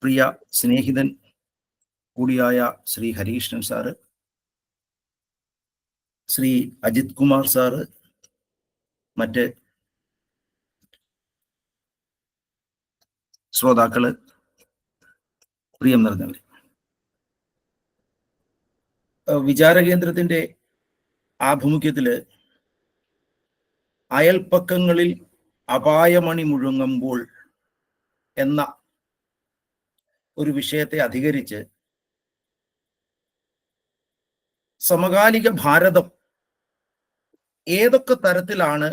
പ്രിയ സ്നേഹിതൻ കൂടിയായ Shri ഹരീഷ്ണൻ sir, Shri Ajith Kumar sir, മറ്റ് ശ്രോതാക്കള്, പ്രിയം നിറഞ്ഞവരെ, വിചാരകേന്ദ്രത്തിന്റെ ആഭിമുഖ്യത്തില് അയൽപ്പക്കങ്ങളിൽ അപായമണി മുഴങ്ങുമ്പോൾ എന്ന ഒരു വിഷയത്തെ അധികരിച്ച് സമകാലിക ഭാരതം ഏതൊക്കെ തരത്തിലാണ്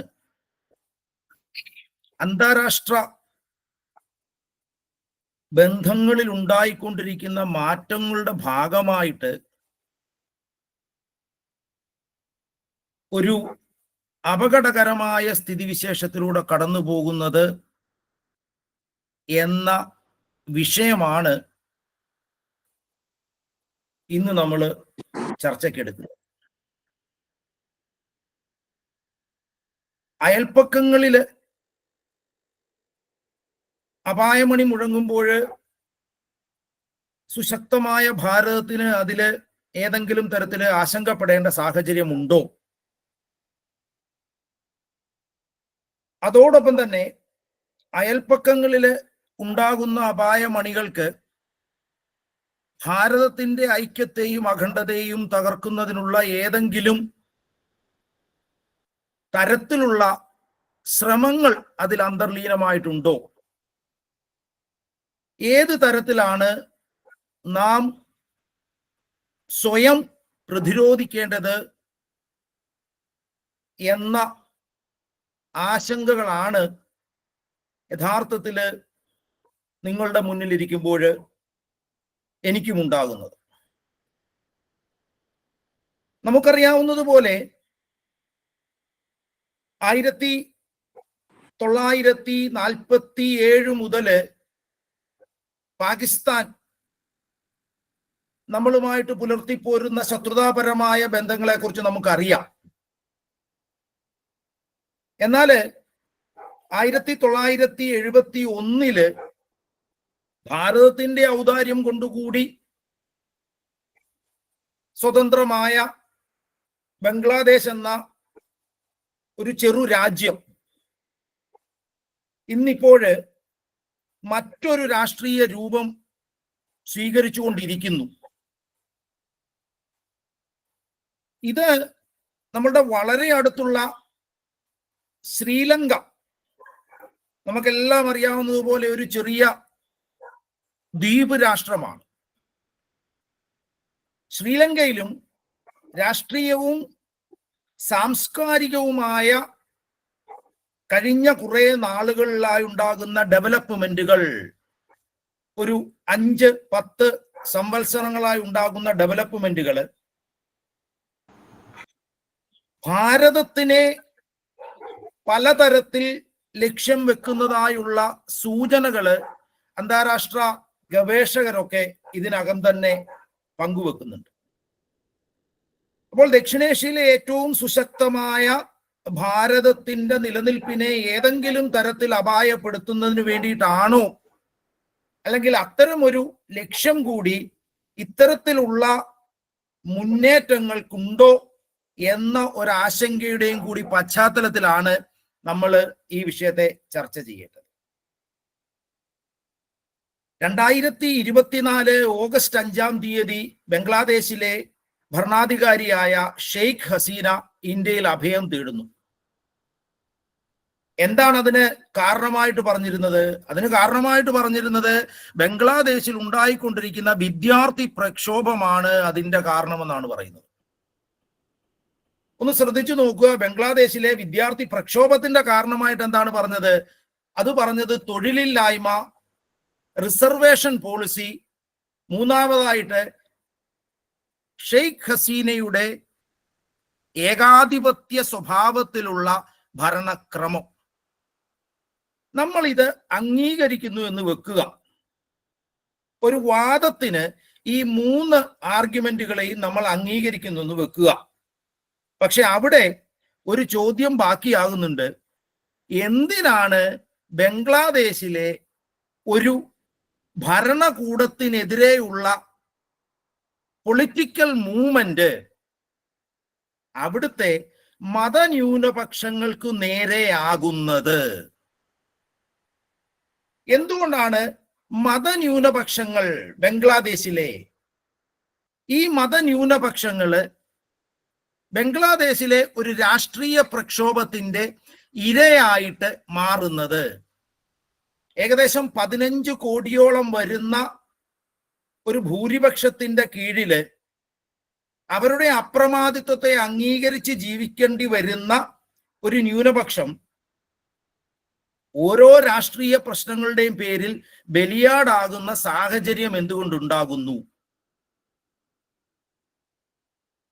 അന്താരാഷ്ട്ര ബന്ധങ്ങളിൽ ഉണ്ടായിക്കൊണ്ടിരിക്കുന്ന മാറ്റങ്ങളുടെ ഭാഗമായിട്ട് ഒരു അപകടകരമായ സ്ഥിതിവിശേഷത്തിലൂടെ കടന്നു പോകുന്നത് എന്ന വിഷയമാണ് ഇന്ന് നമ്മൾ ചർച്ചയ്ക്കെടുക്കുന്നത്. അയൽപ്പക്കങ്ങളില് അപായമണി മുഴങ്ങുമ്പോൾ സുശക്തമായ ഭാരതത്തിന് അതില് ഏതെങ്കിലും തരത്തില് ആശങ്കപ്പെടേണ്ട സാഹചര്യമുണ്ടോ? അതോടൊപ്പം തന്നെ അയൽപ്പക്കങ്ങളില് ഉണ്ടാകുന്ന അപായമണികൾക്ക് ഭാരതത്തിന്റെ ഐക്യത്തെയും അഖണ്ഡതയെയും തകർക്കുന്നതിനുള്ള ഏതെങ്കിലും തരത്തിലുള്ള ശ്രമങ്ങൾ അതിൽ അന്തർലീനമായിട്ടുണ്ടോ? ഏത് തരത്തിലാണ് നാം സ്വയം പ്രതിരോധിക്കേണ്ടത് എന്ന ആശങ്കകളാണ് യഥാർത്ഥത്തില് നിങ്ങളുടെ മുന്നിലിരിക്കുമ്പോൾ എനിക്കും ഉണ്ടാകുന്നത്. നമുക്കറിയാവുന്നതുപോലെ 1947 മുതല് പാകിസ്ഥാൻ നമ്മളുമായിട്ട് പുലർത്തിപ്പോരുന്ന ശത്രുതാപരമായ ബന്ധങ്ങളെ കുറിച്ച് നമുക്കറിയാം. എന്നാല് 1971 ഭാരതത്തിന്റെ ഔദാര്യം കൊണ്ടുകൂടി സ്വതന്ത്രമായ ബംഗ്ലാദേശ് എന്ന ഒരു ചെറു രാജ്യം ഇന്നിപ്പോഴ് മറ്റൊരു രാഷ്ട്രീയ രൂപം സ്വീകരിച്ചുകൊണ്ടിരിക്കുന്നു. ഇത് നമ്മളുടെ വളരെ അടുത്തുള്ള ശ്രീലങ്ക, നമുക്കെല്ലാം അറിയാവുന്നതുപോലെ ഒരു ചെറിയ ദ്വീപ് രാഷ്ട്രമാണ്. ശ്രീലങ്കയിലും രാഷ്ട്രീയവും സാംസ്കാരികവുമായ കഴിഞ്ഞ കുറെ നാളുകളിലായി ഉണ്ടാകുന്ന ഡെവലപ്മെന്റുകൾ, ഒരു 5-10 സംവത്സരങ്ങളായി ഉണ്ടാകുന്ന ഡെവലപ്മെന്റുകൾ ഭാരതത്തിനെ പലതരത്തിൽ ലക്ഷ്യം വെക്കുന്നതായുള്ള സൂചനകള് അന്താരാഷ്ട്ര ഗവേഷകരൊക്കെ ഇതിനകം തന്നെ പങ്കുവെക്കുന്നുണ്ട്. അപ്പോൾ ദക്ഷിണേഷ്യയിലെ ഏറ്റവും സുശക്തമായ ഭാരതത്തിന്റെ നിലനിൽപ്പിനെ ഏതെങ്കിലും തരത്തിൽ അപായപ്പെടുത്തുന്നതിന് വേണ്ടിയിട്ടാണോ, അല്ലെങ്കിൽ അത്തരമൊരു ലക്ഷ്യം കൂടി ഇത്തരത്തിലുള്ള മുന്നേറ്റങ്ങൾക്കുണ്ടോ എന്ന ഒരാശങ്കയുടെയും കൂടി പശ്ചാത്തലത്തിലാണ് നമ്മൾ ഈ വിഷയത്തെ ചർച്ച ചെയ്യേണ്ടത്. 2024 ഓഗസ്റ്റ് 5-ാം തീയതി ബംഗ്ലാദേശിലെ ഭരണാധികാരിയായ ഷെയ്ഖ് ഹസീന ഇന്ത്യയിൽ അഭയം തേടുന്നു. എന്താണ് അതിന് കാരണമായിട്ട് പറഞ്ഞിരുന്നത്? അതിന് കാരണമായിട്ട് പറഞ്ഞിരുന്നത് ബംഗ്ലാദേശിൽ ഉണ്ടായിക്കൊണ്ടിരിക്കുന്ന വിദ്യാർത്ഥി പ്രക്ഷോഭമാണ് അതിന്റെ കാരണമെന്നാണ് പറയുന്നത്. ഒന്ന് ശ്രദ്ധിച്ചു നോക്കുക, ബംഗ്ലാദേശിലെ വിദ്യാർത്ഥി പ്രക്ഷോഭത്തിന്റെ കാരണമായിട്ട് എന്താണ് പറഞ്ഞത്? അത് പറഞ്ഞത് തൊഴിലില്ലായ്മ, റിസർവേഷൻ പോളിസി, മൂന്നാമതായിട്ട് ഷെയ്ഖ് ഹസീനയുടെ ഏകാധിപത്യ സ്വഭാവത്തിലുള്ള ഭരണക്രമം. നമ്മൾ ഇത് അംഗീകരിക്കുന്നു എന്ന് വെക്കുക. ഒരു വാദത്തിന് ഈ 3 ആർഗ്യുമെന്റുകളെയും നമ്മൾ അംഗീകരിക്കുന്നു എന്ന് വെക്കുക. പക്ഷെ അവിടെ ഒരു ചോദ്യം ബാക്കിയാകുന്നുണ്ട്. എന്തിനാണ് ബംഗ്ലാദേശിലെ ഒരു ഭരണകൂടത്തിനെതിരെയുള്ള പൊളിറ്റിക്കൽ മൂവ്മെന്റ് അവിടുത്തെ മതന്യൂനപക്ഷങ്ങൾക്ക് നേരെയാകുന്നത്. എന്തുകൊണ്ടാണ് മതന്യൂനപക്ഷങ്ങൾ ബംഗ്ലാദേശിലെ ഈ മതന്യൂനപക്ഷങ്ങള് ബംഗ്ലാദേശിലെ ഒരു രാഷ്ട്രീയ പ്രക്ഷോഭത്തിന്റെ ഇരയായിട്ട് മാറുന്നത്? ഏകദേശം 15 കോടിയോളം വരുന്ന ഒരു ഭൂരിപക്ഷത്തിന്റെ കീഴില് അവരുടെ അപ്രമാദിത്വത്തെ അംഗീകരിച്ച് ജീവിക്കേണ്ടി വരുന്ന ഒരു ന്യൂനപക്ഷം ഓരോ രാഷ്ട്രീയ പ്രശ്നങ്ങളുടെയും പേരിൽ ബലിയാടാകുന്ന സാഹചര്യം എന്തുകൊണ്ടുണ്ടാകുന്നു?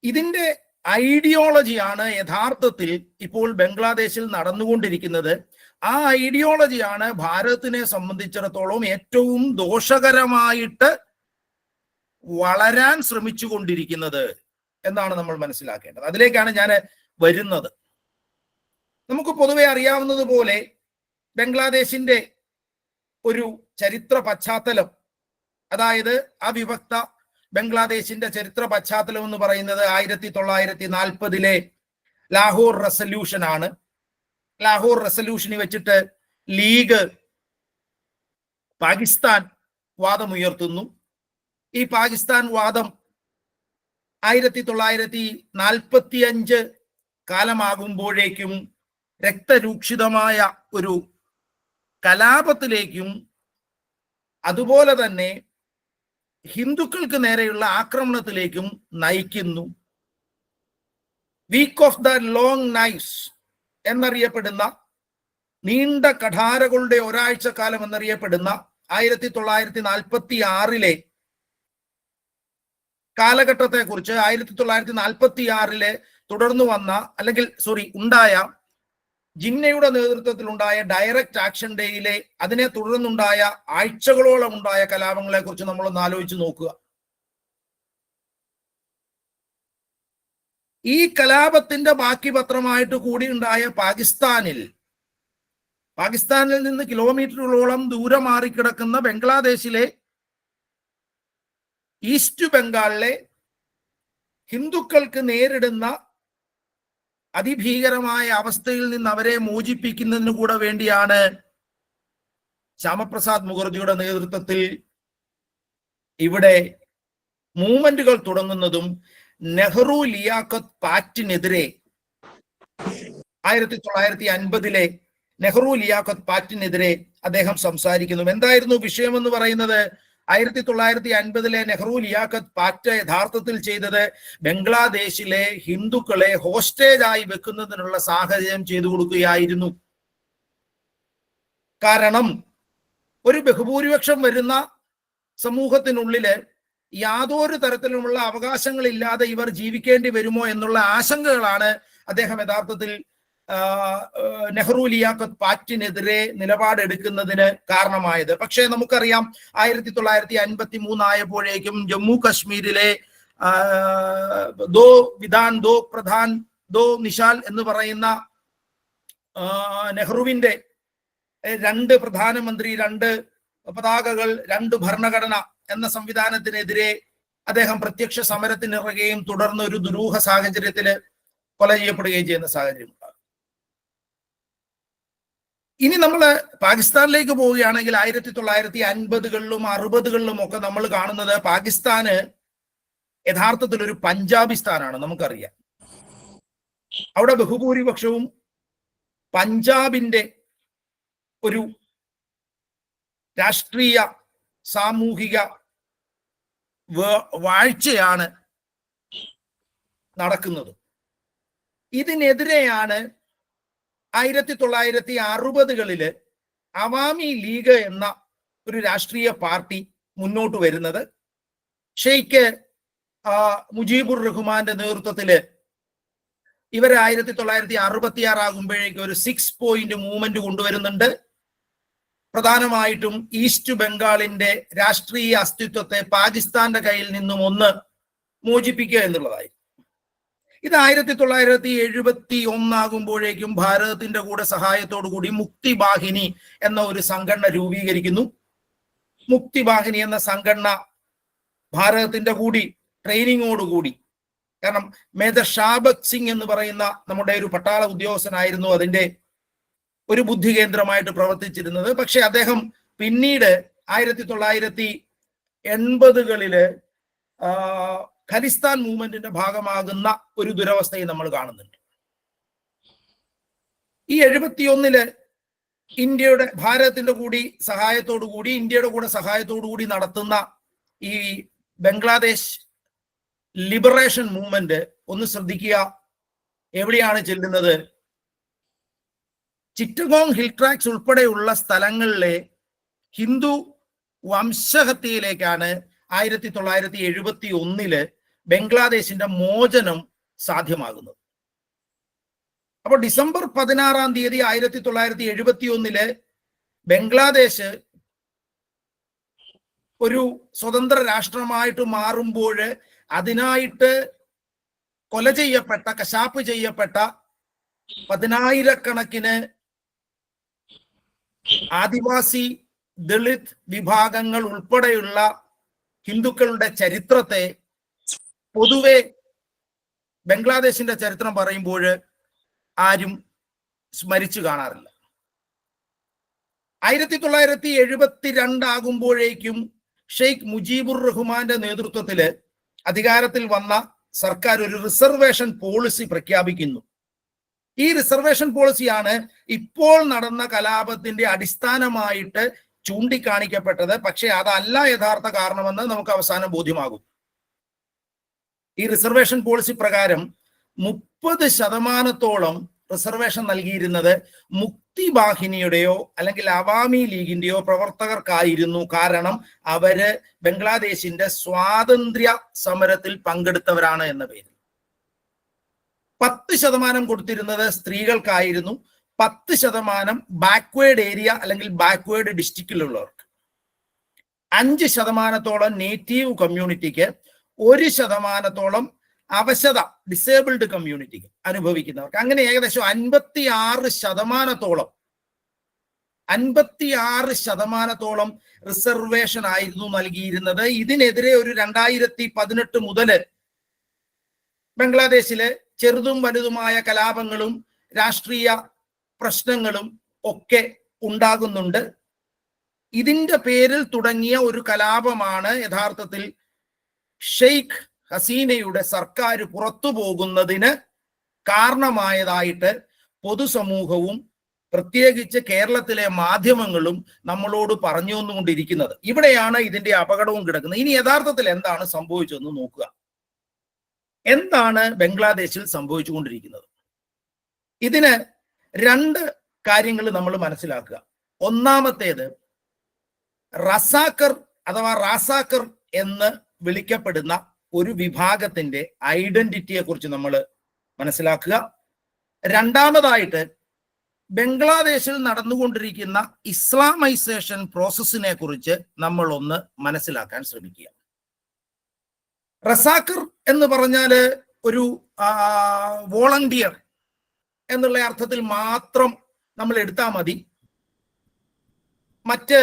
ഇതിന്റെ ഐഡിയോളജിയാണ് യഥാർത്ഥത്തിൽ ഇപ്പോൾ ബംഗ്ലാദേശിൽ നടന്നുകൊണ്ടിരിക്കുന്നത്. ആ ഐഡിയോളജിയാണ് ഭാരതത്തിനെ സംബന്ധിച്ചിടത്തോളം ഏറ്റവും ദോഷകരമായിട്ട് വളരാൻ ശ്രമിച്ചുകൊണ്ടിരിക്കുന്നത് എന്നാണ് നമ്മൾ മനസ്സിലാക്കേണ്ടത്. അതിലേക്കാണ് ഞാൻ വരുന്നത്. നമുക്ക് പൊതുവെ അറിയാവുന്നത് പോലെ ബംഗ്ലാദേശിന്റെ ഒരു ചരിത്ര പശ്ചാത്തലം, അതായത് അവിഭക്ത ബംഗ്ലാദേശിന്റെ ചരിത്ര പശ്ചാത്തലം എന്ന് പറയുന്നത് 1940 ലാഹോർ റെസല്യൂഷൻ ആണ്. ലാഹോർ റെസല്യൂഷനെ വെച്ചിട്ട് ലീഗ് പാകിസ്ഥാൻ വാദമുയർത്തുന്നു. ഈ പാകിസ്ഥാൻ വാദം 1945 കാലമാകുമ്പോഴേക്കും രക്തരൂക്ഷിതമായ ഒരു കലാപത്തിലേക്കും അതുപോലെ തന്നെ ഹിന്ദുക്കൾക്ക് നേരെയുള്ള ആക്രമണത്തിലേക്കും നയിക്കുന്നു. Week of the long knights എന്നറിയപ്പെടുന്ന, നീണ്ട കഠാരകളുടെ ഒരാഴ്ച കാലം എന്നറിയപ്പെടുന്ന 1946 കാലഘട്ടത്തെ കുറിച്ച് 1946 തുടർന്നു വന്ന ഉണ്ടായ ജിന്നയുടെ നേതൃത്വത്തിലുണ്ടായ ഡയറക്റ്റ് ആക്ഷൻ ഡേയിലെ അതിനെ തുടർന്നുണ്ടായ ആഴ്ചകളോളം ഉണ്ടായ കലാപങ്ങളെ കുറിച്ച് നമ്മളൊന്ന് ആലോചിച്ച് നോക്കുക. ഈ കലാപത്തിന്റെ ബാക്കി പത്രമായിട്ട് കൂടി ഉണ്ടായ പാകിസ്ഥാനിൽ നിന്ന് കിലോമീറ്ററുകളോളം ദൂരെ മാറിക്കിടക്കുന്ന ബംഗ്ലാദേശിലെ ഈസ്റ്റ് ബംഗാളിലെ ഹിന്ദുക്കൾക്ക് നേരിടുന്ന അതിഭീകരമായ അവസ്ഥയിൽ നിന്ന് അവരെ മോചിപ്പിക്കുന്നതിന് കൂടെ വേണ്ടിയാണ് ശ്യാമപ്രസാദ് മുഖർജിയുടെ നേതൃത്വത്തിൽ ഇവിടെ മൂവ്മെന്റുകൾ തുടങ്ങുന്നതും നെഹ്റു ലിയാഖത്ത് പാക്റ്റിനെതിരെ 1950 നെഹ്റു ലിയാഖത്ത് പാക്റ്റിനെതിരെ അദ്ദേഹം സംസാരിക്കുന്നു. എന്തായിരുന്നു വിഷയം എന്ന് പറയുന്നത്? 1950 നെഹ്റു ലിയാഖത്ത് പാക്റ്റ് യഥാർത്ഥത്തിൽ ചെയ്തത് ബംഗ്ലാദേശിലെ ഹിന്ദുക്കളെ ഹോസ്റ്റേജ് ആയി വെക്കുന്നതിനുള്ള സാഹചര്യം ചെയ്തു കൊടുക്കുകയായിരുന്നു. കാരണം ഒരു ബഹുഭൂരിപക്ഷം വരുന്ന സമൂഹത്തിനുള്ളില് യാതൊരു തരത്തിലുമുള്ള അവകാശങ്ങളില്ലാതെ ഇവർ ജീവിക്കേണ്ടി വരുമോ എന്നുള്ള ആശങ്കകളാണ് അദ്ദേഹം യഥാർത്ഥത്തിൽ നെഹ്റു ലിയാഖത്ത് പാക്റ്റിനെതിരെ നിലപാടെടുക്കുന്നതിന് കാരണമായത്. പക്ഷേ നമുക്കറിയാം 1953 ആയപ്പോഴേക്കും ജമ്മു കശ്മീരിലെ ദോ വിധാൻ ദോ പ്രധാൻ ദോ നിശാൽ എന്ന് പറയുന്ന നെഹ്റുവിന്റെ 2 പ്രധാനമന്ത്രി, 2 പതാകകൾ, 2 ഭരണഘടന എന്ന സംവിധാനത്തിനെതിരെ അദ്ദേഹം പ്രത്യക്ഷ സമരത്തിനിറങ്ങുകയും തുടർന്ന് ഒരു ദുരൂഹ സാഹചര്യത്തിൽ കൊല ചെയ്യപ്പെടുകയും ചെയ്യുന്ന സാഹചര്യം. ഇനി നമ്മൾ പാകിസ്ഥാനിലേക്ക് പോവുകയാണെങ്കിൽ 1950കളിലും 60കളിലും ഒക്കെ നമ്മൾ കാണുന്നത് പാകിസ്ഥാന് യഥാർത്ഥത്തിൽ ഒരു പഞ്ചാബിസ്ഥാനാണ്. നമുക്കറിയാം അവിടെ ബഹുഭൂരിപക്ഷവും പഞ്ചാബിന്റെ ഒരു രാഷ്ട്രീയ സാമൂഹിക വാഴ്ചയാണ് നടക്കുന്നത്. ഇതിനെതിരെയാണ് 1960കളില് അവാമി ലീഗ് എന്ന ഒരു രാഷ്ട്രീയ പാർട്ടി മുന്നോട്ട് വരുന്നത്. ഷെയ്ഖ് മുജീബുർ റഹ്മാന്റെ നേതൃത്വത്തില് ഇവർ 1966 ആകുമ്പോഴേക്കും ഒരു 6 പോയിന്റ് മൂവ്മെന്റ് കൊണ്ടുവരുന്നുണ്ട്. പ്രധാനമായിട്ടും ഈസ്റ്റ് ബംഗാളിന്റെ രാഷ്ട്രീയ അസ്തിത്വത്തെ പാകിസ്ഥാന്റെ കയ്യിൽ നിന്നും ഒന്ന് മോചിപ്പിക്കുക എന്നുള്ളതായി. ഇത് 1971 ആകുമ്പോഴേക്കും ഭാരതത്തിന്റെ കൂടെ സഹായത്തോടു കൂടി മുക്തി ബാഹിനി എന്ന ഒരു സംഘടന രൂപീകരിക്കുന്നു. മുക്തിവാഹിനി എന്ന സംഘടന ഭാരതത്തിന്റെ കൂടി ട്രെയിനിങ്ങോടുകൂടി, കാരണം മേജർ ഷാബക് സിംഗ് എന്ന് പറയുന്ന നമ്മുടെ ഒരു പട്ടാള ഉദ്യോഗസ്ഥനായിരുന്നു അതിന്റെ ഒരു ബുദ്ധി കേന്ദ്രമായിട്ട് പ്രവർത്തിച്ചിരുന്നത്. പക്ഷെ അദ്ദേഹം പിന്നീട് 1980-കളില് ഖലിസ്ഥാൻ മൂവ്മെന്റിന്റെ ഭാഗമാകുന്ന ഒരു ദുരവസ്ഥയെ നമ്മൾ കാണുന്നുണ്ട്. ഈ 71-ല് ഇന്ത്യയുടെ ഭാരതത്തിന്റെ കൂടി സഹായത്തോടുകൂടി, ഇന്ത്യയുടെ കൂടെ സഹായത്തോടുകൂടി നടത്തുന്ന ഈ ബംഗ്ലാദേശ് ലിബറേഷൻ മൂവ്മെന്റ് ഒന്ന് ശ്രദ്ധിക്കുക. എവിടെയാണ് ചെല്ലുന്നത്? ചിറ്റഗോങ് ഹിൽ ട്രാക്സ് ഉൾപ്പെടെയുള്ള സ്ഥലങ്ങളിലെ ഹിന്ദു വംശഹത്യയിലേക്കാണ് 1971-ല് ബംഗ്ലാദേശിന്റെ മോചനം സാധ്യമാകുന്നത്. അപ്പോൾ ഡിസംബർ 16-ാം തീയതി 1971-ല് ബംഗ്ലാദേശ് ഒരു സ്വതന്ത്ര രാഷ്ട്രമായിട്ട് മാറുമ്പോൾ അതിനായിട്ട് കൊല ചെയ്യപ്പെട്ട, കശാപ്പ് ചെയ്യപ്പെട്ട 10,000-കണക്കിന് ആദിവാസി, ദളിത് വിഭാഗങ്ങൾ ഉൾപ്പെടെയുള്ള ഹിന്ദുക്കളുടെ ചരിത്രത്തെ പൊതുവെ ബംഗ്ലാദേശിന്റെ ചരിത്രം പറയുമ്പോൾ ആരും സ്മരിച്ചു കാണാറില്ല. 1972 ആകുമ്പോഴേക്കും ഷെയ്ഖ് മുജീബുർ റഹ്മാന്റെ നേതൃത്വത്തില് അധികാരത്തിൽ വന്ന സർക്കാർ ഒരു റിസർവേഷൻ പോളിസി പ്രഖ്യാപിക്കുന്നു. ഈ റിസർവേഷൻ പോളിസിയാണ് ഇപ്പോൾ നടന്ന കലാപത്തിന്റെ അടിസ്ഥാനമായിട്ട് ചൂണ്ടിക്കാണിക്കപ്പെട്ടത്. പക്ഷെ അതല്ല യഥാർത്ഥ കാരണമെന്ന് നമുക്ക് അവസാനം ബോധ്യമാകും. ഈ റിസർവേഷൻ പോളിസി പ്രകാരം 30% റിസർവേഷൻ നൽകിയിരുന്നത് മുക്തിവാഹിനിയുടെയോ അല്ലെങ്കിൽ അവാമി ലീഗിന്റെയോ പ്രവർത്തകർക്കായിരുന്നു. കാരണം അവര് ബംഗ്ലാദേശിന്റെ സ്വാതന്ത്ര്യ സമരത്തിൽ പങ്കെടുത്തവരാണ് എന്ന പേരിൽ. 10% കൊടുത്തിരുന്നത് സ്ത്രീകൾക്കായിരുന്നു. 10% ബാക്ക്വേർഡ് ഏരിയ അല്ലെങ്കിൽ ബാക്ക്വേർഡ് ഡിസ്ട്രിക്റ്റിലുള്ളവർക്ക്, 5% നേറ്റീവ് കമ്മ്യൂണിറ്റിക്ക്, 1% അവശത ഡിസേബിൾഡ് കമ്മ്യൂണിറ്റിക്ക് അനുഭവിക്കുന്നവർക്ക്. അങ്ങനെ ഏകദേശം 56% റിസർവേഷൻ ആയിരുന്നു നൽകിയിരുന്നത്. ഇതിനെതിരെ ഒരു 2018 മുതൽ ബംഗ്ലാദേശിലെ ചെറുതും വലുതുമായ കലാപങ്ങളും രാഷ്ട്രീയ പ്രശ്നങ്ങളും ഒക്കെ ഉണ്ടാകുന്നുണ്ട്. ഇതിന്റെ പേരിൽ തുടങ്ങിയ ഒരു കലാപമാണ് യഥാർത്ഥത്തിൽ ഷെയ്ഖ് ഹസീനയുടെ സർക്കാർ പുറത്തു പോകുന്നതിന് കാരണമായതായിട്ട് പൊതുസമൂഹവും പ്രത്യേകിച്ച് കേരളത്തിലെ മാധ്യമങ്ങളും നമ്മളോട് പറഞ്ഞു വന്നുകൊണ്ടിരിക്കുന്നത്. ഇവിടെയാണ് ഇതിന്റെ അപകടവും കിടക്കുന്നത്. ഇനി യഥാർത്ഥത്തിൽ എന്താണ് സംഭവിച്ചതെന്ന് നോക്കുക. എന്താണ് ബംഗ്ലാദേശിൽ സംഭവിച്ചുകൊണ്ടിരിക്കുന്നത്? ഇതിന് 2 കാര്യങ്ങൾ നമ്മൾ മനസ്സിലാക്കുക. ഒന്നാമത്തേത്, റസാക്കർ അഥവാ റാസാക്കർ എന്ന് വിളിക്കപ്പെടുന്ന ഒരു വിഭാഗത്തിന്റെ ഐഡന്റിറ്റിയെ കുറിച്ച് നമ്മൾ മനസ്സിലാക്കുക. രണ്ടാമതായിട്ട്, ബംഗ്ലാദേശിൽ നടന്നുകൊണ്ടിരിക്കുന്ന ഇസ്ലാമൈസേഷൻ പ്രോസസ്സിനെ കുറിച്ച് നമ്മൾ ഒന്ന് മനസ്സിലാക്കാൻ ശ്രമിക്കുക. റസാക്കർ എന്ന് പറഞ്ഞാല് ഒരു വോളണ്ടിയർ എന്നുള്ള അർത്ഥത്തിൽ മാത്രം നമ്മൾ എടുത്താൽ മതി. മറ്റ്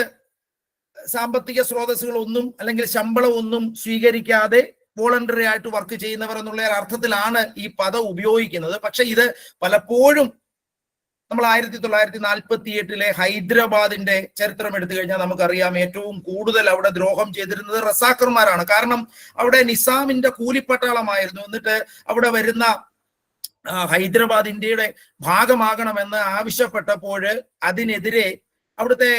സാമ്പത്തിക സ്രോതസ്സുകളൊന്നും അല്ലെങ്കിൽ ശമ്പളമൊന്നും സ്വീകരിക്കാതെ വോളണ്ടറി ആയിട്ട് വർക്ക് ചെയ്യുന്നവർ എന്നുള്ള അർത്ഥത്തിലാണ് ഈ പദം ഉപയോഗിക്കുന്നത്. പക്ഷെ ഇത് പലപ്പോഴും നമ്മൾ 1948-ലെ ഹൈദരാബാദിന്റെ ചരിത്രം എടുത്തു കഴിഞ്ഞാൽ നമുക്കറിയാം, ഏറ്റവും കൂടുതൽ അവിടെ ദ്രോഹം ചെയ്തിരുന്നത് റസാക്കർമാരാണ്. കാരണം അവിടെ നിസാമിന്റെ കൂലിപ്പട്ടാളമായിരുന്നു. എന്നിട്ട് അവിടെ വരുന്ന ഹൈദരാബാദ് ഇന്ത്യയുടെ ഭാഗമാകണമെന്ന് ആവശ്യപ്പെട്ടപ്പോൾ അതിനെതിരെ അവിടുത്തെ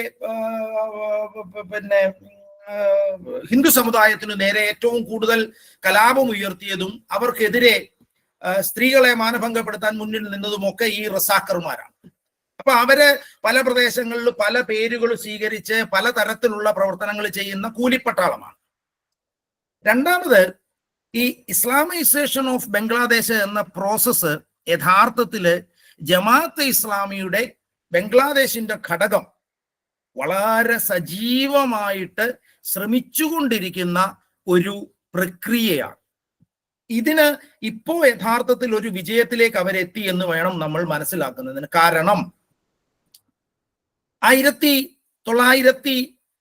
ഹിന്ദു സമുദായത്തിനു നേരെ ഏറ്റവും കൂടുതൽ കലാപം ഉയർത്തിയതും അവർക്കെതിരെ സ്ത്രീകളെ മാനഭംഗപ്പെടുത്താൻ മുന്നിൽ നിന്നതുമൊക്കെ ഈ റസാക്കർമാരാണ്. അപ്പൊ അവര് പല പ്രദേശങ്ങളിൽ പല പേരുകൾ സ്വീകരിച്ച് പല തരത്തിലുള്ള പ്രവർത്തനങ്ങൾ ചെയ്യുന്ന കൂലിപ്പട്ടാളമാണ്. രണ്ടാമത്, ഈ ഇസ്ലാമൈസേഷൻ ഓഫ് ബംഗ്ലാദേശ് എന്ന പ്രോസസ്സ് യഥാർത്ഥത്തില് ജമാഅത്തെ ഇസ്ലാമിയുടെ ബംഗ്ലാദേശിന്റെ ഘടകം വളരെ സജീവമായിട്ട് ശ്രമിച്ചുകൊണ്ടിരിക്കുന്ന ഒരു പ്രക്രിയയാണ്. ഇതിന് ഇപ്പോ യഥാർത്ഥത്തിൽ ഒരു വിജയത്തിലേക്ക് അവരെത്തി എന്ന് വേണം നമ്മൾ മനസ്സിലാക്കുന്നതിന്. കാരണം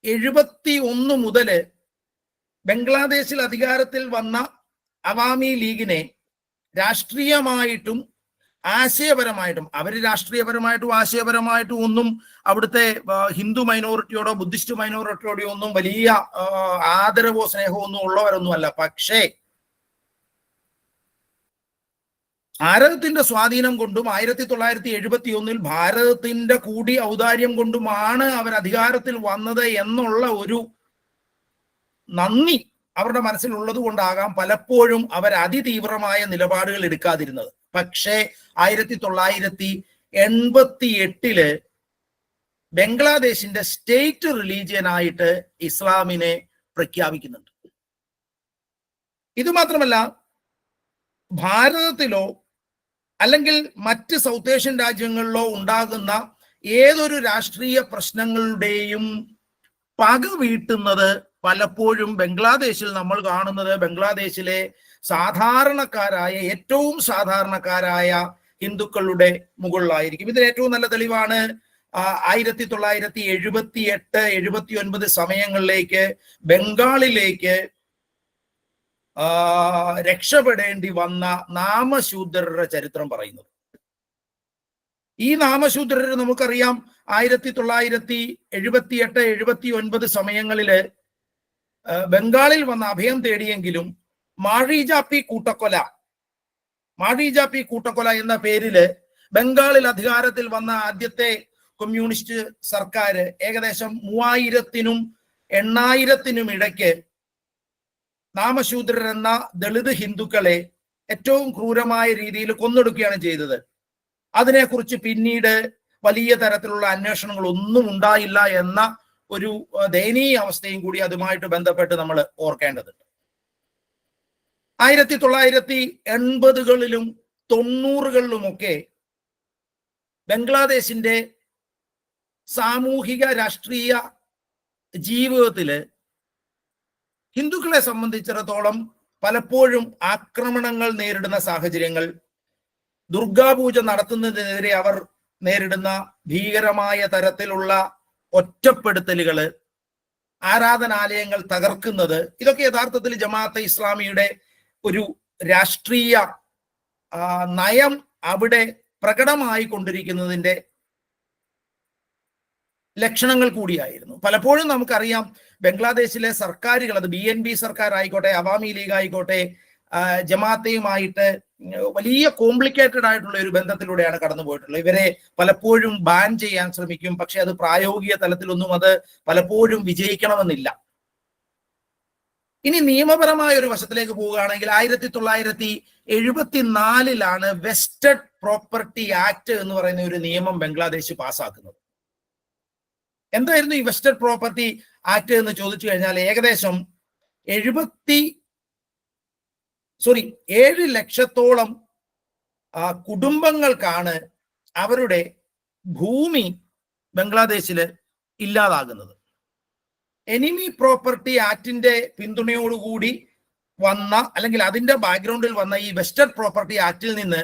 1971 മുതല് ബംഗ്ലാദേശിൽ അധികാരത്തിൽ വന്ന അവാമി ലീഗിനെ രാഷ്ട്രീയമായിട്ടും ആശയപരമായിട്ടും, അവര് രാഷ്ട്രീയപരമായിട്ടും ആശയപരമായിട്ടും ഒന്നും അവിടുത്തെ ഹിന്ദു മൈനോറിറ്റിയോടോ ബുദ്ധിസ്റ്റ് മൈനോറിറ്റിയോടോ ഒന്നും വലിയ ആദരവോ സ്നേഹമോ ഒന്നും ഉള്ളവരൊന്നുമല്ല. പക്ഷേ ഭാരതത്തിന്റെ സ്വാധീനം കൊണ്ടും 1971 ഭാരതത്തിന്റെ കൂടി ഔദാര്യം കൊണ്ടുമാണ് അവർ അധികാരത്തിൽ വന്നത് എന്നുള്ള ഒരു നന്ദി അവരുടെ മനസ്സിലുള്ളത് കൊണ്ടാകാം പലപ്പോഴും അവർ അതിതീവ്രമായ നിലപാടുകൾ എടുക്കാതിരുന്നത്. പക്ഷേ 1988 ബംഗ്ലാദേശിന്റെ സ്റ്റേറ്റ് റിലീജിയനായിട്ട് ഇസ്ലാമിനെ പ്രഖ്യാപിക്കുന്നുണ്ട്. ഇത് മാത്രമല്ല, ഭാരതത്തിലോ അല്ലെങ്കിൽ മറ്റ് സൗത്ത് ഏഷ്യൻ രാജ്യങ്ങളിലോ ഉണ്ടാകുന്ന ഏതൊരു രാഷ്ട്രീയ പ്രശ്നങ്ങളുടെയും പക വീട്ടുന്നത് പലപ്പോഴും ബംഗ്ലാദേശിൽ നമ്മൾ കാണുന്നത് ബംഗ്ലാദേശിലെ സാധാരണക്കാരായ, ഏറ്റവും സാധാരണക്കാരായ ഹിന്ദുക്കളുടെ മുകളിലായിരിക്കും. ഇതിന് ഏറ്റവും നല്ല തെളിവാണ് 1978, 79 സമയങ്ങളിലേക്ക് ബംഗാളിലേക്ക് രക്ഷപ്പെടേണ്ടി വന്ന നാമശൂദ്രരുടെ ചരിത്രം പറയുന്നത്. ഈ നാമശൂദ്രർ നമുക്കറിയാം 1978, 79 സമയങ്ങളില് ബംഗാളിൽ വന്ന് അഭയം തേടിയെങ്കിലും മാഴിജാപ്പി കൂട്ടക്കൊല എന്ന പേരില് ബംഗാളിൽ അധികാരത്തിൽ വന്ന ആദ്യത്തെ കമ്മ്യൂണിസ്റ്റ് സർക്കാർ ഏകദേശം 3000-നും 8000-നും ഇടയ്ക്ക് നാമശൂദ്രർ എന്ന ദളിത് ഹിന്ദുക്കളെ ഏറ്റവും ക്രൂരമായ രീതിയിൽ കൊന്നൊടുക്കുകയാണ് ചെയ്തത്. അതിനെക്കുറിച്ച് പിന്നീട് വലിയ തരത്തിലുള്ള അന്വേഷണങ്ങൾ ഒന്നും ഉണ്ടായില്ല എന്ന ഒരു ദയനീയ അവസ്ഥയും കൂടി അതുമായിട്ട് ബന്ധപ്പെട്ട് നമ്മൾ ഓർക്കേണ്ടതുണ്ട്. 1980-കളിലും 90-കളിലുമൊക്കെ ബംഗ്ലാദേശിന്റെ സാമൂഹിക രാഷ്ട്രീയ ജീവിതത്തില് ഹിന്ദുക്കളെ സംബന്ധിച്ചിടത്തോളം പലപ്പോഴും ആക്രമണങ്ങൾ നേരിടുന്ന സാഹചര്യങ്ങൾ, ദുർഗാപൂജ നടത്തുന്നതിനെതിരെ അവർ നേരിടുന്ന ഭീകരമായ തരത്തിലുള്ള ഒറ്റപ്പെടുത്തലുകള്, ആരാധനാലയങ്ങൾ തകർക്കുന്നത്, ഇതൊക്കെ യഥാർത്ഥത്തിൽ ജമാഅത്തെ ഇസ്ലാമിയുടെ ഒരു രാഷ്ട്രീയ നയം അവിടെ പ്രകടമായി കൊണ്ടിരിക്കുന്നതിന്റെ ലക്ഷണങ്ങൾ കൂടിയായിരുന്നു. പലപ്പോഴും നമുക്കറിയാം ബംഗ്ലാദേശിലെ സർക്കാരുകൾ, അത് BNP സർക്കാർ ആയിക്കോട്ടെ, അവാമി ലീഗ് ആയിക്കോട്ടെ, ജമാഅത്തെയുമായിട്ട് വലിയ കോംപ്ലിക്കേറ്റഡ് ആയിട്ടുള്ള ഒരു ബന്ധത്തിലൂടെയാണ് കടന്നു പോയിട്ടുള്ളത്. ഇവരെ പലപ്പോഴും ബാൻ ചെയ്യാൻ ശ്രമിക്കും, പക്ഷെ അത് പ്രായോഗിക തലത്തിലൊന്നും അത് പലപ്പോഴും വിജയിക്കണമെന്നില്ല. ഇനി നിയമപരമായ ഒരു വശത്തിലേക്ക് പോവുകയാണെങ്കിൽ 1974 വെസ്റ്റഡ് പ്രോപ്പർട്ടി ആക്ട് എന്ന് പറയുന്ന ഒരു നിയമം ബംഗ്ലാദേശ് പാസ്സാക്കുന്നത്. എന്തായിരുന്നു ഈ വെസ്റ്റഡ് പ്രോപ്പർട്ടി ആക്ട് എന്ന് ചോദിച്ചു കഴിഞ്ഞാൽ ഏകദേശം 7 ലക്ഷത്തോളം കുടുംബങ്ങൾക്കാണ് അവരുടെ ഭൂമി ബംഗ്ലാദേശില് ഇല്ലാതാകുന്നത്. എനിമി പ്രോപ്പർട്ടി ആക്ടിന്റെ പിന്തുണയോടുകൂടി വന്ന, അല്ലെങ്കിൽ അതിന്റെ ബാക്ക്ഗ്രൗണ്ടിൽ വന്ന ഈ വെസ്റ്റഡ് പ്രോപ്പർട്ടി ആക്ടിൽ നിന്ന്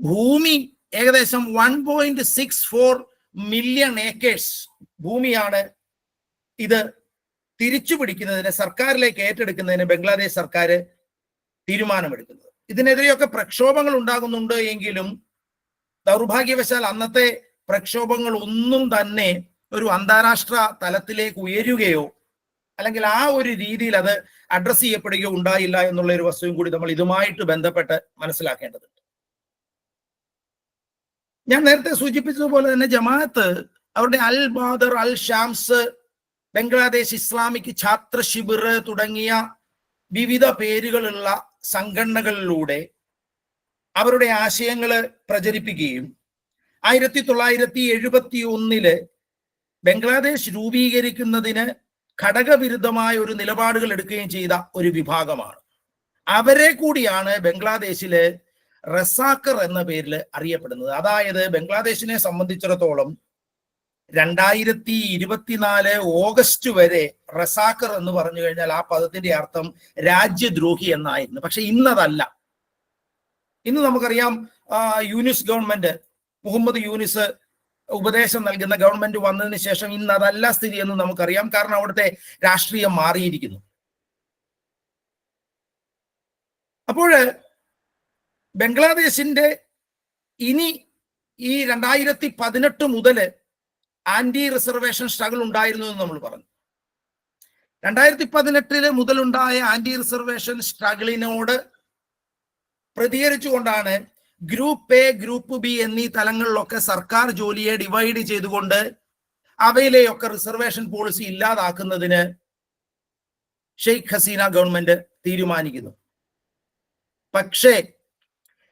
ഭൂമി ഏകദേശം 1.64 മില്യൺ ഏക്കേഴ്സ് ഭൂമിയാണ് ഇത് തിരിച്ചു പിടിക്കുന്നതിന്, സർക്കാരിലേക്ക് ഏറ്റെടുക്കുന്നതിന് ബംഗ്ലാദേശ് സർക്കാർ തീരുമാനമെടുക്കുന്നത്. ഇതിനെതിരെയൊക്കെ പ്രക്ഷോഭങ്ങൾ ഉണ്ടാകുന്നുണ്ട് എങ്കിലും ദൗർഭാഗ്യവശാൽ അന്നത്തെ പ്രക്ഷോഭങ്ങൾ ഒന്നും തന്നെ ഒരു അന്താരാഷ്ട്ര തലത്തിലേക്ക് ഉയരുകയോ അല്ലെങ്കിൽ ആ ഒരു രീതിയിൽ അത് അഡ്രസ് ചെയ്യപ്പെടുകയോ ഉണ്ടായില്ല എന്നുള്ള ഒരു വസ്തുവും കൂടി നമ്മൾ ഇതുമായിട്ട് ബന്ധപ്പെട്ട് മനസ്സിലാക്കേണ്ടതുണ്ട്. ഞാൻ നേരത്തെ സൂചിപ്പിച്ചതുപോലെ തന്നെ ജമാഅത്ത് അവരുടെ അൽ ബാദർ, അൽ ഷാംസ്, ബംഗ്ലാദേശ് ഇസ്ലാമിക് ഛാത്ര ശിബിർ തുടങ്ങിയ വിവിധ പേരുകളുള്ള സംഘടനകളിലൂടെ അവരുടെ ആശയങ്ങൾ പ്രചരിപ്പിക്കുകയും 1971 ബംഗ്ലാദേശ് രൂപീകരിക്കുന്നതിന് ഘടകവിരുദ്ധമായ ഒരു നിലപാടുകൾ എടുക്കുകയും ചെയ്ത ഒരു വിഭാഗമാണ്. അവരെ കൂടിയാണ് ബംഗ്ലാദേശില് റസാക്കർ എന്ന പേരിൽ അറിയപ്പെടുന്നത്. അതായത് ബംഗ്ലാദേശിനെ സംബന്ധിച്ചിടത്തോളം 2024 ഓഗസ്റ്റ് വരെ റസാക്കർ എന്ന് പറഞ്ഞു കഴിഞ്ഞാൽ ആ പദത്തിന്റെ അർത്ഥം രാജ്യദ്രോഹി എന്നായിരുന്നു. പക്ഷെ ഇന്നതല്ല. ഇന്ന് നമുക്കറിയാം യൂനിസ് ഗവൺമെന്റ്, മുഹമ്മദ് യൂനിസ് ഉപദേശം നൽകുന്ന ഗവൺമെന്റ് വന്നതിന് ശേഷം ഇന്ന് അതല്ല സ്ഥിതി എന്ന് നമുക്കറിയാം. കാരണം അവിടുത്തെ രാഷ്ട്രീയം മാറിയിരിക്കുന്നു. അപ്പോൾ ബംഗ്ലാദേശിന്റെ ഇനി ഈ 2018 മുതൽ ആന്റി റിസർവേഷൻ സ്ട്രഗിൾ ഉണ്ടായിരുന്നു എന്ന് നമ്മൾ പറഞ്ഞു. 2018 മുതലുണ്ടായ ആന്റി റിസർവേഷൻ സ്ട്രഗിളിനോട് പ്രതികരിച്ചുകൊണ്ടാണ് ഗ്രൂപ്പ് എ, ഗ്രൂപ്പ് ബി എന്നീ തലങ്ങളിലൊക്കെ സർക്കാർ ജോലിയെ ഡിവൈഡ് ചെയ്തുകൊണ്ട് അവയിലെയൊക്കെ റിസർവേഷൻ പോളിസി ഇല്ലാതാക്കുന്നതിന് ഷെയ്ഖ് ഹസീന ഗവൺമെന്റ് തീരുമാനിക്കുന്നു. പക്ഷേ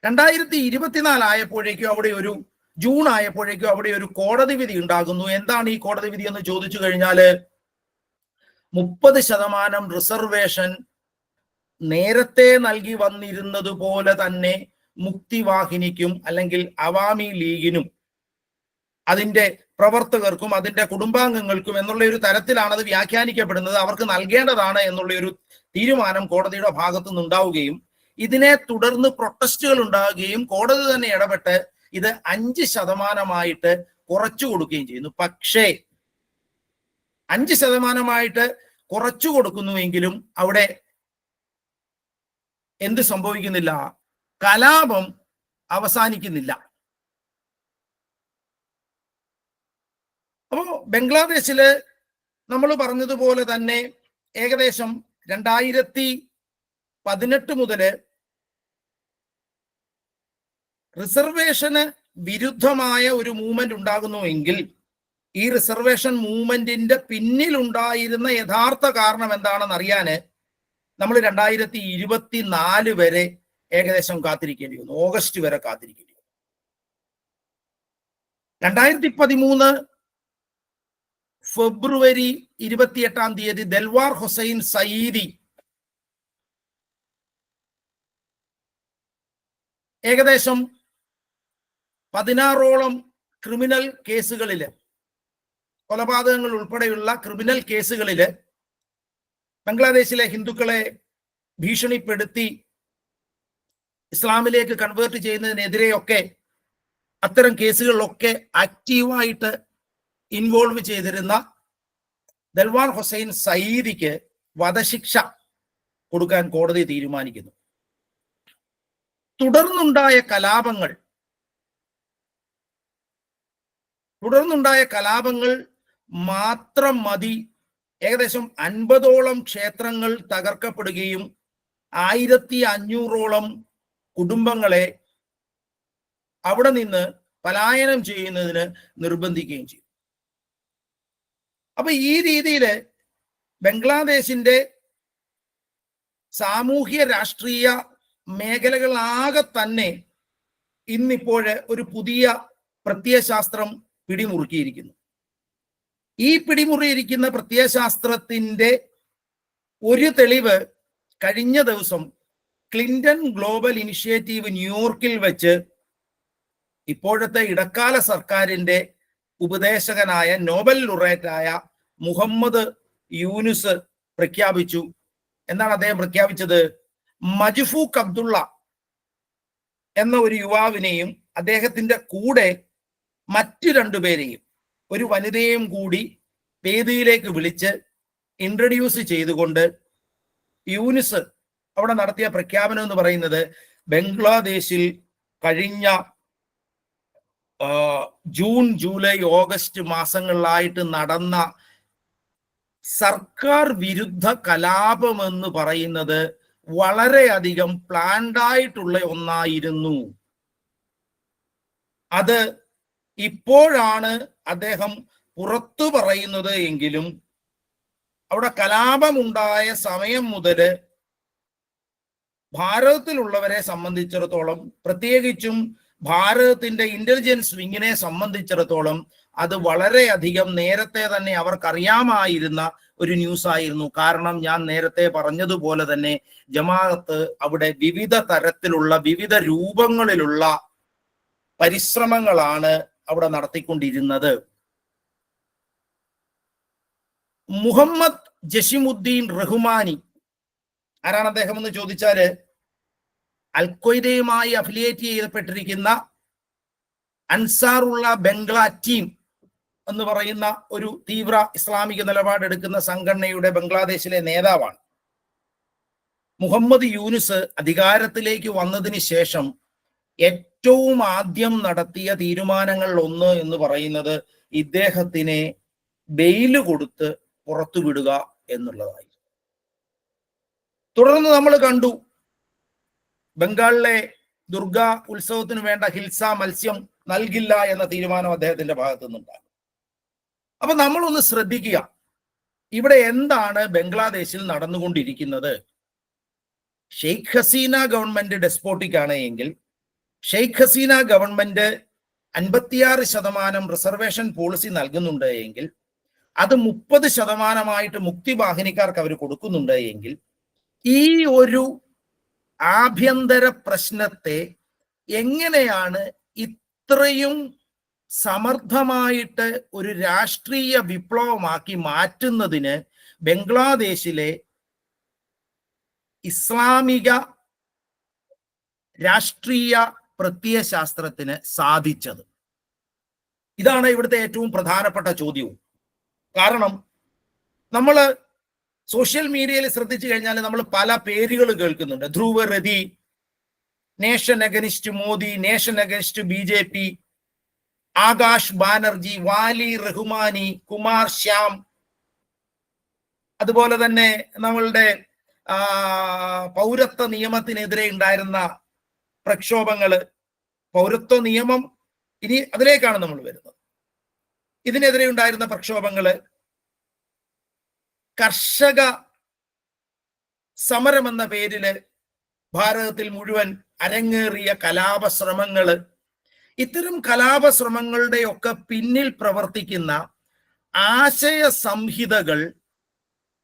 2024 ആയപ്പോഴേക്കും അവിടെ ഒരു ജൂൺ ആയപ്പോഴേക്കും അവിടെ ഒരു കോടതി വിധി ഉണ്ടാകുന്നു. എന്താണ് ഈ കോടതി വിധി എന്ന് ചോദിച്ചു കഴിഞ്ഞാല് 30% റിസർവേഷൻ നേരത്തെ നൽകി വന്നിരുന്നത് പോലെ തന്നെ മുക്തിവാഹിനിക്കും അല്ലെങ്കിൽ അവാമി ലീഗിനും അതിന്റെ പ്രവർത്തകർക്കും അതിന്റെ കുടുംബാംഗങ്ങൾക്കും എന്നുള്ള ഒരു തരത്തിലാണ് അത് വ്യാഖ്യാനിക്കപ്പെടുന്നത്. അവർക്ക് നൽകേണ്ടതാണ് എന്നുള്ള ഒരു തീരുമാനം കോടതിയുടെ ഭാഗത്തു നിന്നുണ്ടാവുകയും ഇതിനെ തുടർന്ന് പ്രൊട്ടസ്റ്റുകൾ ഉണ്ടാവുകയും കോടതി തന്നെ ഇടപെട്ട് ഇത് 5% കുറച്ചു കൊടുക്കുകയും ചെയ്യുന്നു. പക്ഷേ 5% കുറച്ചു കൊടുക്കുന്നുവെങ്കിലും അവിടെ എന്ത് സംഭവിക്കുന്നില്ല? കലാപം അവസാനിക്കുന്നില്ല. അപ്പോ ബംഗ്ലാദേശില് നമ്മൾ പറഞ്ഞതുപോലെ തന്നെ ഏകദേശം 2018 മുതല് റിസർവേഷന് വിരുദ്ധമായ ഒരു മൂവ്മെന്റ് ഉണ്ടാകുന്നുവെങ്കിൽ ഈ റിസർവേഷൻ മൂവ്മെന്റിന്റെ പിന്നിലുണ്ടായിരുന്ന യഥാർത്ഥ കാരണം എന്താണെന്ന് അറിയാന് നമ്മൾ 2024 വരെ ഏകദേശം കാത്തിരിക്കേണ്ടി വന്നു. ഓഗസ്റ്റ് വരെ കാത്തിരിക്കേണ്ടി വന്നു. 2013 ഫെബ്രുവരി 28 ദൽവാർ ഹുസൈൻ സയീദി ഏകദേശം 16ഓളം ക്രിമിനൽ കേസുകളില്, കൊലപാതകങ്ങൾ ഉൾപ്പെടെയുള്ള ക്രിമിനൽ കേസുകളില് ബംഗ്ലാദേശിലെ ഹിന്ദുക്കളെ ഭീഷണിപ്പെടുത്തി ഇസ്ലാമിലേക്ക് കൺവേർട്ട് ചെയ്യുന്നതിനെതിരെയൊക്കെ അത്തരം കേസുകളിലൊക്കെ ആക്റ്റീവായിട്ട് ഇൻവോൾവ് ചെയ്തിരുന്ന ദൽവാർ ഹുസൈൻ സയീദിക്ക് വധശിക്ഷ കൊടുക്കാൻ കോടതി തീരുമാനിക്കുന്നു. തുടർന്നുണ്ടായ കലാപങ്ങൾ മാത്രം മതി ഏകദേശം 50ഓളം ക്ഷേത്രങ്ങൾ തകർക്കപ്പെടുകയും 1500ഓളം കുടുംബങ്ങളെ അവിടെ നിന്ന് പലായനം ചെയ്യുന്നതിന് നിർബന്ധിക്കുകയും ചെയ്യും. അപ്പൊ ഈ രീതിയിൽ ബംഗ്ലാദേശിന്റെ സാമൂഹ്യ രാഷ്ട്രീയ മേഖലകളാകെ തന്നെ ഇന്നിപ്പോഴ് ഒരു പുതിയ പ്രത്യയശാസ്ത്രം പിടിമുറുക്കിയിരിക്കുന്നു. ഈ പിടിമുറിയിരിക്കുന്ന പ്രത്യയശാസ്ത്രത്തിന്റെ ഒരു തെളിവ് കഴിഞ്ഞ ദിവസം ക്ലിന്റൺ ഗ്ലോബൽ ഇനിഷ്യേറ്റീവ് ന്യൂയോർക്കിൽ വെച്ച് ഇപ്പോഴത്തെ ഇടക്കാല സർക്കാരിന്റെ ഉപദേശകനായ നോബൽ ലൊറേറ്റായ മുഹമ്മദ് യൂനുസ് പ്രഖ്യാപിച്ചു. എന്താണ് അദ്ദേഹം പ്രഖ്യാപിച്ചത്? മജ്ഫൂഖ് അബ്ദുള്ള എന്ന ഒരു യുവാവിനെയും അദ്ദേഹത്തിന്റെ കൂടെ മറ്റു 2 പേരെയും, ഒരു വനിതയെയും കൂടി വേദിയിലേക്ക് വിളിച്ച് ഇൻട്രൊഡ്യൂസ് ചെയ്തുകൊണ്ട് യൂനുസ് അവിടെ നടത്തിയ പ്രഖ്യാപനം എന്ന് പറയുന്നത് ബംഗ്ലാദേശിൽ കഴിഞ്ഞ ജൂൺ, ജൂലൈ, ഓഗസ്റ്റ് മാസങ്ങളിലായിട്ട് നടന്ന സർക്കാർ വിരുദ്ധ കലാപം എന്ന് പറയുന്നത് വളരെയധികം പ്ലാൻഡ് ആയിട്ടുള്ള ഒന്നായിരുന്നു. അത് ഇപ്പോഴാണ് അദ്ദേഹം പുറത്തു പറയുന്നത് എങ്കിലും അവിടെ കലാപമുണ്ടായ സമയം മുതല് ഭാരതത്തിലുള്ളവരെ സംബന്ധിച്ചിടത്തോളം, പ്രത്യേകിച്ചും ഭാരതത്തിന്റെ ഇന്റലിജൻസ് വിങ്ങിനെ സംബന്ധിച്ചിടത്തോളം അത് വളരെയധികം നേരത്തെ തന്നെ അവർക്കറിയാമായിരുന്ന ഒരു ന്യൂസ് ആയിരുന്നു. കാരണം ഞാൻ നേരത്തെ പറഞ്ഞതുപോലെ തന്നെ ജമാഅത്ത് അവിടെ വിവിധ തരത്തിലുള്ള വിവിധ രൂപങ്ങളിലുള്ള പരിശ്രമങ്ങളാണ് അവിടെ നടത്തിക്കൊണ്ടിരുന്നത്. മുഹമ്മദ് ജഷിമുദ്ദീൻ റഹ്മാനി ആരാണ് അദ്ദേഹം എന്ന് ചോദിച്ചാല് അൽ ഖ്വയ്ദയുമായി അഫിലിയേറ്റ് ചെയ്യപ്പെട്ടിരിക്കുന്ന അൻസാറുള്ള ബംഗ്ലാ ടീം എന്ന് പറയുന്ന ഒരു തീവ്ര ഇസ്ലാമിക നിലപാടെടുക്കുന്ന സംഘടനയുടെ ബംഗ്ലാദേശിലെ നേതാവാണ്. മുഹമ്മദ് യൂനുസ് അധികാരത്തിലേക്ക് വന്നതിന് ശേഷം ഏറ്റവും ആദ്യം നടത്തിയ തീരുമാനങ്ങളിൽ ഒന്ന് എന്ന് പറയുന്നത് ഇദ്ദേഹത്തിനെ ബെയില് കൊടുത്ത് പുറത്തുവിടുക എന്നുള്ളതായി. തുടർന്ന് നമ്മൾ കണ്ടു ബംഗാളിലെ ദുർഗാ ഉത്സവത്തിന് വേണ്ട ഹിൽസ മത്സ്യം നൽകില്ല എന്ന തീരുമാനം അദ്ദേഹത്തിന്റെ ഭാഗത്തു നിന്നുണ്ടാകും. അപ്പൊ നമ്മളൊന്ന് ശ്രദ്ധിക്കുക, ഇവിടെ എന്താണ് ബംഗ്ലാദേശിൽ നടന്നുകൊണ്ടിരിക്കുന്നത്? ഷെയ്ഖ് ഹസീന ഗവൺമെന്റ് ഡെസ്പോട്ടിക് ആണ് എങ്കിൽ Sheikh Hasina government 56% reservation policy നൽകുന്നുണ്ട് എങ്കിൽ അത് 30% മുക്തി വാഹിനിക്കാർക്ക് അവർ കൊടുക്കുന്നുണ്ട് എങ്കിൽ ഈ ഒരു ആഭ്യന്തര പ്രശ്നത്തെ എങ്ങനെയാണ് ഇത്രയും സമർത്ഥമായിട്ട് ഒരു രാഷ്ട്രീയ വിപ്ലവമാക്കി മാറ്റുന്നതിന് ബംഗ്ലാദേശിലെ ഇസ്ലാമിക രാഷ്ട്രീയ പ്രത്യയശാസ്ത്രത്തിന് സാധിച്ചത്? ഇതാണ് ഇവിടുത്തെ ഏറ്റവും പ്രധാനപ്പെട്ട ചോദ്യവും. കാരണം നമ്മൾ സോഷ്യൽ മീഡിയയിൽ ശ്രദ്ധിച്ചു കഴിഞ്ഞാൽ നമ്മൾ പല പേരുകൾ കേൾക്കുന്നുണ്ട്. Dhruv Rathee, nation against Modi, nation against BJP, Akash Banerjee, Wali Rahmani, Kumar Shyam, അതുപോലെ തന്നെ നമ്മളുടെ പൗരത്വ നിയമത്തിനെതിരെ ഉണ്ടായിരുന്ന പ്രക്ഷോഭങ്ങള്, പൗരത്വ നിയമം ഇനി അതിലേക്കാണ് നമ്മൾ വരുന്നത്, ഇതിനെതിരെ ഉണ്ടായിരുന്ന പ്രക്ഷോഭങ്ങള്, കർഷക സമരം എന്ന പേരില് ഭാരതത്തിൽ മുഴുവൻ അരങ്ങേറിയ കലാപശ്രമങ്ങള്, ഇത്തരം കലാപശ്രമങ്ങളുടെ ഒക്കെ പിന്നിൽ പ്രവർത്തിക്കുന്ന ആശയ സംഹിതകൾ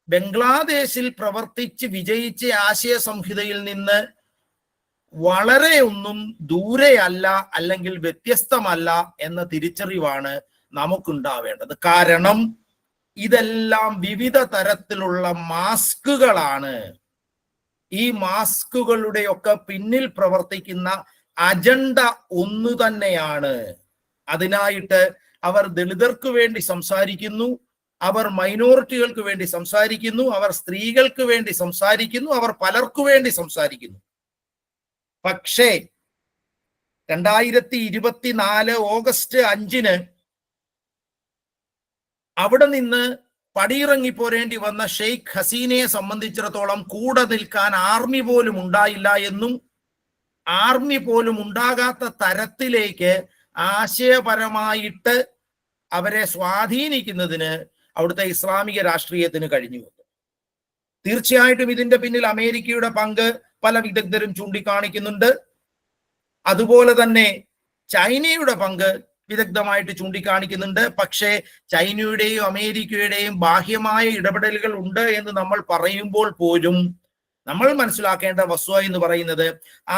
ബംഗ്ലാദേശിൽ പ്രവർത്തിച്ച് വിജയിച്ച ആശയ സംഹിതയിൽ നിന്ന് വളരെ ഒന്നും ദൂരെയല്ല, അല്ലെങ്കിൽ വ്യത്യസ്തമല്ല എന്ന തിരിച്ചറിവാണ് നമുക്കുണ്ടാവേണ്ടത്. കാരണം ഇതെല്ലാം വിവിധ തരത്തിലുള്ള മാസ്കുകളാണ്. ഈ മാസ്കുകളുടെയൊക്കെ പിന്നിൽ പ്രവർത്തിക്കുന്ന അജണ്ട ഒന്നു തന്നെയാണ്. അതിനായിട്ട് അവർ ദളിതർക്ക് വേണ്ടി സംസാരിക്കുന്നു, അവർ മൈനോറിറ്റികൾക്ക് വേണ്ടി സംസാരിക്കുന്നു, അവർ സ്ത്രീകൾക്ക് വേണ്ടി സംസാരിക്കുന്നു, അവർ പലർക്കു വേണ്ടി സംസാരിക്കുന്നു. പക്ഷേ 2024 ഓഗസ്റ്റ് 5 അവിടെ നിന്ന് പടിയിറങ്ങിപ്പോരേണ്ടി വന്ന ഷെയ്ഖ് ഹസീനയെ സംബന്ധിച്ചിടത്തോളം കൂടെ നിൽക്കാൻ ആർമി പോലും ഉണ്ടായില്ല എന്നും ആർമി പോലും ഉണ്ടാകാത്ത തരത്തിലേക്ക് ആശയപരമായിട്ട് അവരെ സ്വാധീനിക്കുന്നതിന് അവിടുത്തെ ഇസ്ലാമിക രാഷ്ട്രീയത്തിന് കഴിഞ്ഞു. തീർച്ചയായിട്ടും ഇതിന്റെ പിന്നിൽ അമേരിക്കയുടെ പങ്ക് പല വിദഗ്ധരും ചൂണ്ടിക്കാണിക്കുന്നുണ്ട്. അതുപോലെ തന്നെ ചൈനയുടെ പങ്ക് വിദഗ്ധമായിട്ട് ചൂണ്ടിക്കാണിക്കുന്നുണ്ട്. പക്ഷേ ചൈനയുടെയും അമേരിക്കയുടെയും ബാഹ്യമായ ഇടപെടലുകൾ ഉണ്ട് എന്ന് നമ്മൾ പറയുമ്പോൾ പോലും നമ്മൾ മനസ്സിലാക്കേണ്ട വസ്തുത എന്ന് പറയുന്നത്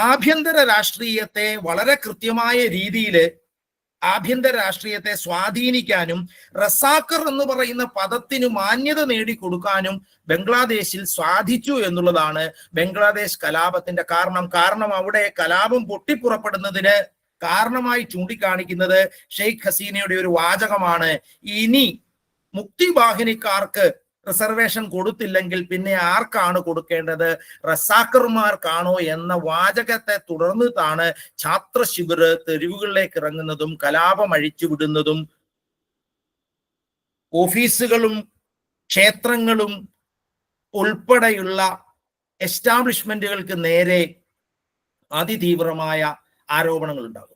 ആഭ്യന്തര രാഷ്ട്രീയത്തെ വളരെ കൃത്യമായ രീതിയിൽ ആഭ്യന്തര രാഷ്ട്രീയത്തെ സ്വാധീനിക്കാനും റസാക്കർ എന്ന് പറയുന്ന പദത്തിന് മാന്യത നേടിക്കൊടുക്കാനും ബംഗ്ലാദേശിൽ സാധിച്ചു എന്നുള്ളതാണ് ബംഗ്ലാദേശ് കലാപത്തിന്റെ കാരണം അവിടെ കലാപം പൊട്ടിപ്പുറപ്പെടുന്നതിന് കാരണമായി ചൂണ്ടിക്കാണിക്കുന്നത് ഷെയ്ഖ് ഹസീനയുടെ ഒരു വാചകമാണ്: ഇനി മുക്തി വാഹിനിക്കാർക്ക് റിസർവേഷൻ കൊടുത്തില്ലെങ്കിൽ പിന്നെ ആർക്കാണ് കൊടുക്കേണ്ടത്, റസാക്കർമാർക്കാണോ എന്ന വാചകത്തെ തുടർന്നിട്ടാണ് ഛാത്ര ശിബിർ തെരുവുകളിലേക്ക് ഇറങ്ങുന്നതും കലാപം അഴിച്ചുവിടുന്നതും ഓഫീസുകളും ക്ഷേത്രങ്ങളും ഉൾപ്പെടെയുള്ള എസ്റ്റാബ്ലിഷ്മെന്റുകൾക്ക് നേരെ അതിതീവ്രമായ ആരോപണങ്ങൾ ഉണ്ടാകുന്നു.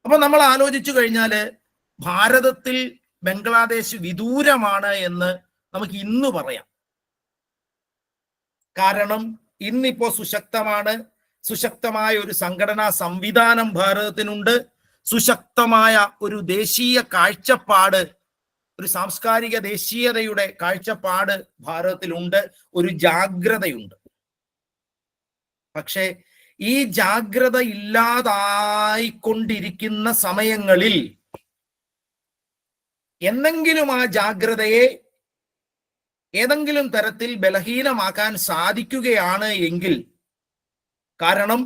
അപ്പൊ നമ്മൾ ആലോചിച്ചു കഴിഞ്ഞാല് ഭാരതത്തിൽ ബംഗ്ലാദേശ് വിദൂരമാണ് എന്ന് നമുക്ക് ഇന്ന് പറയാം. കാരണം ഇന്നിപ്പോ സുശക്തമായ ഒരു സംഘടനാ സംവിധാനം ഭാരതത്തിനുണ്ട്, സുശക്തമായ ഒരു ദേശീയ കാഴ്ചപ്പാട്, ഒരു സാംസ്കാരിക ദേശീയതയുടെ കാഴ്ചപ്പാട് ഭാരതത്തിലുണ്ട്, ഒരു ജാഗ്രതയുണ്ട്. പക്ഷെ ഈ ജാഗ്രത ഇല്ലാതായിക്കൊണ്ടിരിക്കുന്ന സമയങ്ങളിൽ എന്നെങ്കിലും ആ ജാഗ്രതയെ ഏതെങ്കിലും തരത്തിൽ ബലഹീനമാക്കാൻ സാധിക്കുകയാണ് എങ്കിൽ, കാരണം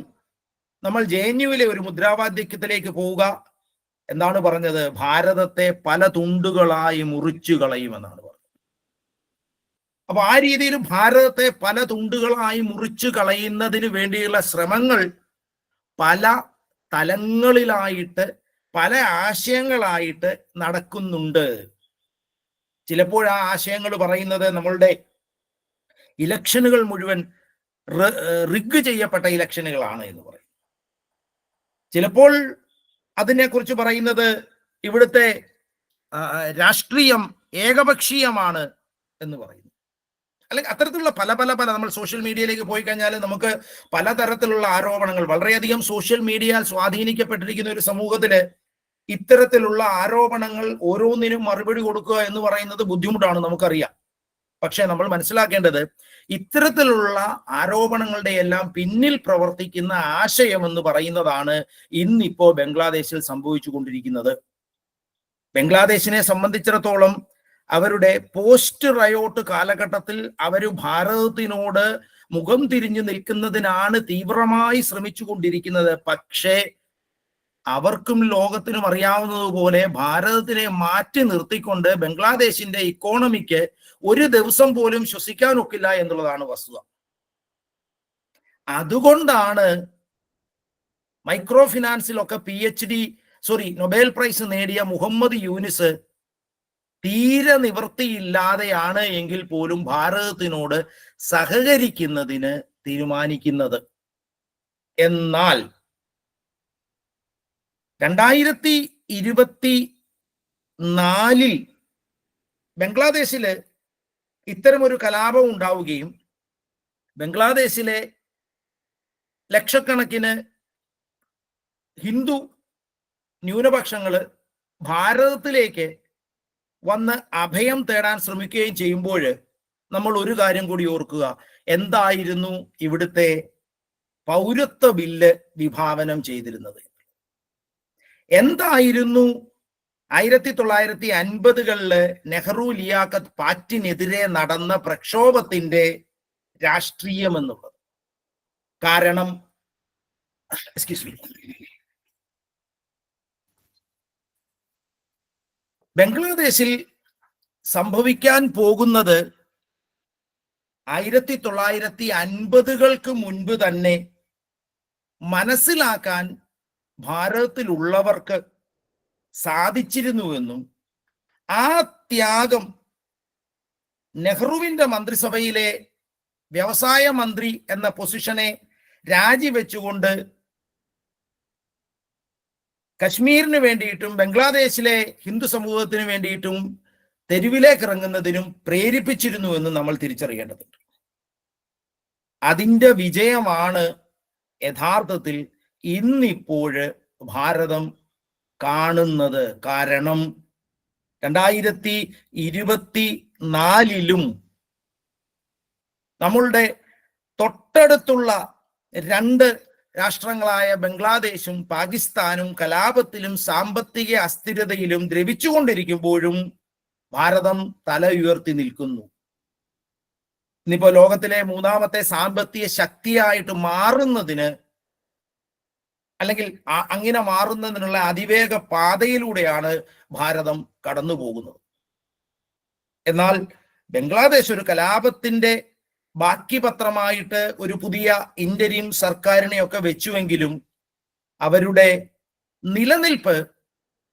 നമ്മൾ JNUവിലെ ഒരു മുദ്രാവാക്യത്തിലേക്ക് പോവുക, എന്താണ് പറഞ്ഞത്? ഭാരതത്തെ പല തുണ്ടുകളായി മുറിച്ചു കളയുമെന്നാണ് പറഞ്ഞത്. അപ്പൊ ആ രീതിയിൽ ഭാരതത്തെ പല തുണ്ടുകളായി മുറിച്ചു കളയുന്നതിന് വേണ്ടിയുള്ള ശ്രമങ്ങൾ പല തലങ്ങളിലായിട്ട്, പല ആശയങ്ങളായിട്ട് നടക്കുന്നുണ്ട്. ചിലപ്പോൾ ആ ആശയങ്ങൾ പറയുന്നത് നമ്മളുടെ ഇലക്ഷനുകൾ മുഴുവൻ റിഗ് ചെയ്യപ്പെട്ട ഇലക്ഷനുകളാണ് എന്ന് പറയും. ചിലപ്പോൾ അതിനെക്കുറിച്ച് പറയുന്നത് ഇവിടുത്തെ രാഷ്ട്രീയം ഏകപക്ഷീയമാണ് എന്ന് പറയുന്നു. അല്ലെങ്കിൽ അത്തരത്തിലുള്ള പല പല പല നമ്മൾ സോഷ്യൽ മീഡിയയിലേക്ക് പോയി കഴിഞ്ഞാൽ നമുക്ക് പലതരത്തിലുള്ള ആരോപണങ്ങൾ, വളരെയധികം സോഷ്യൽ മീഡിയയിൽ സ്വാധീനിക്കപ്പെട്ടിരിക്കുന്ന ഒരു സമൂഹത്തില് ഇത്തരത്തിലുള്ള ആരോപണങ്ങൾ ഓരോന്നിനും മറുപടി കൊടുക്കുക എന്ന് പറയുന്നത് ബുദ്ധിമുട്ടാണ്, നമുക്കറിയാം. പക്ഷെ നമ്മൾ മനസ്സിലാക്കേണ്ടത് ഇത്തരത്തിലുള്ള ആരോപണങ്ങളുടെ എല്ലാം പിന്നിൽ പ്രവർത്തിക്കുന്ന ആശയം എന്ന് പറയുന്നതാണ് ഇന്നിപ്പോ ബംഗ്ലാദേശിൽ സംഭവിച്ചു കൊണ്ടിരിക്കുന്നത്. ബംഗ്ലാദേശിനെ സംബന്ധിച്ചിടത്തോളം അവരുടെ പോസ്റ്റ് റയോട്ട് കാലഘട്ടത്തിൽ അവർ ഭാരതത്തിനോട് മുഖം തിരിഞ്ഞു നിൽക്കുന്നതിനാണ് തീവ്രമായി ശ്രമിച്ചു കൊണ്ടിരിക്കുന്നത്. പക്ഷേ അവർക്കും ലോകത്തിനും അറിയാവുന്നതുപോലെ ഭാരതത്തിനെ മാറ്റി നിർത്തിക്കൊണ്ട് ബംഗ്ലാദേശിന്റെ ഇക്കോണമിക്ക് ഒരു ദിവസം പോലും ശ്വസിക്കാൻ ഒക്കില്ല എന്നുള്ളതാണ് വസ്തുത. അതുകൊണ്ടാണ് മൈക്രോ ഫിനാൻസിലൊക്കെ നൊബേൽ പ്രൈസ് നേടിയ മുഹമ്മദ് യൂനിസ് തീരെ നിവൃത്തിയില്ലാതെയാണ് എങ്കിൽ പോലും ഭാരതത്തിനോട് സഹകരിക്കുന്നതിന് തീരുമാനിക്കുന്നത്. എന്നാൽ 2024 ബംഗ്ലാദേശില് ഇത്തരമൊരു കലാപം ഉണ്ടാവുകയും ബംഗ്ലാദേശിലെ ലക്ഷക്കണക്കിന് ഹിന്ദു ന്യൂനപക്ഷങ്ങള് ഭാരതത്തിലേക്ക് വന്ന് അഭയം തേടാൻ ശ്രമിക്കുകയും ചെയ്യുമ്പോൾ നമ്മൾ ഒരു കാര്യം കൂടി ഓർക്കുക. എന്തായിരുന്നു ഇവിടുത്തെ പൗരത്വ ബില്ല് വിഭാവനം ചെയ്തിരുന്നത്? എന്തായിരുന്നു 1950-കളില് നെഹ്റു ലിയാഖത്ത് പാക്റ്റിനെതിരെ നടന്ന പ്രക്ഷോഭത്തിന്റെ രാഷ്ട്രീയം എന്നുള്ളത്? കാരണം ബംഗ്ലാദേശിൽ സംഭവിക്കാൻ പോകുന്നത് 1950-കൾക്ക് മുൻപ് തന്നെ മനസ്സിലാക്കാൻ ഭാരതത്തിലുള്ളവർക്ക് സാധിച്ചിരുന്നുവെന്നും ആ ത്യാഗം നെഹ്റുവിന്റെ മന്ത്രിസഭയിലെ വ്യവസായ മന്ത്രി എന്ന പൊസിഷനെ രാജിവെച്ചുകൊണ്ട് കശ്മീരിന് വേണ്ടിയിട്ടും ബംഗ്ലാദേശിലെ ഹിന്ദു സമൂഹത്തിന് വേണ്ടിയിട്ടും തെരുവിലേക്ക് ഇറങ്ങുന്നതിനും പ്രേരിപ്പിച്ചിരുന്നു എന്ന് നമ്മൾ തിരിച്ചറിയേണ്ടതുണ്ട്. അതിൻ്റെ വിജയമാണ് യഥാർത്ഥത്തിൽ ഇന്നിപ്പോഴ് ഭാരതം കാണുന്നത്. കാരണം 2024 നമ്മളുടെ തൊട്ടടുത്തുള്ള രണ്ട് രാഷ്ട്രങ്ങളായ ബംഗ്ലാദേശും പാകിസ്ഥാനും കലാപത്തിലും സാമ്പത്തിക അസ്ഥിരതയിലും ദ്രവിച്ചുകൊണ്ടിരിക്കുമ്പോഴും ഭാരതം തല ഉയർത്തി നിൽക്കുന്നു. ഇന്നിപ്പോ ലോകത്തിലെ 3ാമത്തെ സാമ്പത്തിക ശക്തിയായിട്ട് മാറുന്നതിന്, അല്ലെങ്കിൽ അങ്ങനെ മാറുന്നതിനുള്ള അതിവേഗ പാതയിലൂടെയാണ് ഭാരതം കടന്നു പോകുന്നത്. എന്നാൽ ബംഗ്ലാദേശ് ഒരു കലാപത്തിന്റെ ബാക്കി പത്രമായിട്ട് ഒരു പുതിയ ഇന്റരിം സർക്കാരിനെയൊക്കെ വെച്ചുവെങ്കിലും അവരുടെ നിലനിൽപ്പ്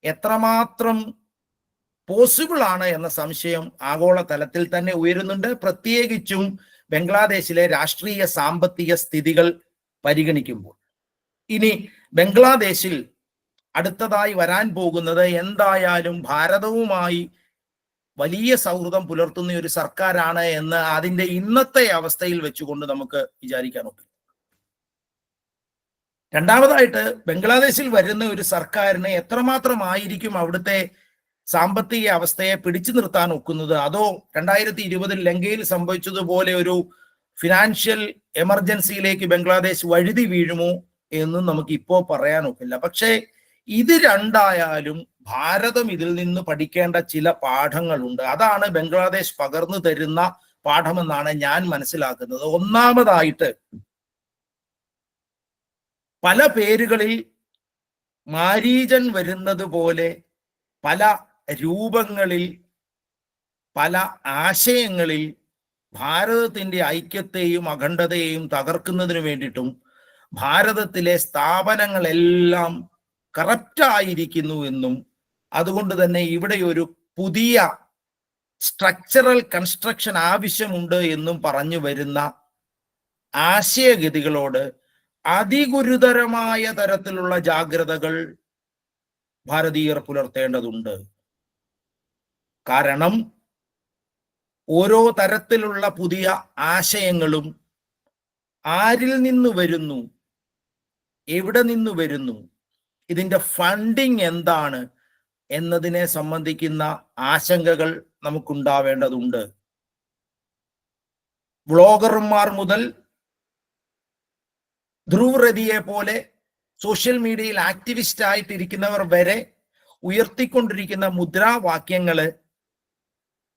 എത്രമാത്രം പോസിബിൾ ആണ് എന്ന സംശയം ആഗോള തലത്തിൽ തന്നെ ഉയരുന്നുണ്ട്. പ്രത്യേകിച്ചും ബംഗ്ലാദേശിലെ രാഷ്ട്രീയ സാമ്പത്തിക സ്ഥിതികൾ പരിഗണിക്കുമ്പോൾ. ഇനി ബംഗ്ലാദേശിൽ അടുത്തതായി വരാൻ പോകുന്നത് എന്തായാലും ഭാരതവുമായി വലിയ സൗഹൃദം പുലർത്തുന്ന ഒരു സർക്കാരാണ് എന്ന് അതിന്റെ ഇന്നത്തെ അവസ്ഥയിൽ വെച്ചുകൊണ്ട് നമുക്ക് വിചാരിക്കാൻ ഒക്കും. രണ്ടാമതായിട്ട് ബംഗ്ലാദേശിൽ വരുന്ന ഒരു സർക്കാരിന് എത്രമാത്രമായിരിക്കും അവിടുത്തെ സാമ്പത്തിക അവസ്ഥയെ പിടിച്ചു നിർത്താൻ ഒക്കുന്നത്? അതോ 2020 ലങ്കയിൽ സംഭവിച്ചതുപോലെ ഒരു ഫിനാൻഷ്യൽ എമർജൻസിയിലേക്ക് ബംഗ്ലാദേശ് വഴുതി വീഴുമോ എന്നും നമുക്ക് ഇപ്പോൾ പറയാൻ ഒക്കില്ല. പക്ഷേ ഇത് രണ്ടായാലും ഭാരതം ഇതിൽ നിന്ന് പഠിക്കേണ്ട ചില പാഠങ്ങളുണ്ട്. അതാണ് ബംഗ്ലാദേശ് പകർന്നു തരുന്ന പാഠമെന്നാണ് ഞാൻ മനസ്സിലാക്കുന്നത്. ഒന്നാമതായിട്ട്, പല പേരുകളിൽ മാരീചൻ വരുന്നത് പോലെ പല രൂപങ്ങളിൽ, പല ആശയങ്ങളിൽ ഭാരതത്തിന്റെ ഐക്യത്തെയും അഖണ്ഡതയെയും തകർക്കുന്നതിന് വേണ്ടിയിട്ടും ഭാരതത്തിലെ സ്ഥാപനങ്ങളെല്ലാം കറപ്റ്റായിരിക്കുന്നു എന്നും അതുകൊണ്ട് തന്നെ ഇവിടെ ഒരു പുതിയ സ്ട്രക്ചറൽ കൺസ്ട്രക്ഷൻ ആവശ്യമുണ്ട് എന്നും പറഞ്ഞു വരുന്ന ആശയഗതികളോട് അതിഗുരുതരമായ തരത്തിലുള്ള ജാഗ്രതകൾ ഭാരതീയർ പുലർത്തേണ്ടതുണ്ട്. കാരണം ഓരോ തരത്തിലുള്ള പുതിയ ആശയങ്ങളും ആരിൽ നിന്ന് വരുന്നു, എവിടെ നിന്ന് വരുന്നു, ഇതിന്റെ ഫണ്ടിങ് എന്താണ് എന്നതിനെ സംബന്ധിക്കുന്ന ആശങ്കകൾ നമുക്കുണ്ടാവേണ്ടതുണ്ട്. വ്ളോഗർമാർ മുതൽ ധ്രുവ് റെഡിയെ പോലെ സോഷ്യൽ മീഡിയയിൽ ആക്ടിവിസ്റ്റ് ആയിട്ടിരിക്കുന്നവർ വരെ ഉയർത്തിക്കൊണ്ടിരിക്കുന്ന മുദ്രാവാക്യങ്ങള്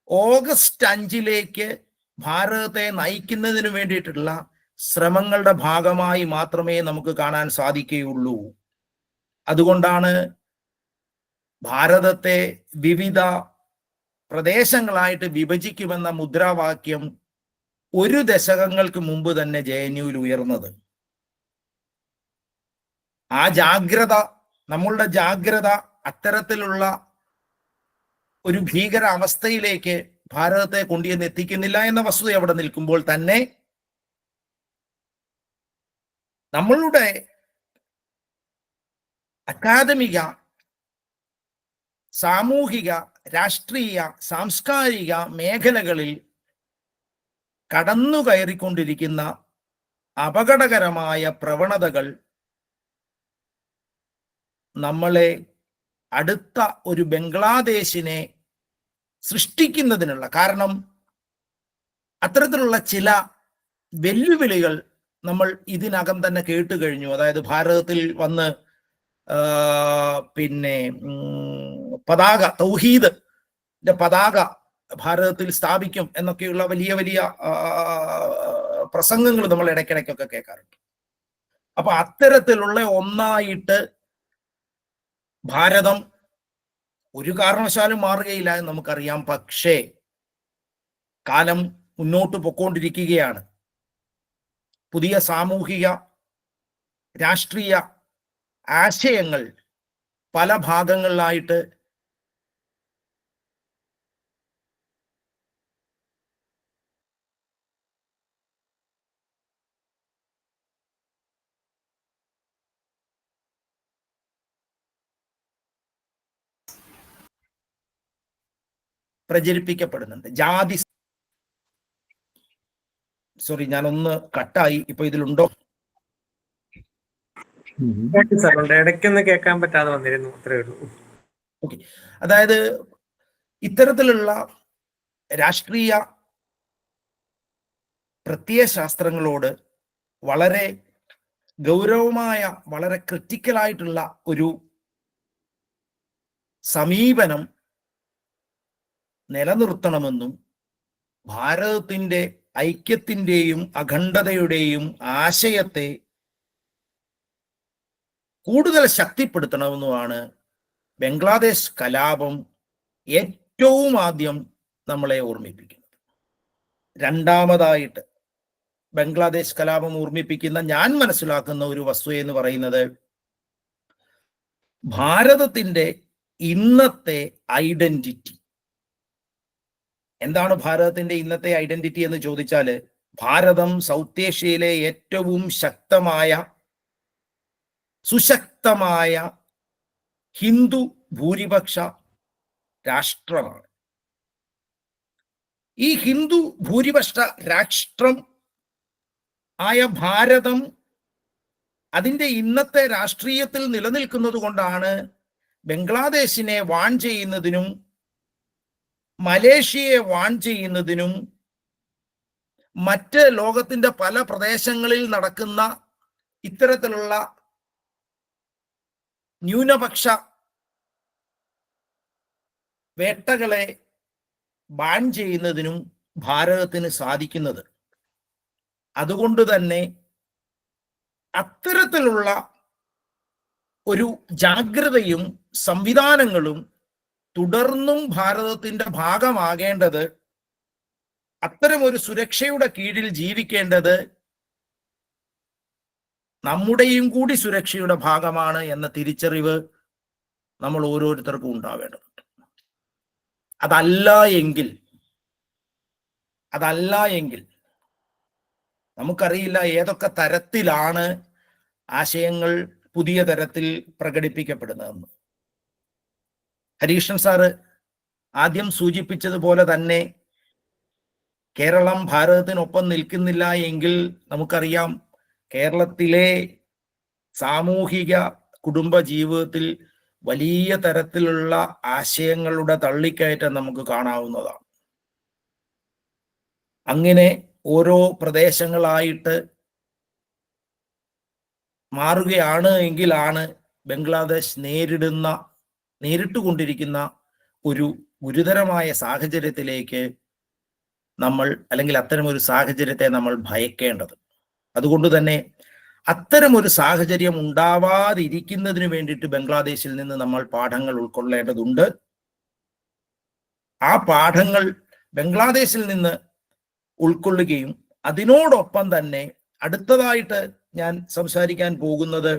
ഓഗസ്റ്റ് 5 ഭാരതത്തെ നയിക്കുന്നതിന് വേണ്ടിയിട്ടുള്ള ശ്രമങ്ങളുടെ ഭാഗമായി മാത്രമേ നമുക്ക് കാണാൻ സാധിക്കുകയുള്ളൂ. അതുകൊണ്ടാണ് ഭാരതത്തെ വിവിധ പ്രദേശങ്ങളായിട്ട് വിഭജിക്കുമെന്ന മുദ്രാവാക്യം 1 ദശകങ്ങൾക്ക് മുമ്പ് തന്നെ JNUവിൽ ഉയർന്നത്. ആ ജാഗ്രത, നമ്മളുടെ ജാഗ്രത അത്തരത്തിലുള്ള ഒരു ഭീകര അവസ്ഥയിലേക്ക് ഭാരതത്തെ കൊണ്ടുവന്ന് എത്തിക്കുന്നില്ല എന്ന വസ്തുത അവിടെ നിൽക്കുമ്പോൾ തന്നെ നമ്മളുടെ അക്കാദമിക, സാമൂഹിക, രാഷ്ട്രീയ, സാംസ്കാരിക മേഖലകളിൽ കടന്നു കയറിക്കൊണ്ടിരിക്കുന്ന അപകടകരമായ പ്രവണതകൾ നമ്മളെ അടുത്ത ഒരു ബംഗ്ലാദേശിനെ സൃഷ്ടിക്കുന്നതിനുള്ള, കാരണം അത്തരത്തിലുള്ള ചില വെല്ലുവിളികൾ നമ്മൾ ഇതിനകം തന്നെ കേട്ടു കഴിഞ്ഞു. അതായത് ഭാരതത്തിൽ വന്ന് പതാക, തൗഹീദിന്റെ പതാക ഭാരതത്തിൽ സ്ഥാപിക്കും എന്നൊക്കെയുള്ള വലിയ വലിയ പ്രസംഗങ്ങൾ നമ്മൾ ഇടയ്ക്കിടയ്ക്കൊക്കെ കേൾക്കാറുണ്ട്. അപ്പൊ അത്തരത്തിലുള്ള ഒന്നായിട്ട് ഭാരതം ഒരു കാരണവശാലും മാറുകയില്ല എന്ന് നമുക്കറിയാം. പക്ഷേ കാലം മുന്നോട്ട് പൊക്കോണ്ടിരിക്കുകയാണ്. പുതിയ സാമൂഹിക രാഷ്ട്രീയ ആശയങ്ങൾ പല ഭാഗങ്ങളിലായിട്ട് പ്രചരിപ്പിക്കപ്പെടുന്നുണ്ട്. ജാതി, സോറി ഞാനൊന്ന് കട്ടായി, ഇപ്പൊ ഇതിലുണ്ടോ? ഇടയ്ക്കൊന്ന് കേൾക്കാൻ പറ്റാതെ വന്നിരുന്നു, അത്രേ ഉള്ളൂ. ഓക്കെ, അതായത് ഇത്തരത്തിലുള്ള രാഷ്ട്രീയ പ്രത്യയശാസ്ത്രങ്ങളോട് വളരെ ഗൗരവമായ, വളരെ ക്രിറ്റിക്കലായിട്ടുള്ള ഒരു സമീപനം നിലനിർത്തണമെന്നും ഭാരതത്തിന്റെ ഐക്യത്തിന്റെയും അഖണ്ഡതയുടെയും ആശയത്തെ കൂടുതൽ ശക്തിപ്പെടുത്തണമെന്നുമാണ് ബംഗ്ലാദേശ് കലാപം ഏറ്റവും ആദ്യം നമ്മളെ ഓർമ്മിപ്പിക്കുന്നത്. രണ്ടാമതായിട്ട് ബംഗ്ലാദേശ് കലാപം ഓർമ്മിപ്പിക്കുന്ന, ഞാൻ മനസ്സിലാക്കുന്ന ഒരു വസ്തു എന്ന് പറയുന്നത്, ഭാരതത്തിന്റെ ഇന്നത്തെ ഐഡന്റിറ്റി എന്താണ്? ഭാരതത്തിന്റെ ഇന്നത്തെ ഐഡന്റിറ്റി എന്ന് ചോദിച്ചാൽ, ഭാരതം സൗത്ത് ഏഷ്യയിലെ ഏറ്റവും ശക്തമായ, സുശക്തമായ ഹിന്ദു ഭൂരിപക്ഷ രാഷ്ട്രമാണ്. ഈ ഹിന്ദു ഭൂരിപക്ഷ രാഷ്ട്രം ആയ ഭാരതം അതിൻ്റെ ഇന്നത്തെ രാഷ്ട്രീയത്തിൽ നിലനിൽക്കുന്നത് കൊണ്ടാണ് ബംഗ്ലാദേശിനെ വാൺ ചെയ്യുന്നതിനും മലേഷ്യയെ വാൺ ചെയ്യുന്നതിനും മറ്റ് ലോകത്തിന്റെ പല പ്രദേശങ്ങളിൽ നടക്കുന്ന ഇത്തരത്തിലുള്ള ന്യൂനപക്ഷ വേട്ടകളെ ബാൻ ചെയ്യുന്നതിനും ഭാരതത്തിന് സാധിക്കുന്നത്. അതുകൊണ്ട് തന്നെ അത്തരത്തിലുള്ള ഒരു ജാഗ്രതയും സംവിധാനങ്ങളും തുടർന്നും ഭാരതത്തിന്റെ ഭാഗമാകേണ്ടത്, അത്തരം ഒരു സുരക്ഷയുടെ കീഴിൽ ജീവിക്കേണ്ടത് നമ്മുടെയും കൂടി സുരക്ഷയുടെ ഭാഗമാണ് എന്ന തിരിച്ചറിവ് നമ്മൾ ഓരോരുത്തർക്കും ഉണ്ടാവേണ്ടതുണ്ട്. അതല്ല എങ്കിൽ നമുക്കറിയില്ല ഏതൊക്കെ തരത്തിലാണ് ആശയങ്ങൾ പുതിയ തരത്തിൽ പ്രകടിപ്പിക്കപ്പെടുന്നതെന്ന്. ഹരീഷൻ സാറ് ആദ്യം സൂചിപ്പിച്ചതുപോലെ തന്നെ കേരളം ഭാരതത്തിനൊപ്പം നിൽക്കുന്നില്ല എങ്കിൽ നമുക്കറിയാം കേരളത്തിലെ സാമൂഹിക കുടുംബ ജീവിതത്തിൽ വലിയ തരത്തിലുള്ള ആശയങ്ങളുടെ തള്ളിക്കയറ്റം നമുക്ക് കാണാവുന്നതാണ്. അങ്ങനെ ഓരോ പ്രദേശങ്ങളായിട്ട് മാറുകയാണ് എങ്കിലാണ് ബംഗ്ലാദേശ് നേരിട്ടുകൊണ്ടിരിക്കുന്ന ഒരു ഗുരുതരമായ സാഹചര്യത്തിലേക്ക് നമ്മൾ, അല്ലെങ്കിൽ അത്തരമൊരു സാഹചര്യത്തെ നമ്മൾ ഭയക്കേണ്ടത്. അതുകൊണ്ട് തന്നെ അത്തരം ഒരു സാഹചര്യം ഉണ്ടാവാതിരിക്കുന്നതിന് വേണ്ടിയിട്ട് ബംഗ്ലാദേശിൽ നിന്ന് നമ്മൾ പാഠങ്ങൾ ഉൾക്കൊള്ളേണ്ടതുണ്ട്. ആ പാഠങ്ങൾ ബംഗ്ലാദേശിൽ നിന്ന് ഉൾക്കൊള്ളുകയും അതിനോടൊപ്പം തന്നെ അടുത്തതായിട്ട് ഞാൻ സംസാരിക്കാൻ പോകുന്നത്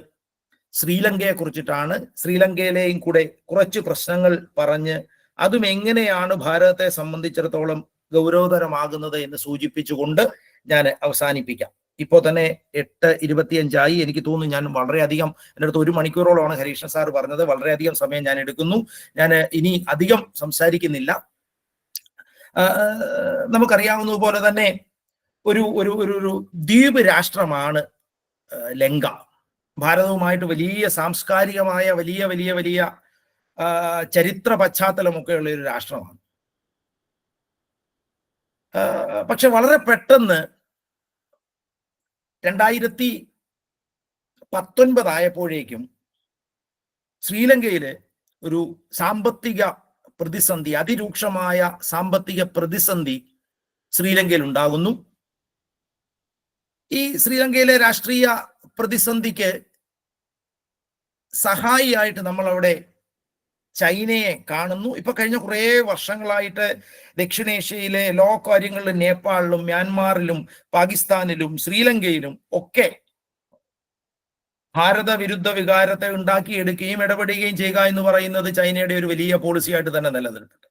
ശ്രീലങ്കയെ കുറിച്ചിട്ടാണ്. ശ്രീലങ്കയിലെയും കൂടെ കുറച്ച് പ്രശ്നങ്ങൾ പറഞ്ഞ് അതും എങ്ങനെയാണ് ഭാരതത്തെ സംബന്ധിച്ചിടത്തോളം ഗൗരവതരമാകുന്നത് എന്ന് സൂചിപ്പിച്ചുകൊണ്ട് ഞാൻ അവസാനിപ്പിക്കാം. ഇപ്പോൾ തന്നെ 8:25 എനിക്ക് തോന്നുന്നു. ഞാൻ വളരെയധികം, എൻ്റെ അടുത്ത് 1 മണിക്കൂറോളമാണ് ഹരീഷൻ സാർ പറഞ്ഞത്. വളരെയധികം സമയം ഞാൻ എടുക്കുന്നു. ഞാൻ ഇനി അധികം സംസാരിക്കുന്നില്ല. നമുക്കറിയാവുന്നതുപോലെ തന്നെ ഒരു ഒരു ഒരു ദ്വീപ് രാഷ്ട്രമാണ് ലങ്ക. ഭാരതവുമായിട്ട് വലിയ സാംസ്കാരികമായ വലിയ വലിയ വലിയ ചരിത്ര പശ്ചാത്തലമൊക്കെയുള്ള ഒരു രാഷ്ട്രമാണ്. പക്ഷെ വളരെ പെട്ടെന്ന് 2019 ആയപ്പോഴേക്കും ശ്രീലങ്കയില് ഒരു സാമ്പത്തിക പ്രതിസന്ധി, അതിരൂക്ഷമായ സാമ്പത്തിക പ്രതിസന്ധി ശ്രീലങ്കയിൽ ഉണ്ടാകുന്നു. ഈ ശ്രീലങ്കയിലെ രാഷ്ട്രീയ പ്രതിസന്ധിക്ക് സഹായിയായിട്ട് നമ്മൾ അവിടെ ചൈനയെ കാണുന്നു. ഇപ്പൊ കഴിഞ്ഞ കുറേ വർഷങ്ങളായിട്ട് ദക്ഷിണേഷ്യയിലെ എല്ലാ കാര്യങ്ങളിലും നേപ്പാളിലും മ്യാൻമാറിലും പാകിസ്ഥാനിലും ശ്രീലങ്കയിലും ഒക്കെ ഭാരത വിരുദ്ധ വികാരത്തെ ഉണ്ടാക്കിയെടുക്കുകയും ഇടപെടുകയും ചെയ്യുക എന്ന് പറയുന്നത് ചൈനയുടെ ഒരു വലിയ പോളിസിയായിട്ട് തന്നെ നിലനിൽക്കുന്നുണ്ട്.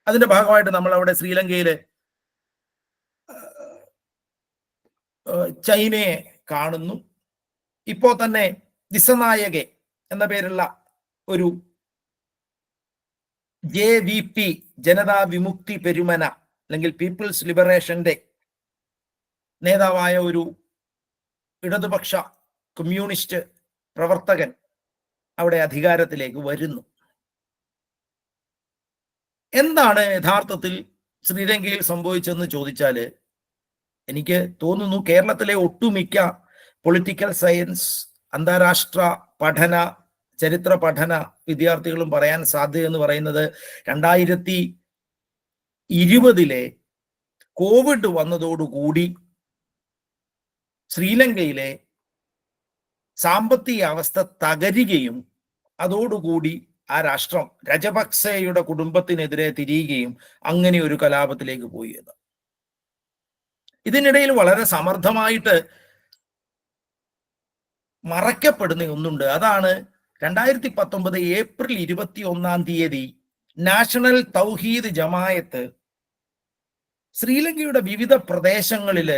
അതിന്റെ ഭാഗമായിട്ട് നമ്മൾ അവിടെ ശ്രീലങ്കയില് ചൈനയെ കാണുന്നു. ഇപ്പോ തന്നെ ദിസനായകെ എന്ന പേരുള്ള ഒരു JVP, ജനതാ വിമുക്തി പെരുമന അല്ലെങ്കിൽ പീപ്പിൾസ് ലിബറേഷന്റെ നേതാവായ ഒരു ഇടതുപക്ഷ കമ്മ്യൂണിസ്റ്റ് പ്രവർത്തകൻ അവിടെ അധികാരത്തിലേക്ക് വരുന്നു. എന്താണ് യഥാർത്ഥത്തിൽ ശ്രീലങ്കയിൽ സംഭവിച്ചതെന്ന് ചോദിച്ചാല് എനിക്ക് തോന്നുന്നു കേരളത്തിലെ ഒട്ടുമിക്ക പൊളിറ്റിക്കൽ സയൻസ്, അന്താരാഷ്ട്ര പഠന, ചരിത്ര പഠന വിദ്യാർത്ഥികളും പറയാൻ സാധ്യതയെന്ന് പറയുന്നത് 2020 കോവിഡ് വന്നതോടുകൂടി ശ്രീലങ്കയിലെ സാമ്പത്തിക അവസ്ഥ തകരുകയും അതോടുകൂടി ആ രാഷ്ട്രം രജപക്സെയുടെ കുടുംബത്തിനെതിരെ തിരിയുകയും അങ്ങനെ ഒരു കലാപത്തിലേക്ക് പോയി എന്ന്. ഇതിനിടയിൽ വളരെ സമർത്ഥമായിട്ട് മറയ്ക്കപ്പെടുന്ന ഒന്നുണ്ട്. അതാണ് 2019 ഏപ്രിൽ 21 നാഷണൽ തൗഹീദ് ജമായത്ത് ശ്രീലങ്കയുടെ വിവിധ പ്രദേശങ്ങളിൽ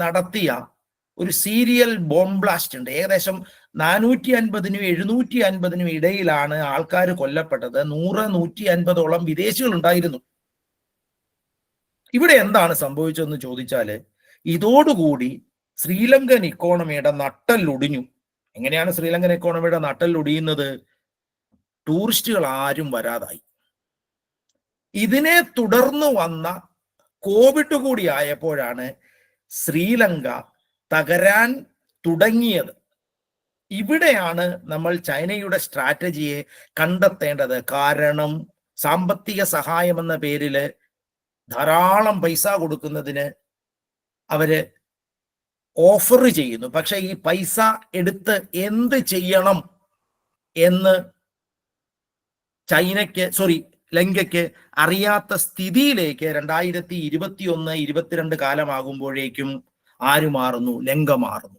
നടത്തിയ ഒരു സീരിയൽ ബോംബ് ബ്ലാസ്റ്റ് ഉണ്ട്. ഏകദേശം 450-നും 750-നും ഇടയിലാണ് ആൾക്കാർ കൊല്ലപ്പെട്ടത്. 100-150ഓളം വിദേശികൾ ഉണ്ടായിരുന്നു. ഇവിടെ എന്താണ് സംഭവിച്ചതെന്ന് ചോദിച്ചാല് ഇതോടുകൂടി ശ്രീലങ്കൻ ഇക്കോണമിയുടെ നട്ടെല്ലൊടിഞ്ഞു. എങ്ങനെയാണ് ശ്രീലങ്കൻ ഇക്കോണമിയുടെ നട്ടെല്ലൊടിയുന്നത്? ടൂറിസ്റ്റുകൾ ആരും വരാതായി. ഇതിനെ തുടർന്ന് വന്ന കോവിഡ് കൂടി ആയപ്പോഴാണ് ശ്രീലങ്ക തകരാൻ തുടങ്ങിയത്. ഇവിടെയാണ് നമ്മൾ ചൈനയുടെ സ്ട്രാറ്റജിയെ കണ്ടെത്തേണ്ടത്. കാരണം സാമ്പത്തിക സഹായം എന്ന പേരില് ധാരാളം പൈസ കൊടുക്കുന്നതിന് അവര് ഓഫർ ചെയ്യുന്നു. പക്ഷെ ഈ പൈസ എടുത്ത് എന്ത് ചെയ്യണം എന്ന് ലങ്കയ്ക്ക് അറിയാത്ത സ്ഥിതിയിലേക്ക് 2021-22 കാലമാകുമ്പോഴേക്കും ആര് മാറുന്നു? ലങ്ക മാറുന്നു.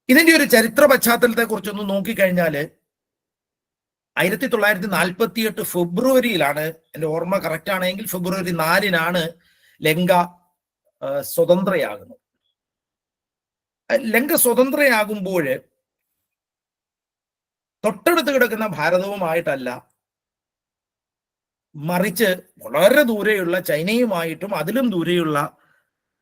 ഇതിന്റെ ഒരു ചരിത്ര പശ്ചാത്തലത്തെ കുറിച്ചൊന്ന് നോക്കിക്കഴിഞ്ഞാല് 1948 ഫെബ്രുവരിയിലാണ്, എൻ്റെ ഓർമ്മ കറക്റ്റ് ആണെങ്കിൽ ഫെബ്രുവരി 4-നാണ് ലങ്ക സ്വതന്ത്രയാകുന്നത്. ലങ്ക സ്വതന്ത്രയാകുമ്പോൾ തൊട്ടടുത്ത് കിടക്കുന്ന ഭാരതവുമായിട്ടല്ല, മറിച്ച് വളരെ ദൂരെയുള്ള ചൈനയുമായിട്ടും അതിലും ദൂരെയുള്ള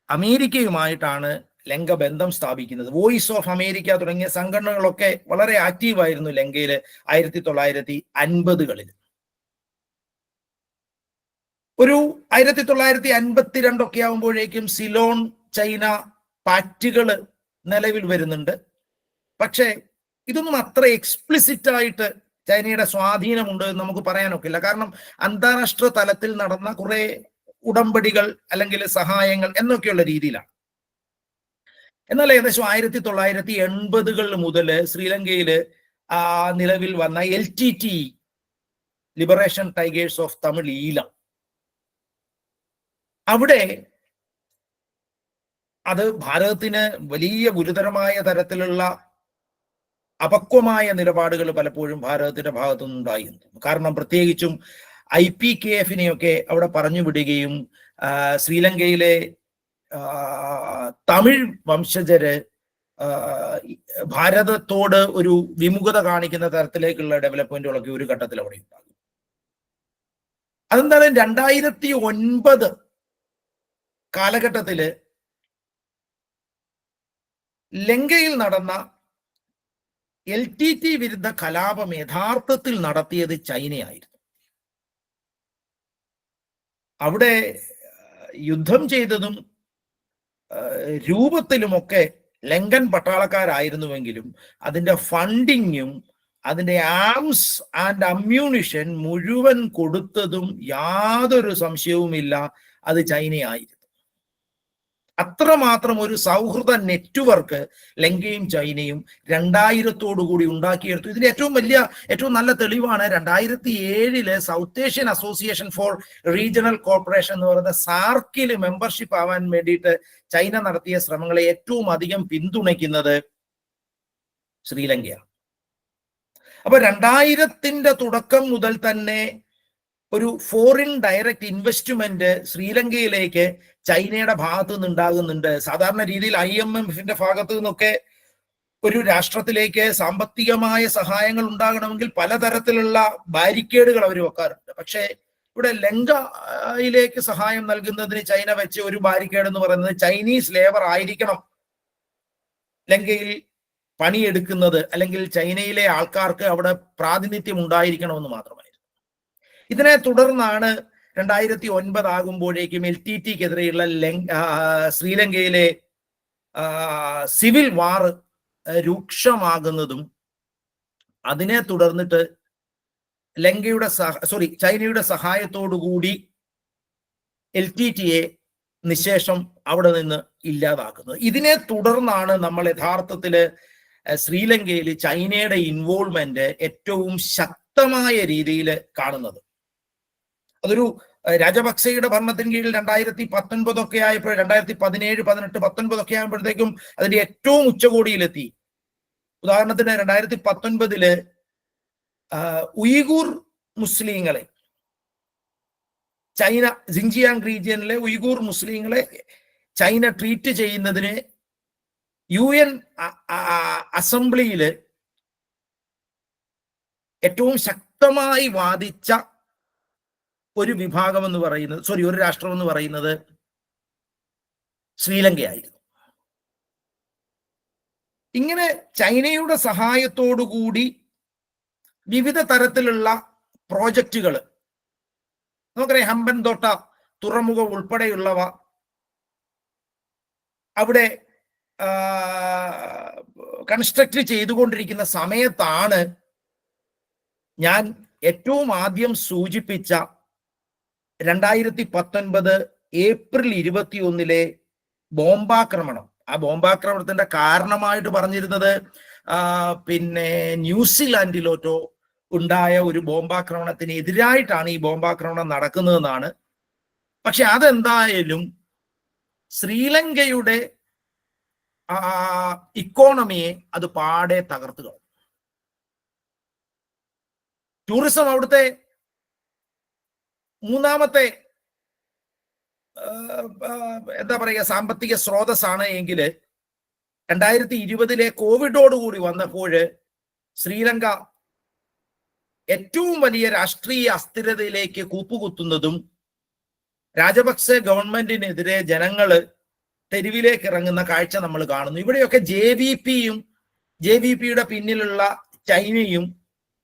അമേരിക്കയുമായിട്ടാണ് ലങ്ക ബന്ധം സ്ഥാപിക്കുന്നത്. വോയിസ് ഓഫ് അമേരിക്ക തുടങ്ങിയ സംഘടനകളൊക്കെ വളരെ ആക്റ്റീവായിരുന്നു ലങ്കയില് 1950-കളിൽ. ഒരു 1952 ആകുമ്പോഴേക്കും സിലോൺ ചൈന പാക്റ്റുകൾ നിലവിൽ വരുന്നുണ്ട്. പക്ഷേ ഇതൊന്നും അത്ര എക്സ്പ്ലിസിറ്റ് ആയിട്ട് ചൈനയുടെ സ്വാധീനമുണ്ട് എന്ന് നമുക്ക് പറയാനൊക്കില്ല. കാരണം അന്താരാഷ്ട്ര തലത്തിൽ നടന്ന കുറെ ഉടമ്പടികൾ അല്ലെങ്കിൽ സഹായങ്ങൾ എന്നൊക്കെയുള്ള രീതിയിലാണ്. എന്നാൽ ഏകദേശം 1980-കൾ മുതൽ ശ്രീലങ്കയില് നിലവിൽ വന്ന LTT, liberation tigers of Tamil Eelam, അവിടെ അത് ഭാരതത്തിന് വലിയ ഗുരുതരമായ തരത്തിലുള്ള അപക്വമായ നിലപാടുകൾ പലപ്പോഴും ഭാരതത്തിന്റെ ഭാഗത്തുനിന്നുണ്ടായിരുന്നു. കാരണം പ്രത്യേകിച്ചും IPKF-നെയൊക്കെ അവിടെ പറഞ്ഞു വിടുകയും ശ്രീലങ്കയിലെ തമിഴ് വംശജര് ഭാരതത്തോട് ഒരു വിമുഖത കാണിക്കുന്ന തരത്തിലേക്കുള്ള ഡെവലപ്മെന്റുകളൊക്കെ ഒരു ഘട്ടത്തിൽ അവിടെ ഉണ്ടാകും. അതെന്താണ് 2009 കാലഘട്ടത്തില് ലങ്കയിൽ നടന്ന LTT വിരുദ്ധ കലാപം യഥാർത്ഥത്തിൽ നടത്തിയത് ചൈനയായിരുന്നു. അവിടെ യുദ്ധം ചെയ്തതും രൂപത്തിലുമൊക്കെ ലങ്കൻ പട്ടാളക്കാരായിരുന്നുവെങ്കിലും അതിന്റെ ഫണ്ടിങ്ങും അതിന്റെ ആംസ് ആൻഡ് അമ്മ്യൂണിഷൻ മുഴുവൻ കൊടുത്തതും യാതൊരു സംശയവുമില്ല അത് ചൈനയായിരുന്നു. അത്രമാത്രം ഒരു സൗഹൃദ നെറ്റ്വർക്ക് ലങ്കയും ചൈനയും 2000-ഓടുകൂടി ഉണ്ടാക്കിയെടുത്തു. ഇതിന്റെ ഏറ്റവും നല്ല തെളിവാണ് 2007 south Asian association for regional corporation എന്ന് പറയുന്ന സാർക്കിൽ മെമ്പർഷിപ്പ് ആവാൻ വേണ്ടിയിട്ട് ചൈന നടത്തിയ ശ്രമങ്ങളെ ഏറ്റവും അധികം പിന്തുണയ്ക്കുന്നത് ശ്രീലങ്കയാണ്. അപ്പൊ 2000-ന്റെ തുടക്കം മുതൽ തന്നെ ഒരു ഫോറിൻ ഡയറക്റ്റ് ഇൻവെസ്റ്റ്മെന്റ് ശ്രീലങ്കയിലേക്ക് ചൈനയുടെ ഭാഗത്തു നിന്ന് ഉണ്ടാകുന്നുണ്ട്. സാധാരണ രീതിയിൽ IMF-ന്റെ ഭാഗത്തു നിന്നൊക്കെ ഒരു രാഷ്ട്രത്തിലേക്ക് സാമ്പത്തികമായ സഹായങ്ങൾ ഉണ്ടാകണമെങ്കിൽ പലതരത്തിലുള്ള ബാരിക്കേഡുകൾ അവർ വെക്കാറുണ്ട്. പക്ഷേ ഇവിടെ ലങ്കയിലേക്ക് സഹായം നൽകുന്നതിന് ചൈന വെച്ച് ഒരു ബാരിക്കേഡ് എന്ന് പറയുന്നത് ചൈനീസ് ലേബർ ആയിരിക്കണം ലങ്കയിൽ പണിയെടുക്കുന്നത്, അല്ലെങ്കിൽ ചൈനയിലെ ആൾക്കാർക്ക് അവിടെ പ്രാതിനിധ്യം ഉണ്ടായിരിക്കണമെന്ന് മാത്രമായിരുന്നു. ഇതിനെ തുടർന്നാണ് 2009 ആകുമ്പോഴേക്കും LTT-ക്കെതിരെയുള്ള ശ്രീലങ്കയിലെ സിവിൽ വാർ രൂക്ഷമാകുന്നതും അതിനെ തുടർന്നിട്ട് ചൈനയുടെ സഹായത്തോടുകൂടി LTT-യെ നിശേഷം അവിടെ നിന്ന് ഇല്ലാതാക്കുന്നത്. ഇതിനെ തുടർന്നാണ് നമ്മൾ യഥാർത്ഥത്തില് ശ്രീലങ്കയിൽ ചൈനയുടെ ഇൻവോൾവ്മെന്റ് ഏറ്റവും ശക്തമായ രീതിയിൽ കാണുന്നത്. അതൊരു രാജപക്സെയുടെ ഭരണത്തിന് കീഴിൽ 2019 ഒക്കെ ആയപ്പോൾ 2017, 18, 19 ഒക്കെ ആയപ്പോഴത്തേക്കും അതിന്റെ ഏറ്റവും ഉച്ചകോടിയിലെത്തി. ഉദാഹരണത്തിന് 2019 ഉയ്ഗൂർ മുസ്ലിങ്ങളെ, ചൈന സിൻജിയാങ് റീജിയനിലെ ഉയ്ഗൂർ മുസ്ലിങ്ങളെ ചൈന ട്രീറ്റ് ചെയ്യുന്നതിന് UN അസംബ്ലിയിൽ ഏറ്റവും ശക്തമായി വാദിച്ച ഒരു വിഭാഗം എന്ന് പറയുന്നത്, ഒരു രാഷ്ട്രം എന്ന് പറയുന്നത് ശ്രീലങ്കയായിരുന്നു. ഇങ്ങനെ ചൈനയുടെ സഹായത്തോടുകൂടി വിവിധ തരത്തിലുള്ള പ്രോജക്റ്റുകൾ, നമുക്കറിയാം ഹമ്പൻതോട്ട തുറമുഖം ഉൾപ്പെടെയുള്ളവ അവിടെ കൺസ്ട്രക്ട് ചെയ്തുകൊണ്ടിരിക്കുന്ന സമയത്താണ് ഞാൻ ഏറ്റവും ആദ്യം സൂചിപ്പിച്ച 2019 ഏപ്രിൽ 21 ബോംബാക്രമണം. ആ ബോംബാക്രമണത്തിന്റെ കാരണമായിട്ട് പറഞ്ഞിരുന്നത് പിന്നെ ന്യൂസിലാൻഡിലോട്ടോ ഉണ്ടായ ഒരു ബോംബാക്രമണത്തിന് എതിരായിട്ടാണ് ഈ ബോംബാക്രമണം നടക്കുന്നതെന്നാണ്. പക്ഷെ അതെന്തായാലും ശ്രീലങ്കയുടെ ഇക്കോണമിയെ അത് പാടെ തകർത്തുക. ടൂറിസം അവിടുത്തെ മൂന്നാമത്തെ എന്താ പറയുക സാമ്പത്തിക സ്രോതസ്സാണ് എങ്കിൽ 2020 കോവിഡോടുകൂടി വന്നപ്പോൾ ശ്രീലങ്ക ഏറ്റവും വലിയ രാഷ്ട്രീയ അസ്ഥിരതയിലേക്ക് കൂപ്പുകുത്തുന്നതും രാജപക്സെ ഗവൺമെന്റിനെതിരെ ജനങ്ങള് തെരുവിലേക്ക് ഇറങ്ങുന്ന കാഴ്ച നമ്മൾ കാണുന്നു. ഇവിടെയൊക്കെ JVPയുടെ പിന്നിലുള്ള ചൈനയും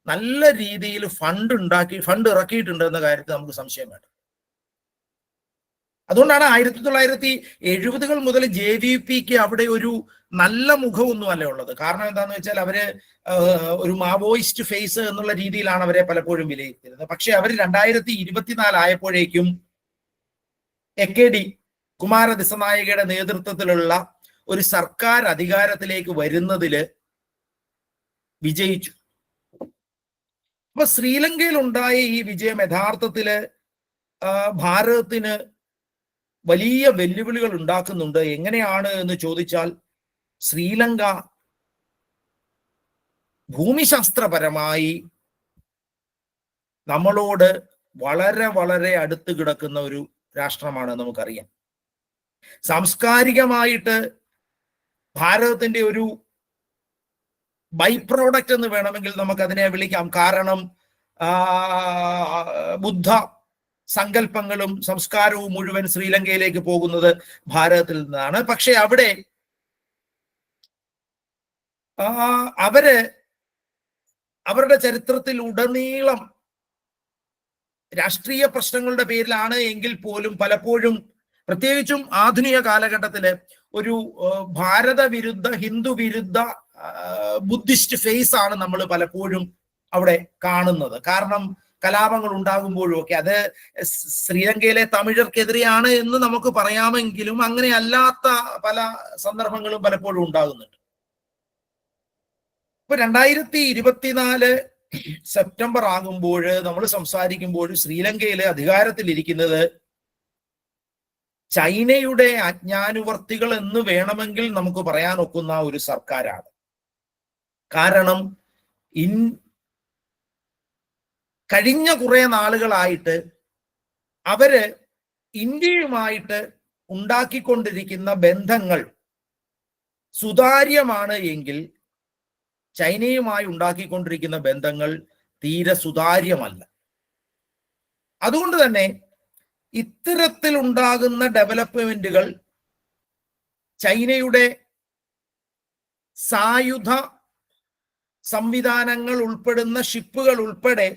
നല്ല രീതിയിൽ ഫണ്ട് ഇറക്കിയിട്ടുണ്ട് എന്ന കാര്യത്തിൽ നമുക്ക് സംശയം വേണ്ട. അതുകൊണ്ടാണ് 1970-കൾ മുതൽ JVPക്ക് അവിടെ ഒരു നല്ല മുഖമൊന്നുമല്ല ഉള്ളത്. കാരണം എന്താണെന്ന് വെച്ചാൽ അവര് ഒരു മാവോയിസ്റ്റ് ഫേസ് എന്നുള്ള രീതിയിലാണ് അവരെ പലപ്പോഴും വിലയിരുത്തിയിരുന്നത്. പക്ഷെ അവർ 2024 ആയപ്പോഴേക്കും AKD കുമാര ദിസനായകയുടെ നേതൃത്വത്തിലുള്ള ഒരു സർക്കാർ അധികാരത്തിലേക്ക് വരുന്നതില് വിജയിച്ചു. അപ്പൊ ശ്രീലങ്കയിൽ ഉണ്ടായ ഈ വിജയം യഥാർത്ഥത്തില് ഭാരതത്തിന് വലിയ വെല്ലുവിളികൾ ഉണ്ടാക്കുന്നുണ്ട്. എങ്ങനെയാണ് എന്ന് ചോദിച്ചാൽ, ശ്രീലങ്ക ഭൂമിശാസ്ത്രപരമായി നമ്മളോട് വളരെ വളരെ അടുത്ത് കിടക്കുന്ന ഒരു രാഷ്ട്രമാണ്, നമുക്കറിയാം. സാംസ്കാരികമായിട്ട് ഭാരതത്തിന്റെ ഒരു ബൈ പ്രോഡക്റ്റ് എന്ന് വേണമെങ്കിൽ നമുക്കതിനെ വിളിക്കാം. കാരണം ബുദ്ധ സങ്കല്പങ്ങളും സംസ്കാരവും മുഴുവൻ ശ്രീലങ്കയിലേക്ക് പോകുന്നത് ഭാരതത്തിൽ നിന്നാണ്. പക്ഷെ അവിടെ അവരുടെ ചരിത്രത്തിൽ ഉടനീളം രാഷ്ട്രീയ പ്രശ്നങ്ങളുടെ പേരിലാണ് എങ്കിൽ പോലും പലപ്പോഴും, പ്രത്യേകിച്ചും ആധുനിക കാലഘട്ടത്തില്, ഒരു ഭാരത വിരുദ്ധ, ഹിന്ദു വിരുദ്ധ, ബുദ്ധിസ്റ്റ് ഫേസ് ആണ് നമ്മൾ പലപ്പോഴും അവിടെ കാണുന്നത്. കാരണം കലാപങ്ങൾ ഉണ്ടാകുമ്പോഴും ഒക്കെ അത് ശ്രീലങ്കയിലെ തമിഴർക്കെതിരെയാണ് എന്ന് നമുക്ക് പറയാമെങ്കിലും അങ്ങനെ അല്ലാത്ത പല സന്ദർഭങ്ങളും പലപ്പോഴും ഉണ്ടാകുന്നുണ്ട്. ഇപ്പൊ 2024 സെപ്റ്റംബർ ആകുമ്പോൾ നമ്മൾ സംസാരിക്കുമ്പോൾ ശ്രീലങ്കയിലെ അധികാരത്തിലിരിക്കുന്നത് ചൈനയുടെ അജ്ഞാനുവർത്തികൾ എന്ന് വേണമെങ്കിൽ നമുക്ക് പറയാൻ ഒക്കുന്ന ഒരു സർക്കാരാണ്. കാരണം കഴിഞ്ഞ കുറെ നാളുകളായിട്ട് അവര് ഇന്ത്യയുമായിട്ട് ഉണ്ടാക്കിക്കൊണ്ടിരിക്കുന്ന ബന്ധങ്ങൾ സുതാര്യമാണ് എങ്കിൽ ചൈനയുമായി ഉണ്ടാക്കിക്കൊണ്ടിരിക്കുന്ന ബന്ധങ്ങൾ തീരെ സുതാര്യമല്ല. അതുകൊണ്ട് തന്നെ ഇത്തരത്തിൽ ഉണ്ടാകുന്ന ഡെവലപ്മെന്റുകൾ ചൈനയുടെ സായുധ സംവിധാനങ്ങൾ ഉൾപ്പെടുന്ന ഷിപ്പുകൾ ഉൾപ്പെടെ,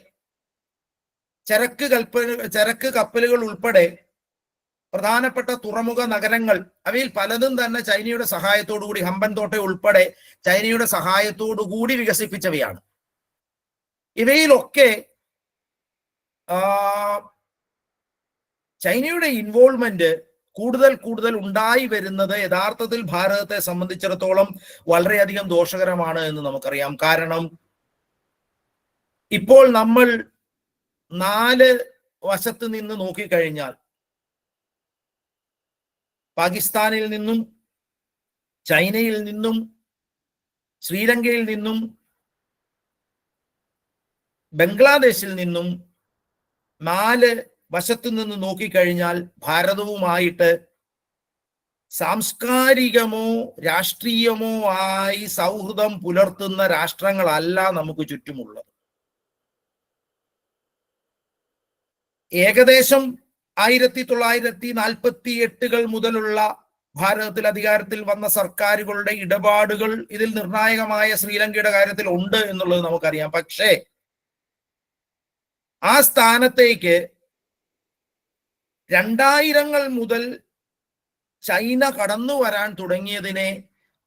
ചരക്ക് കപ്പലുകൾ ഉൾപ്പെടെ പ്രധാനപ്പെട്ട തുറമുഖ നഗരങ്ങൾ, അവയിൽ പലതും തന്നെ ചൈനയുടെ സഹായത്തോടുകൂടി, ഹമ്പൻതോട്ട ഉൾപ്പെടെ ചൈനയുടെ സഹായത്തോടുകൂടി വികസിപ്പിച്ചവയാണ്. ഇവയിലൊക്കെ ചൈനയുടെ ഇൻവോൾവ്മെന്റ് കൂടുതൽ ഉണ്ടായി വരുന്നത് യഥാർത്ഥത്തിൽ ഭാരതത്തെ സംബന്ധിച്ചിടത്തോളം വളരെയധികം ദോഷകരമാണ് എന്ന് നമുക്കറിയാം. കാരണം ഇപ്പോൾ നമ്മൾ 4 വശത്ത് നിന്ന് നോക്കിക്കഴിഞ്ഞാൽ, പാകിസ്ഥാനിൽ നിന്നും, ചൈനയിൽ നിന്നും, ശ്രീലങ്കയിൽ നിന്നും, ബംഗ്ലാദേശിൽ നിന്നും 4 വശത്തു നിന്ന് നോക്കിക്കഴിഞ്ഞാൽ ഭാരതവുമായിട്ട് സാംസ്കാരികമോ രാഷ്ട്രീയമോ ആയി സൗഹൃദം പുലർത്തുന്ന രാഷ്ട്രങ്ങളല്ല നമുക്ക് ചുറ്റുമുള്ളത്. ഏകദേശം 1948 മുതലുള്ള ഭാരതത്തിൽ അധികാരത്തിൽ വന്ന സർക്കാരുകളുടെ ഇടപാടുകൾ ഇതിൽ നിർണായകമായ ശ്രീലങ്കയുടെ കാര്യത്തിൽ ഉണ്ട് എന്നുള്ളത് നമുക്കറിയാം. പക്ഷേ ആ സ്ഥാനത്തേക്ക് 2000-ങ്ങൾ മുതൽ ചൈന കടന്നു വരാൻ തുടങ്ങിയതിനെ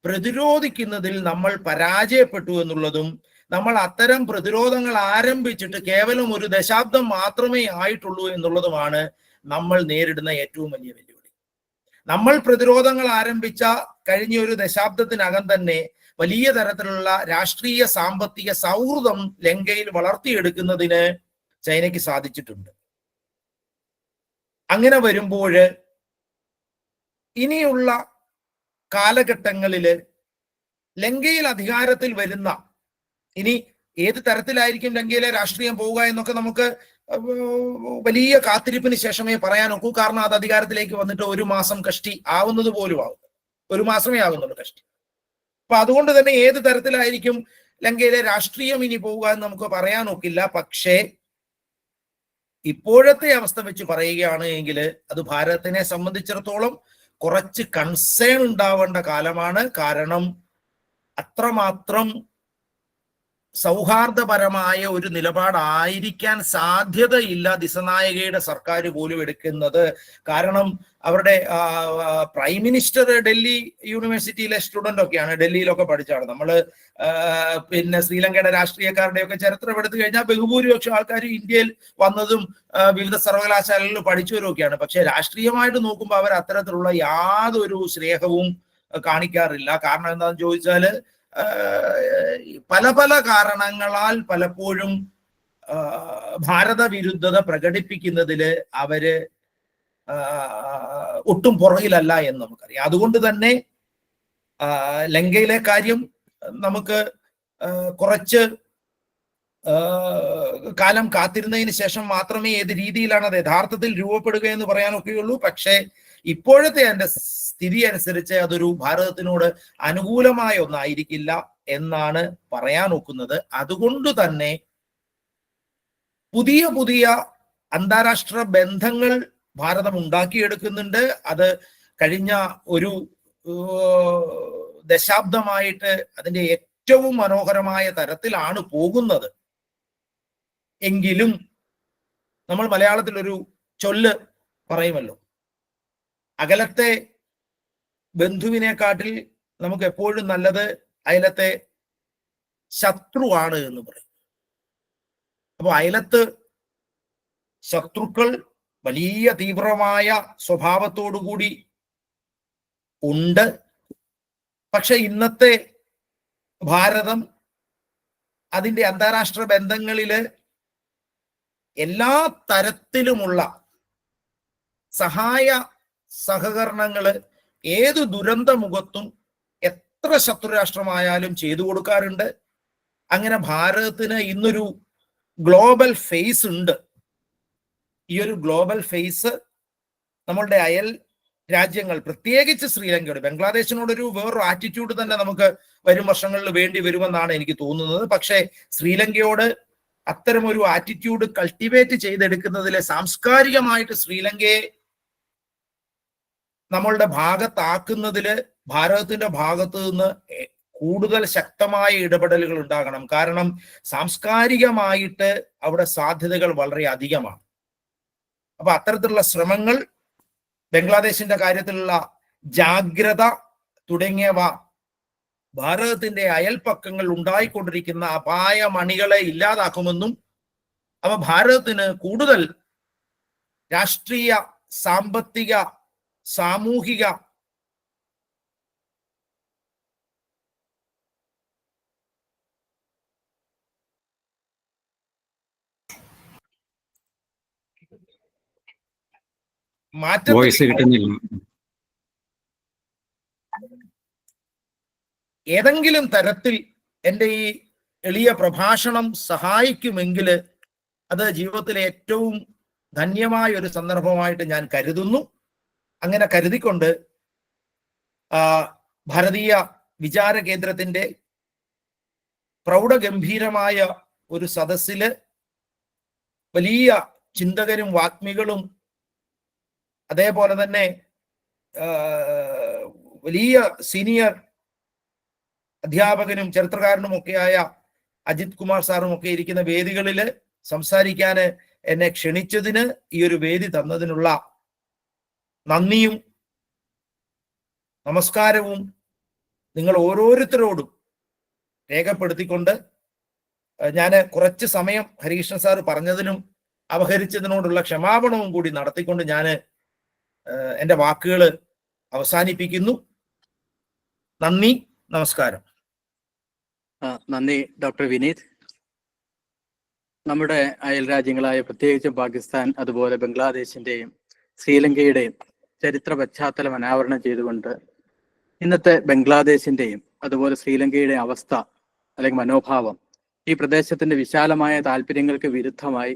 പ്രതിരോധിക്കുന്നതിൽ നമ്മൾ പരാജയപ്പെട്ടു എന്നുള്ളതും, നമ്മൾ അത്തരം പ്രതിരോധങ്ങൾ ആരംഭിച്ചിട്ട് കേവലം 1 ദശാബ്ദം മാത്രമേ ആയിട്ടുള്ളൂ എന്നുള്ളതുമാണ് നമ്മൾ നേരിടുന്ന ഏറ്റവും വലിയ വെല്ലുവിളി. നമ്മൾ പ്രതിരോധങ്ങൾ ആരംഭിച്ച കഴിഞ്ഞ 1 ദശാബ്ദത്തിനകം തന്നെ വലിയ തരത്തിലുള്ള രാഷ്ട്രീയ സാമ്പത്തിക സൗഹൃദം ലങ്കയിൽ വളർത്തിയെടുക്കുന്നതിന് ചൈനയ്ക്ക് സാധിച്ചിട്ടുണ്ട്. അങ്ങനെ വരുമ്പോൾ ഇനിയുള്ള കാലഘട്ടങ്ങളില് ലങ്കയിൽ അധികാരത്തിൽ വരുന്ന, ഇനി ഏത് തരത്തിലായിരിക്കും ലങ്കയിലെ രാഷ്ട്രീയം പോവുക എന്നൊക്കെ നമുക്ക് വലിയ കാത്തിരിപ്പിന് ശേഷമേ പറയാൻ ഒക്കൂ. കാരണം അത് അധികാരത്തിലേക്ക് വന്നിട്ട് 1 മാസം കഷ്ടി ആവുന്നത് പോലും ആവും, 1 മാസമേ ആകുന്നുള്ളൂ കഷ്ടി. അപ്പൊ അതുകൊണ്ട് തന്നെ ഏത് തരത്തിലായിരിക്കും ലങ്കയിലെ രാഷ്ട്രീയം ഇനി പോവുക എന്ന് നമുക്ക് പറയാൻ ഒക്കില്ല. പക്ഷേ ഇപ്പോഴത്തെ അവസ്ഥ വെച്ച് പറയുകയാണ് എങ്കിൽ അത് ഭാരതത്തിനെ സംബന്ധിച്ചിടത്തോളം കുറച്ച് കൺസേൺ ഉണ്ടാവേണ്ട കാലമാണ്. കാരണം അത്രമാത്രം സൗഹാർദ്ദപരമായ ഒരു നിലപാടായിരിക്കാൻ സാധ്യതയില്ല ദിസനായകയുടെ സർക്കാർ പോലും എടുക്കുന്നത്. കാരണം അവരുടെ പ്രൈം മിനിസ്റ്റർ ഡൽഹി യൂണിവേഴ്സിറ്റിയിലെ സ്റ്റുഡന്റ് ഒക്കെയാണ്, ഡൽഹിയിലൊക്കെ പഠിച്ചാണ്. നമ്മള് പിന്നെ ശ്രീലങ്കയുടെ രാഷ്ട്രീയക്കാരുടെ ഒക്കെ ചരിത്രം എടുത്തു കഴിഞ്ഞാൽ ബഹുഭൂരിപക്ഷം ആൾക്കാർ ഇന്ത്യയിൽ വന്നതും വിവിധ സർവകലാശാലകളിൽ പഠിച്ചവരൊക്കെയാണ്. പക്ഷെ രാഷ്ട്രീയമായിട്ട് നോക്കുമ്പോൾ അവർ അത്തരത്തിലുള്ള യാതൊരു സ്നേഹവും കാണിക്കാറില്ല. കാരണം എന്താണെന്ന് ചോദിച്ചാല് പല പല കാരണങ്ങളാൽ പലപ്പോഴും ഭാരത വിരുദ്ധത പ്രകടിപ്പിക്കുന്നതില് അവര് ഒട്ടും പുറകിലല്ല എന്ന് നമുക്കറിയാം. അതുകൊണ്ട് തന്നെ ലങ്കയിലെ കാര്യം നമുക്ക് കുറച്ച് കാലം കാത്തിരുന്നതിന് ശേഷം മാത്രമേ ഏത് രീതിയിലാണ് അത് യഥാർത്ഥത്തിൽ രൂപപ്പെടുക എന്ന് പറയാനൊക്കെയുള്ളൂ. പക്ഷേ ഇപ്പോഴത്തെ അതിന്റെ സ്ഥിതി അനുസരിച്ച് അതൊരു ഭാരതത്തിനോട് അനുകൂലമായ ഒന്നായിരിക്കില്ല എന്നാണ് പറയാൻ ഒക്കുന്നത്. അതുകൊണ്ട് തന്നെ പുതിയ പുതിയ അന്താരാഷ്ട്ര ബന്ധങ്ങൾ ഭാരതം ഉണ്ടാക്കിയെടുക്കുന്നുണ്ട്. അത് കഴിഞ്ഞ ഒരു ദശാബ്ദമായിട്ട് അതിന്റെ ഏറ്റവും മനോഹരമായ തരത്തിലാണ് പോകുന്നത്. എങ്കിലും നമ്മൾ മലയാളത്തിൽ ഒരു ചൊല്ല് പറയുമല്ലോ, അകലത്തെ ബന്ധുവിനെക്കാട്ടിൽ നമുക്ക് എപ്പോഴും നല്ലത് അയലത്തെ ശത്രുവാണ് എന്ന് പറയും. അപ്പൊ അയലത്ത് ശത്രുക്കൾ വലിയ തീവ്രമായ സ്വഭാവത്തോടുകൂടി ഉണ്ട്. പക്ഷെ ഇന്നത്തെ ഭാരതം അതിൻ്റെ അന്താരാഷ്ട്ര ബന്ധങ്ങളില് എല്ലാ തരത്തിലുമുള്ള സഹായ സഹകരണങ്ങള് ഏത് ദുരന്ത മുഖത്തും എത്ര ശത്രുരാഷ്ട്രമായാലും ചെയ്തു കൊടുക്കാറുണ്ട്. അങ്ങനെ ഭാരതത്തിന് ഇന്നൊരു ഗ്ലോബൽ ഫേസ് ഉണ്ട്. ഈ ഒരു ഗ്ലോബൽ ഫേസ് നമ്മളുടെ അയൽ രാജ്യങ്ങൾ, പ്രത്യേകിച്ച് ശ്രീലങ്കയോട്, ബംഗ്ലാദേശിനോടൊരു വേറൊരു ആറ്റിറ്റ്യൂഡ് തന്നെ നമുക്ക് വരും വർഷങ്ങളിൽ വേണ്ടി വരുമെന്നാണ് എനിക്ക് തോന്നുന്നത്. പക്ഷേ ശ്രീലങ്കയോട് അത്തരമൊരു ആറ്റിറ്റ്യൂഡ് കൾട്ടിവേറ്റ് ചെയ്തെടുക്കുന്നതിലെ സാംസ്കാരികമായിട്ട് ശ്രീലങ്കയെ നമ്മളുടെ ഭാഗത്താക്കുന്നതില് ഭാരതത്തിന്റെ ഭാഗത്ത് നിന്ന് കൂടുതൽ ശക്തമായ ഇടപെടലുകൾ ഉണ്ടാകണം. കാരണം സാംസ്കാരികമായിട്ട് അവിടെ സാധ്യതകൾ വളരെ അധികമാണ്. അപ്പൊ അത്തരത്തിലുള്ള ശ്രമങ്ങൾ, ബംഗ്ലാദേശിന്റെ കാര്യത്തിലുള്ള ജാഗ്രത തുടങ്ങിയവ ഭാരതത്തിന്റെ അയൽപ്പക്കങ്ങൾ ഉണ്ടായിക്കൊണ്ടിരിക്കുന്ന അപായ മണികളെ ഇല്ലാതാക്കുമെന്നും അവ ഭാരതത്തിന് കൂടുതൽ രാഷ്ട്രീയ, സാമ്പത്തിക, സാമൂഹിക ഏതെങ്കിലും തരത്തിൽ എൻ്റെ ഈ എളിയ പ്രഭാഷണം സഹായിക്കുമെങ്കിൽ അത് ജീവിതത്തിലെ ഏറ്റവും ധന്യമായ ഒരു സന്ദർഭമായിട്ട് ഞാൻ കരുതുന്നു. അങ്ങനെ കരുതിക്കൊണ്ട് ഭാരതീയ വിചാര കേന്ദ്രത്തിന്റെ പ്രൗഢഗംഭീരമായ ഒരു സദസ്സില് വലിയ ചിന്തകരും വാഗ്മികളും അതേപോലെ തന്നെ വലിയ സീനിയർ അധ്യാപകനും ചരിത്രകാരനും ഒക്കെയായ അജിത് കുമാർ സാറും ഒക്കെ ഇരിക്കുന്ന വേദികളിൽ സംസാരിക്കാൻ എന്നെ ക്ഷണിച്ചതിന്, ഈ ഒരു വേദി തന്നതിനുള്ള നന്ദിയും നമസ്കാരവും നിങ്ങൾ ഓരോരുത്തരോടും രേഖപ്പെടുത്തിക്കൊണ്ട് ഞാൻ കുറച്ച് സമയം ഹരികൃഷ്ണൻ സാർ പറഞ്ഞതിനും അപഹരിച്ചതിനോടുള്ള ക്ഷമാപണവും കൂടി നടത്തിക്കൊണ്ട് ഞാൻ എൻ്റെ വാക്കുകൾ അവസാനിപ്പിക്കുന്നു. നന്ദി, നമസ്കാരം. നന്ദി ഡോക്ടർ വിനീത്. നമ്മുടെ അയൽ രാജ്യങ്ങളായ പ്രത്യേകിച്ചും പാകിസ്ഥാൻ, അതുപോലെ ബംഗ്ലാദേശിന്റെയും ശ്രീലങ്കയുടെയും ചരിത്ര പശ്ചാത്തലം അനാവരണം ചെയ്തുകൊണ്ട് ഇന്നത്തെ ബംഗ്ലാദേശിന്റെയും അതുപോലെ ശ്രീലങ്കയുടെയും അവസ്ഥ അല്ലെങ്കിൽ മനോഭാവം, ഈ പ്രദേശത്തിന്റെ വിശാലമായ താല്പര്യങ്ങൾക്ക് വിരുദ്ധമായി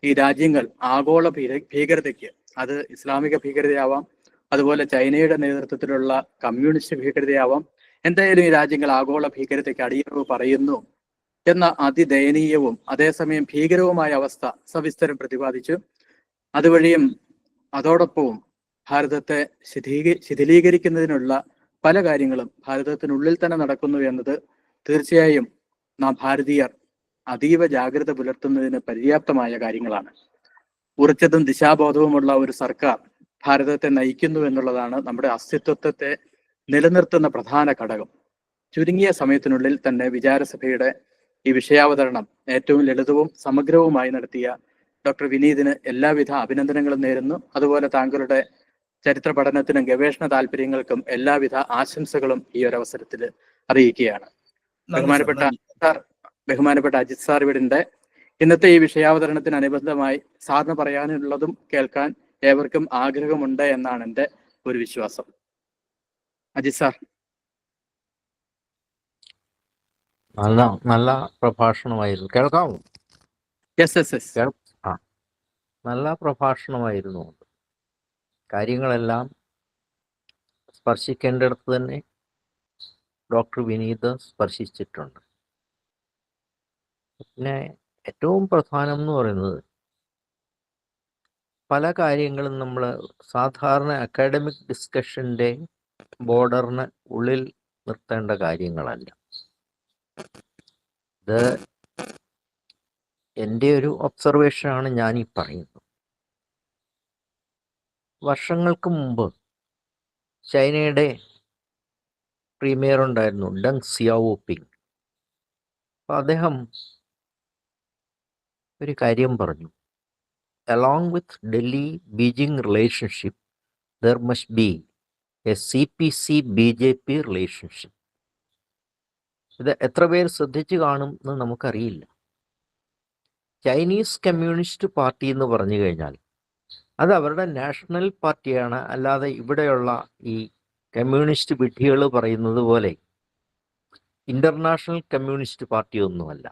ഈ രാജ്യങ്ങൾ ആഗോള ഭീകരതയ്ക്ക്, അത് ഇസ്ലാമിക ഭീകരതയാവാം, അതുപോലെ ചൈനയുടെ നേതൃത്വത്തിലുള്ള കമ്മ്യൂണിസ്റ്റ് ഭീകരതയാവാം, എന്തായാലും ഈ രാജ്യങ്ങൾ ആഗോള ഭീകരതയ്ക്ക് അടിയറവ് പറയുന്നു എന്ന അതിദയനീയവും അതേസമയം ഭീകരവുമായ അവസ്ഥ സവിസ്തരം പ്രതിപാദിച്ചു. അതുവഴിയും അതോടൊപ്പവും ഭാരതത്തെ ശിഥിലീകരിക്കുന്നതിനുള്ള പല കാര്യങ്ങളും ഭാരതത്തിനുള്ളിൽ തന്നെ നടക്കുന്നു എന്നത് തീർച്ചയായും നാം ഭാരതീയർ അതീവ ജാഗ്രത പുലർത്തുന്നതിന് പര്യാപ്തമായ കാര്യങ്ങളാണ്. ഉറച്ചതും ദിശാബോധവുമുള്ള ഒരു സർക്കാർ ഭാരതത്തെ നയിക്കുന്നു എന്നുള്ളതാണ് നമ്മുടെ അസ്തിത്വത്തെ നിലനിർത്തുന്ന പ്രധാന ഘടകം. ചുരുങ്ങിയ സമയത്തിനുള്ളിൽ തന്നെ വിചാരസഭയുടെ ഈ വിഷയാവതരണം ഏറ്റവും ലളിതവും സമഗ്രവുമായി നടത്തിയ ഡോക്ടർ വിനീതിന് എല്ലാവിധ അഭിനന്ദനങ്ങളും നേരുന്നു. അതുപോലെ താങ്കളുടെ ചരിത്ര പഠനത്തിനും ഗവേഷണ താല്പര്യങ്ങൾക്കും എല്ലാവിധ ആശംസകളും ഈ ഒരു അവസരത്തിൽ അറിയിക്കുകയാണ്. ബഹുമാനപ്പെട്ട അജിത് സാർ ഇവിടെ ഉണ്ട്. ഇന്നത്തെ ഈ വിഷയാവതരണത്തിനനുബന്ധമായി സാറിന് പറയാനുള്ളതും കേൾക്കാൻ ഏവർക്കും ആഗ്രഹമുണ്ട് എന്നാണ് എൻ്റെ ഒരു വിശ്വാസം. അജിത് സാർ. നല്ല പ്രഭാഷണമായിരുന്നു. കേൾക്കാമോ? നല്ല പ്രഭാഷണമായിരുന്നു. കാര്യങ്ങളെല്ലാം സ്പർശിക്കേണ്ടിടത്ത് തന്നെ ഡോക്ടർ വിനീത് സ്പർശിച്ചിട്ടുണ്ട്. പിന്നെ ഏറ്റവും പ്രധാനം എന്ന് പറയുന്നത്, പല കാര്യങ്ങളും നമ്മൾ സാധാരണ അക്കാഡമിക് ഡിസ്കഷൻ്റെ ബോർഡറിന് ഉള്ളിൽ നിർത്തേണ്ട കാര്യങ്ങളല്ല. ഇത് എൻ്റെ ഒരു ഒബ്സർവേഷനാണ് ഞാനീ പറയുന്നത്. വർഷങ്ങൾക്ക് മുമ്പ് ചൈനയുടെ പ്രീമിയർ ഉണ്ടായിരുന്നു, ഡങ് സിയാവോപിങ്. അപ്പോൾ അദ്ദേഹം ഒരു കാര്യം പറഞ്ഞു, along with Delhi Beijing relationship there must be A CPC BJP relationship. ഇത് എത്ര പേർ ശ്രദ്ധിച്ചു കാണും എന്ന് നമുക്കറിയില്ല. ചൈനീസ് കമ്മ്യൂണിസ്റ്റ് പാർട്ടി എന്ന് പറഞ്ഞു കഴിഞ്ഞാൽ അത് അവരുടെ നാഷണൽ പാർട്ടിയാണ്, അല്ലാതെ ഇവിടെയുള്ള ഈ കമ്മ്യൂണിസ്റ്റ് വിഡ്ഢികൾ പറയുന്നത് പോലെ ഇന്റർനാഷണൽ കമ്മ്യൂണിസ്റ്റ് പാർട്ടി ഒന്നുമല്ല.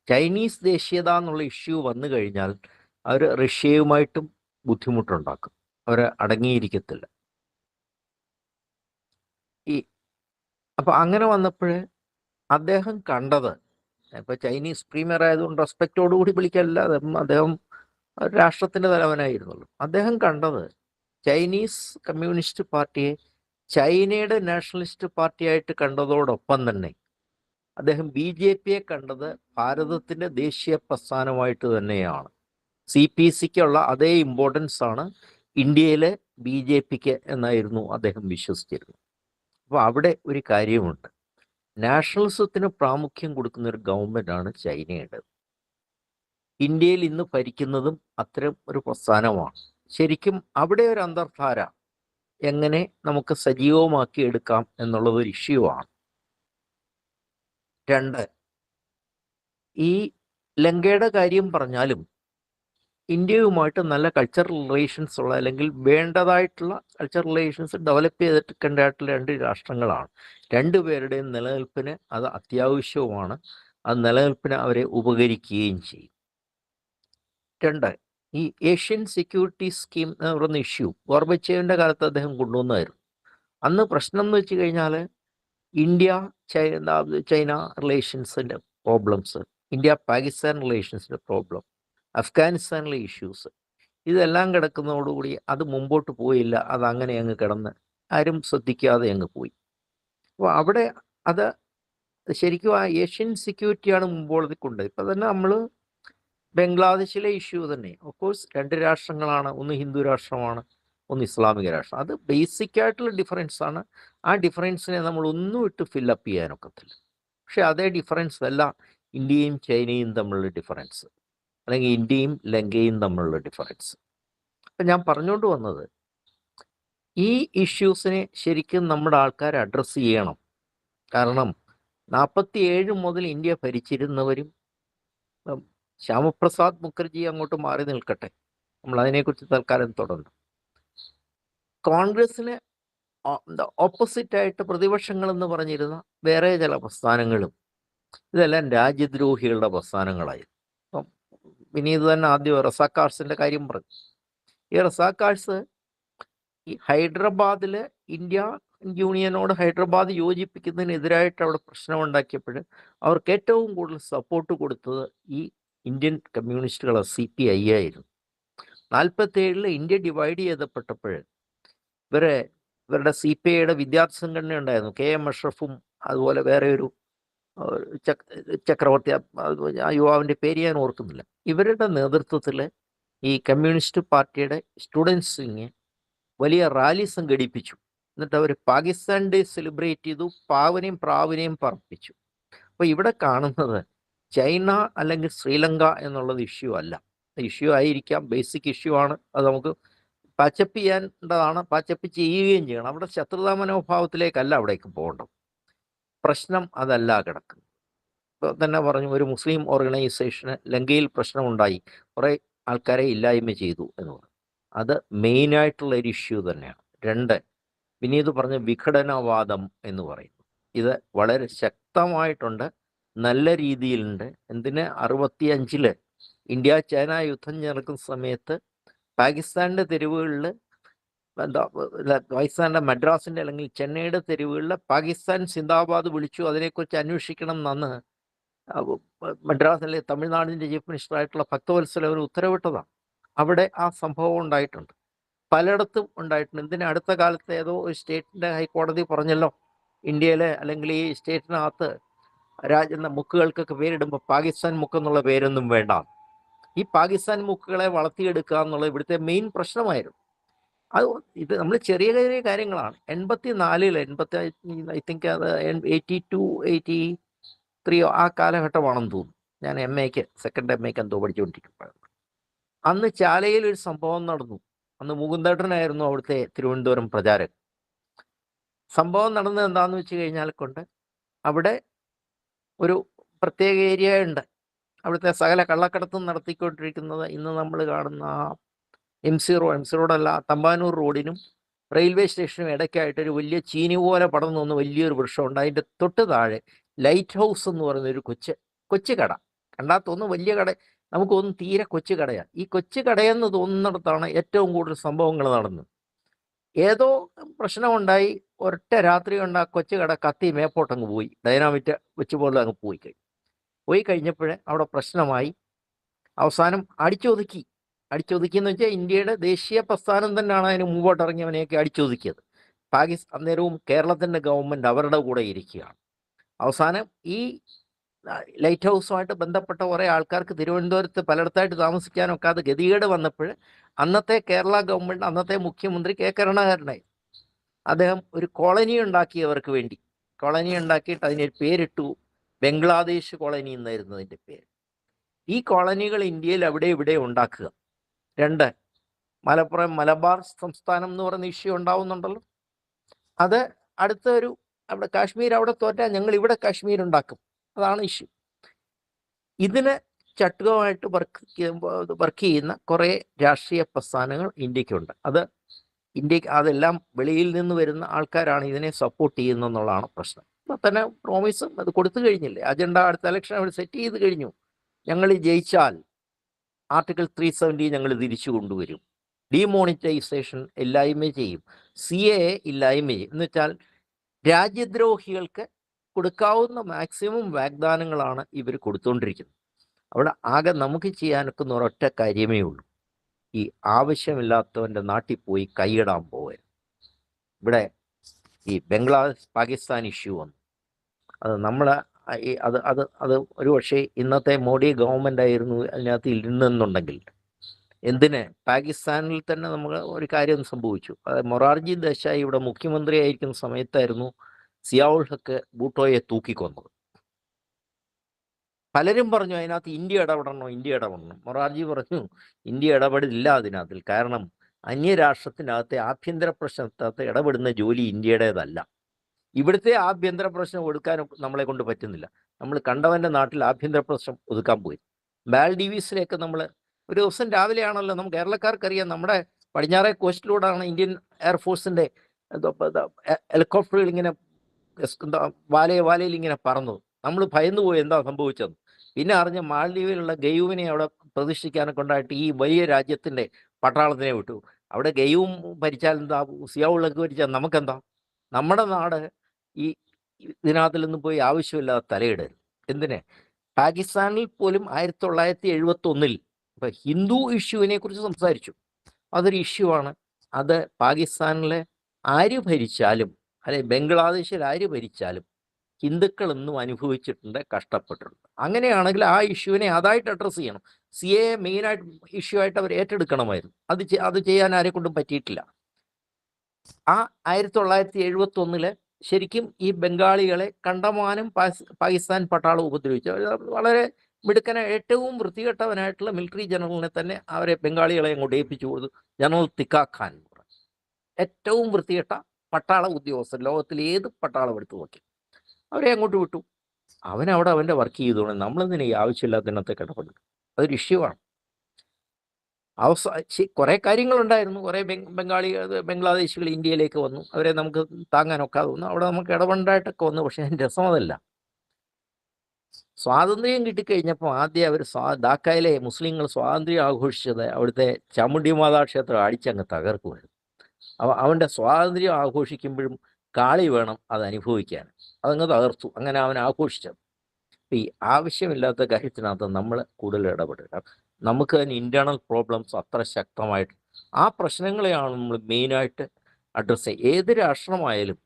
ചൈനീസ് ദേശീയത എന്നുള്ള ഇഷ്യൂ വന്നു കഴിഞ്ഞാൽ അവർ റഷ്യയുമായിട്ടും ബുദ്ധിമുട്ടുണ്ടാക്കും, അവർ അടങ്ങിയിരിക്കത്തില്ല. അപ്പം അങ്ങനെ വന്നപ്പോൾ അദ്ദേഹം കണ്ടത്, ഇപ്പം ചൈനീസ് പ്രീമിയർ ആയതുകൊണ്ട് റെസ്പെക്റ്റോടുകൂടി വിളിക്കല്ല, അദ്ദേഹം രാഷ്ട്രത്തിൻ്റെ തലവനായിരുന്നുള്ളൂ. അദ്ദേഹം കണ്ടത് ചൈനീസ് കമ്മ്യൂണിസ്റ്റ് പാർട്ടിയെ ചൈനയുടെ നാഷണലിസ്റ്റ് പാർട്ടിയായിട്ട് കണ്ടതോടൊപ്പം തന്നെ അദ്ദേഹം BJPയെ കണ്ടത് ഭാരതത്തിൻ്റെ ദേശീയ പ്രസ്ഥാനമായിട്ട് തന്നെയാണ്. CPCക്കുള്ള അതേ ഇമ്പോർട്ടൻസ് ആണ് ഇന്ത്യയിലെ BJPക്ക് എന്നായിരുന്നു അദ്ദേഹം വിശ്വസിച്ചിരുന്നത്. അപ്പോൾ അവിടെ ഒരു കാര്യമുണ്ട്, നാഷണലിസത്തിന് പ്രാമുഖ്യം കൊടുക്കുന്ന ഒരു ഗവൺമെൻറ്റാണ് ചൈനയുടെ. ഇന്ത്യയിൽ ഇന്ന് ഭരിക്കുന്നതും അത്തരം ഒരു പ്രസ്ഥാനമാണ്. ശരിക്കും അവിടെ ഒരു അന്തർധാര എങ്ങനെ നമുക്ക് സജീവമാക്കി എടുക്കാം എന്നുള്ളത് ഒരു ഇഷ്യൂ ആണ്. 2, ഈ ലങ്കയുടെ കാര്യം പറഞ്ഞാലും ഇന്ത്യയുമായിട്ട് നല്ല കൾച്ചറൽ റിലേഷൻസ് ഉള്ള, അല്ലെങ്കിൽ വേണ്ടതായിട്ടുള്ള കൾച്ചറൽ റിലേഷൻസ് ഡെവലപ്പ് ചെയ്തിട്ടുണ്ടായിട്ടുള്ള 2 രാഷ്ട്രങ്ങളാണ്. രണ്ടുപേരുടെയും നിലനിൽപ്പിന് അത് അത്യാവശ്യവുമാണ്. അത് നിലനിൽപ്പിന് അവരെ ഉപകരിക്കുകയും ചെയ്യും. 2, ഈ ഏഷ്യൻ സെക്യൂരിറ്റി സ്കീം എന്ന് പറയുന്ന ഇഷ്യൂ ഗോർബച്ചേവിൻ്റെ കാലത്ത് അദ്ദേഹം കൊണ്ടുവന്നായിരുന്നു. അന്ന് പ്രശ്നം എന്ന് വെച്ച് കഴിഞ്ഞാൽ ഇന്ത്യ ചൈന റിലേഷൻസിൻ്റെ പ്രോബ്ലംസ്, ഇന്ത്യ പാകിസ്ഥാൻ റിലേഷൻസിൻ്റെ പ്രോബ്ലം, അഫ്ഗാനിസ്ഥാനിലെ ഇഷ്യൂസ്, ഇതെല്ലാം കിടക്കുന്നതോടുകൂടി അത് മുമ്പോട്ട് പോയില്ല. അത് അങ്ങനെ അങ്ങ് കിടന്ന് ആരും ശ്രദ്ധിക്കാതെ അങ്ങ് പോയി. അപ്പോൾ അവിടെ അത് ശരിക്കും ആ ഏഷ്യൻ സെക്യൂരിറ്റിയാണ് മുമ്പോട്ട് കൊണ്ടത്. ഇപ്പം തന്നെ നമ്മൾ ബംഗ്ലാദേശിലെ ഇഷ്യൂ തന്നെ, ഓഫ്കോഴ്സ് 2 രാഷ്ട്രങ്ങളാണ്, ഒന്ന് ഹിന്ദു രാഷ്ട്രമാണ്, ഒന്ന് ഇസ്ലാമിക രാഷ്ട്രം. അത് ബേസിക് ആയിട്ടുള്ള ഡിഫറൻസ് ആണ്. ആ ഡിഫറൻസിനെ നമ്മൾ ഒന്നും ഇട്ട് ഫില്ലപ്പ് ചെയ്യാനൊക്കത്തില്ല. പക്ഷെ അതേ ഡിഫറൻസ് അല്ല ഇന്ത്യയും ചൈനയും തമ്മിലുള്ള ഡിഫറൻസ്, അല്ലെങ്കിൽ ഇന്ത്യയും ലങ്കയും തമ്മിലുള്ള ഡിഫറൻസ്. അപ്പം ഞാൻ പറഞ്ഞുകൊണ്ട് വന്നത്, ഈ ഇഷ്യൂസിനെ ശരിക്കും നമ്മുടെ ആൾക്കാർ അഡ്രസ്സ് ചെയ്യണം. കാരണം 47 മുതൽ ഇന്ത്യ ഭരിച്ചിരുന്നവരും ശ്യാമപ്രസാദ് മുഖർജി അങ്ങോട്ട് മാറി നിൽക്കട്ടെ, നമ്മൾ അതിനെക്കുറിച്ച് തൽക്കാലം തുടർന്നു. കോൺഗ്രസിന് ഓപ്പോസിറ്റായിട്ട് പ്രതിപക്ഷങ്ങൾ എന്ന് പറഞ്ഞിരുന്ന വേറെ ചില പ്രസ്ഥാനങ്ങളും ഇതെല്ലാം രാജ്യദ്രോഹികളുടെ പ്രസ്ഥാനങ്ങളായിരുന്നു. അപ്പം വിനീത് തന്നെ ആദ്യം റസാക്കാർസിന്റെ കാര്യം പറഞ്ഞു. ഈ റസാക്കാർസ് ഈ ഹൈദരാബാദില് ഇന്ത്യ യൂണിയനോട് ഹൈദരാബാദ് യോജിപ്പിക്കുന്നതിനെതിരായിട്ട് അവിടെ പ്രശ്നമുണ്ടാക്കിയപ്പോൾ അവർക്ക് ഏറ്റവും കൂടുതൽ സപ്പോർട്ട് കൊടുത്തത് ഈ ഇന്ത്യൻ കമ്മ്യൂണിസ്റ്റുകളെ CPI ആയിരുന്നു. 47 ഇന്ത്യ ഡിവൈഡ് ചെയ്തപ്പെട്ടപ്പോൾ ഇവരുടെ CPIയുടെ വിദ്യാർത്ഥി സംഘടന ഉണ്ടായിരുന്നു. KM അഷ്റഫും അതുപോലെ വേറെ ഒരു ചക്രവർത്തി, ആ യുവാവിൻ്റെ പേര് ഞാൻ ഓർക്കുന്നില്ല. ഇവരുടെ നേതൃത്വത്തിൽ ഈ കമ്മ്യൂണിസ്റ്റ് പാർട്ടിയുടെ സ്റ്റുഡൻസ് വിങ് വലിയ റാലി സംഘടിപ്പിച്ചു. എന്നിട്ട് അവർ പാകിസ്ഥാൻ ഡേ സെലിബ്രേറ്റ് ചെയ്തു, പാവനെയും പ്രാവിനെയും പറപ്പിച്ചു. അപ്പോൾ ഇവിടെ കാണുന്നത് ചൈന അല്ലെങ്കിൽ ശ്രീലങ്ക എന്നുള്ളത് ഇഷ്യൂ അല്ല. ഇഷ്യൂ ആയിരിക്കാം, ബേസിക് ഇഷ്യൂ ആണ്. അത് നമുക്ക് പാച്ചപ്പ് ചെയ്യേണ്ടതാണ്, പാച്ചപ്പ് ചെയ്യുകയും ചെയ്യണം. അവിടെ ശത്രുതാ മനോഭാവത്തിലേക്കല്ല അവിടേക്ക് പോകേണ്ടത്. പ്രശ്നം അതല്ല കിടക്കുന്നത്. ഇപ്പോൾ തന്നെ പറഞ്ഞു, ഒരു മുസ്ലിം ഓർഗനൈസേഷന് ലങ്കയിൽ പ്രശ്നമുണ്ടായി, കുറേ ആൾക്കാരെ ഇല്ലായ്മ ചെയ്തു എന്ന് പറഞ്ഞു. അത് മെയിനായിട്ടുള്ള ഒരു ഇഷ്യൂ തന്നെയാണ്. 2, വിനീത് പറഞ്ഞ വിഘടനവാദം എന്ന് പറയുന്നു. ഇത് വളരെ ശക്തമായിട്ടുണ്ട്, നല്ല രീതിയിലുണ്ട്. എന്തിന് 65 ഇന്ത്യ ചൈന യുദ്ധം നടക്കുന്ന സമയത്ത് പാകിസ്ഥാൻ്റെ തെരുവുകളിൽ, പാകിസ്ഥാൻ്റെ മദ്രാസിൻ്റെ അല്ലെങ്കിൽ ചെന്നൈയുടെ തെരുവുകളിൽ പാകിസ്ഥാൻ സിന്ദാബാദ് വിളിച്ചു. അതിനെക്കുറിച്ച് അന്വേഷിക്കണം എന്ന് മദ്രാസിലെ തമിഴ്നാടിൻ്റെ ചീഫ് മിനിസ്റ്ററായിട്ടുള്ള ഭക്തവത്സല ഒരു ഉത്തരവിട്ടതാണ്. അവിടെ ആ സംഭവം ഉണ്ടായിട്ടുണ്ട്, പലയിടത്തും ഉണ്ടായിട്ടുണ്ട്. എന്തിന് അടുത്ത കാലത്ത് ഏതോ ഒരു സ്റ്റേറ്റിൻ്റെ ഹൈക്കോടതി പറഞ്ഞല്ലോ, ഇന്ത്യയിലെ അല്ലെങ്കിൽ ഈ സ്റ്റേറ്റിനകത്ത് മുക്കുകൾക്കൊക്കെ പേരിടുമ്പോൾ പാകിസ്ഥാൻ മുക്ക് എന്നുള്ള പേരൊന്നും വേണ്ട. ഈ പാകിസ്ഥാൻ മുക്കുകളെ വളർത്തിയെടുക്കുക എന്നുള്ളത് ഇവിടുത്തെ മെയിൻ പ്രശ്നമായിരുന്നു. ഇത് നമ്മൾ ചെറിയ ചെറിയ കാര്യങ്ങളാണ്. 84 ഐ തിങ്ക് അത് 82, 83 ആ കാലഘട്ടമാണെന്ന് തോന്നുന്നു. ഞാൻ സെക്കൻഡ് MA എന്തോ പഠിച്ചുകൊണ്ടിരിക്കുമ്പോഴാണ്. അന്ന് ചാലയിൽ ഒരു സംഭവം നടന്നു. അന്ന് മുകുന്ദേട്ടനായിരുന്നു അവിടുത്തെ തിരുവനന്തപുരം പ്രചാരകൻ. സംഭവം നടന്നത് എന്താണെന്ന് വെച്ച് കഴിഞ്ഞാൽ അവിടെ ഒരു പ്രത്യേക ഏരിയ ഉണ്ട്. അവിടുത്തെ സകല കള്ളക്കടത്തും നടത്തിക്കൊണ്ടിരിക്കുന്നത് ഇന്ന് നമ്മൾ കാണുന്ന MC റോഡല്ല, തമ്പാനൂർ റോഡിനും റെയിൽവേ സ്റ്റേഷനും ഇടയ്ക്കായിട്ടൊരു വലിയ ചീനി പോലെ പടർന്നു വന്ന് വലിയൊരു വൃക്ഷമുണ്ട്. അതിൻ്റെ തൊട്ട് താഴെ ലൈറ്റ് ഹൗസ് എന്ന് പറയുന്ന ഒരു കൊച്ചു കട. കണ്ടാൽ തോന്നുന്നു വലിയ കട, നമുക്കൊന്നും തീരെ കൊച്ചു കടയാണ്. ഈ കൊച്ചു കടയെന്ന് തോന്നുന്നിടത്താണ് ഏറ്റവും കൂടുതൽ സംഭവങ്ങൾ നടന്നത്. ഏതോ പ്രശ്നമുണ്ടായി, ഒരൊറ്റ രാത്രി കൊണ്ട് ആ കൊച്ചു കട കത്തി മേപ്പോട്ടങ്ങ് പോയി, ഡൈനാമിറ്റ് വെച്ച് പോലെ അങ്ങ് പോയി കഴിഞ്ഞപ്പോൾ അവിടെ പ്രശ്നമായി. അവസാനം അടിച്ചൊതുക്കി എന്ന് വെച്ചാൽ ഇന്ത്യയുടെ ദേശീയ പ്രസ്ഥാനം തന്നെയാണ് അതിന് മുമ്പോട്ടിറങ്ങിയവനെയൊക്കെ അടിച്ചൊതുക്കിയത്. അന്നേരവും കേരളത്തിൻ്റെ ഗവൺമെൻറ് അവരുടെ കൂടെ ഇരിക്കുകയാണ്. അവസാനം ഈ ലൈറ്റ് ഹൗസുമായിട്ട് ബന്ധപ്പെട്ട കുറേ ആൾക്കാർക്ക് തിരുവനന്തപുരത്ത് പലയിടത്തായിട്ട് താമസിക്കാനൊക്കെ അത് ഗതികേട് വന്നപ്പോൾ അന്നത്തെ കേരള ഗവൺമെൻറ്, അന്നത്തെ മുഖ്യമന്ത്രി K. കരുണാകരനായി അദ്ദേഹം ഒരു കോളനി ഉണ്ടാക്കിയവർക്ക് വേണ്ടി കോളനി ഉണ്ടാക്കിയിട്ട് അതിനൊരു പേരിട്ടു, ബംഗ്ലാദേശ് കോളനി എന്നായിരുന്നു അതിൻ്റെ പേര്. ഈ കോളനികൾ ഇന്ത്യയിൽ അവിടെ ഇവിടെ ഉണ്ടാക്കുക. 2, മലപ്പുറം മലബാർ സംസ്ഥാനം എന്ന് പറയുന്ന ഇഷ്യൂ ഉണ്ടാവുന്നുണ്ടല്ലോ, അത് അടുത്തൊരു അവിടെ കാശ്മീർ അവിടെ തോറ്റാൽ ഞങ്ങൾ ഇവിടെ കാശ്മീർ ഉണ്ടാക്കും, അതാണ് ഇഷ്യൂ. ഇതിന് ചട്ടുകമായിട്ട് വർക്ക് ചെയ്യുന്ന കുറേ രാഷ്ട്രീയ പ്രസ്ഥാനങ്ങൾ ഇന്ത്യക്കുണ്ട്. അതെല്ലാം വെളിയിൽ നിന്ന് വരുന്ന ആൾക്കാരാണ് ഇതിനെ സപ്പോർട്ട് ചെയ്യുന്നതെന്നുള്ളതാണ് പ്രശ്നം. ഇപ്പം തന്നെ പ്രോമിസ് അത് കൊടുത്തു കഴിഞ്ഞില്ലേ, അജണ്ട അടുത്ത ഇലക്ഷൻ അവർ സെറ്റ് ചെയ്ത് കഴിഞ്ഞു. ഞങ്ങൾ ജയിച്ചാൽ ആർട്ടിക്കിൾ 370 ഞങ്ങൾ തിരിച്ചു കൊണ്ടുവരും, ഡിമോണിറ്റൈസേഷൻ ഇല്ലായ്മ ചെയ്യും, CAA ഇല്ലായ്മ ചെയ്യും. എന്ന് വെച്ചാൽ രാജ്യദ്രോഹികൾക്ക് കൊടുക്കാവുന്ന മാക്സിമം വാഗ്ദാനങ്ങളാണ് ഇവർ കൊടുത്തുകൊണ്ടിരിക്കുന്നത്. അവിടെ ആകെ നമുക്ക് ചെയ്യാനൊക്കുന്ന ഒരൊറ്റ കാര്യമേ ഉള്ളൂ, ഈ ആവശ്യമില്ലാത്തവൻ്റെ നാട്ടിൽ പോയി കൈയിടാൻ പോകരുത്. ഇവിടെ ഈ പാകിസ്ഥാൻ ഇഷ്യൂ വന്നു, അത് നമ്മളെ അത് ഒരു പക്ഷേ ഇന്നത്തെ മോഡി ഗവൺമെൻറ് ആയിരുന്നു അതിനകത്ത് ഇരുന്നെന്നുണ്ടെങ്കിൽ, എന്തിന് പാകിസ്ഥാനിൽ തന്നെ നമ്മൾ ഒരു കാര്യം സംഭവിച്ചു. മൊറാർജി ദേശായി ഇവിടെ മുഖ്യമന്ത്രി ആയിരിക്കുന്ന സമയത്തായിരുന്നു സിയാഉൾ ഹക്ക് ഭൂട്ടോയെ തൂക്കിക്കൊന്നത്. പലരും പറഞ്ഞു അതിനകത്ത് ഇന്ത്യ ഇടപെടണം. മൊറാർജി പറഞ്ഞു ഇന്ത്യ ഇടപെടില്ല അതിനകത്തിൽ, കാരണം അന്യരാഷ്ട്രത്തിനകത്തെ ആഭ്യന്തര പ്രശ്നത്തിനകത്ത് ഇടപെടുന്ന ജോലി ഇന്ത്യയുടേതല്ല. ഇവിടുത്തെ ആഭ്യന്തര പ്രശ്നം ഒതുക്കാനും നമ്മളെ കൊണ്ട് പറ്റുന്നില്ല. നമ്മൾ കണ്ടവൻ്റെ നാട്ടിൽ ആഭ്യന്തര പ്രശ്നം ഒതുക്കാൻ പോയി. മാൽഡീവ്സിലേക്ക് നമ്മൾ ഒരു ദിവസം രാവിലെയാണല്ലോ, നമുക്ക് കേരളക്കാർക്കറിയാം, നമ്മുടെ പടിഞ്ഞാറേ കോസ്റ്റിലൂടെയാണ് ഇന്ത്യൻ എയർഫോഴ്സിൻ്റെ ഹെലികോപ്റ്ററുകൾ ഇങ്ങനെ വാലയിൽ ഇങ്ങനെ പറന്നു. നമ്മൾ ഭയന്നു പോയി എന്താ സംഭവിച്ചത്. പിന്നെ അറിഞ്ഞ മാൽഡീവിലുള്ള ഗയൂവിനെ അവിടെ പ്രതിഷ്ഠിക്കാനൊക്കെ ഉണ്ടായിട്ട് ഈ വലിയ രാജ്യത്തിൻ്റെ പട്ടാളത്തിനെ വിട്ടു. അവിടെ ഗയൂവും ഭരിച്ചാൽ എന്താ, സിയാവുള്ളൊക്കെ ഭരിച്ചാൽ നമുക്കെന്താ? നമ്മുടെ നാട് ഈ ഇതിനകത്തിലൊന്നും പോയി ആവശ്യമില്ലാതെ തലയിടരുത്. എന്തിനെ? പാകിസ്ഥാനിൽ പോലും 1971 ഇപ്പം ഹിന്ദു ഇഷ്യൂവിനെ കുറിച്ച് സംസാരിച്ചു. അതൊരു ഇഷ്യൂ ആണ്. അത് പാകിസ്ഥാനിലെ ആര് ഭരിച്ചാലും അല്ലെ ബംഗ്ലാദേശിൽ ആര് ഭരിച്ചാലും ഹിന്ദുക്കൾ എന്നും അനുഭവിച്ചിട്ടുണ്ട്, കഷ്ടപ്പെട്ടിട്ടുണ്ട്. അങ്ങനെയാണെങ്കിൽ ആ ഇഷ്യൂവിനെ അതായിട്ട് അഡ്രസ്സ് ചെയ്യണം. CAA മെയിനായിട്ട് ഇഷ്യൂ ആയിട്ട് അവർ ഏറ്റെടുക്കണമായിരുന്നു. അത് ചെയ്യാൻ ആരെ കൊണ്ടും പറ്റിയിട്ടില്ല. ആ 1971 ശരിക്കും ഈ ബംഗാളികളെ കണ്ടമാനം പാകിസ്ഥാൻ പട്ടാളം ഉപദ്രവിച്ചു. വളരെ മിടുക്കന, ഏറ്റവും വൃത്തികെട്ടവനായിട്ടുള്ള മിലിറ്ററി ജനറലിനെ തന്നെ അവരെ ബംഗാളികളെ അങ്ങോട്ട് ഏൽപ്പിച്ചു കൊടുത്തു. ജനറൽ തിക്കാ ഖാൻ, ഏറ്റവും വൃത്തികെട്ട പട്ടാള ഉദ്യോഗസ്ഥൻ, ലോകത്തിൽ ഏത് പട്ടാളം എടുത്തു നോക്കി അവരെ അങ്ങോട്ട് വിട്ടു. അവനവിടെ അവൻ്റെ വർക്ക് ചെയ്തോളൂ. നമ്മളെന്തിനാ ഈ ആവശ്യമില്ലാത്തതിനകത്ത് കിടപ്പെടുന്നു? അതൊരു ഇഷ്യൂ ആണ്. കുറേ കാര്യങ്ങളുണ്ടായിരുന്നു. കുറേ ബംഗ്ലാദേശികൾ ഇന്ത്യയിലേക്ക് വന്നു. അവരെ നമുക്ക് താങ്ങാനൊക്കാതെ വന്നു. അവിടെ നമുക്ക് ഇടപെടായിട്ടൊക്കെ വന്നു. പക്ഷേ രസമതല്ല. സ്വാതന്ത്ര്യം കിട്ടിക്കഴിഞ്ഞപ്പോൾ ആദ്യം അവർ ധാക്കയിലെ മുസ്ലിങ്ങൾ സ്വാതന്ത്ര്യം ആഘോഷിച്ചത് അവിടുത്തെ ചാമുണ്ഡി മാതാ ക്ഷേത്രം അടിച്ചങ്ങ് തകർക്കുമായിരുന്നു. അവൻ്റെ സ്വാതന്ത്ര്യം ആഘോഷിക്കുമ്പോഴും കാളി വേണം അത് അനുഭവിക്കാൻ. അതങ്ങ് തകർത്തു. അങ്ങനെ അവൻ ആഘോഷിച്ചത്. ഈ ആവശ്യമില്ലാത്ത കാര്യത്തിനകത്ത് നമ്മൾ കൂടുതൽ ഇടപെടുക. നമുക്ക് തന്നെ ഇൻറ്റേർണൽ പ്രോബ്ലംസ് അത്ര ശക്തമായിട്ട്, ആ പ്രശ്നങ്ങളെയാണ് നമ്മൾ മെയിനായിട്ട് അഡ്രസ്സ് ചെയ്യുക. ഏത് രാഷ്ട്രമായാലും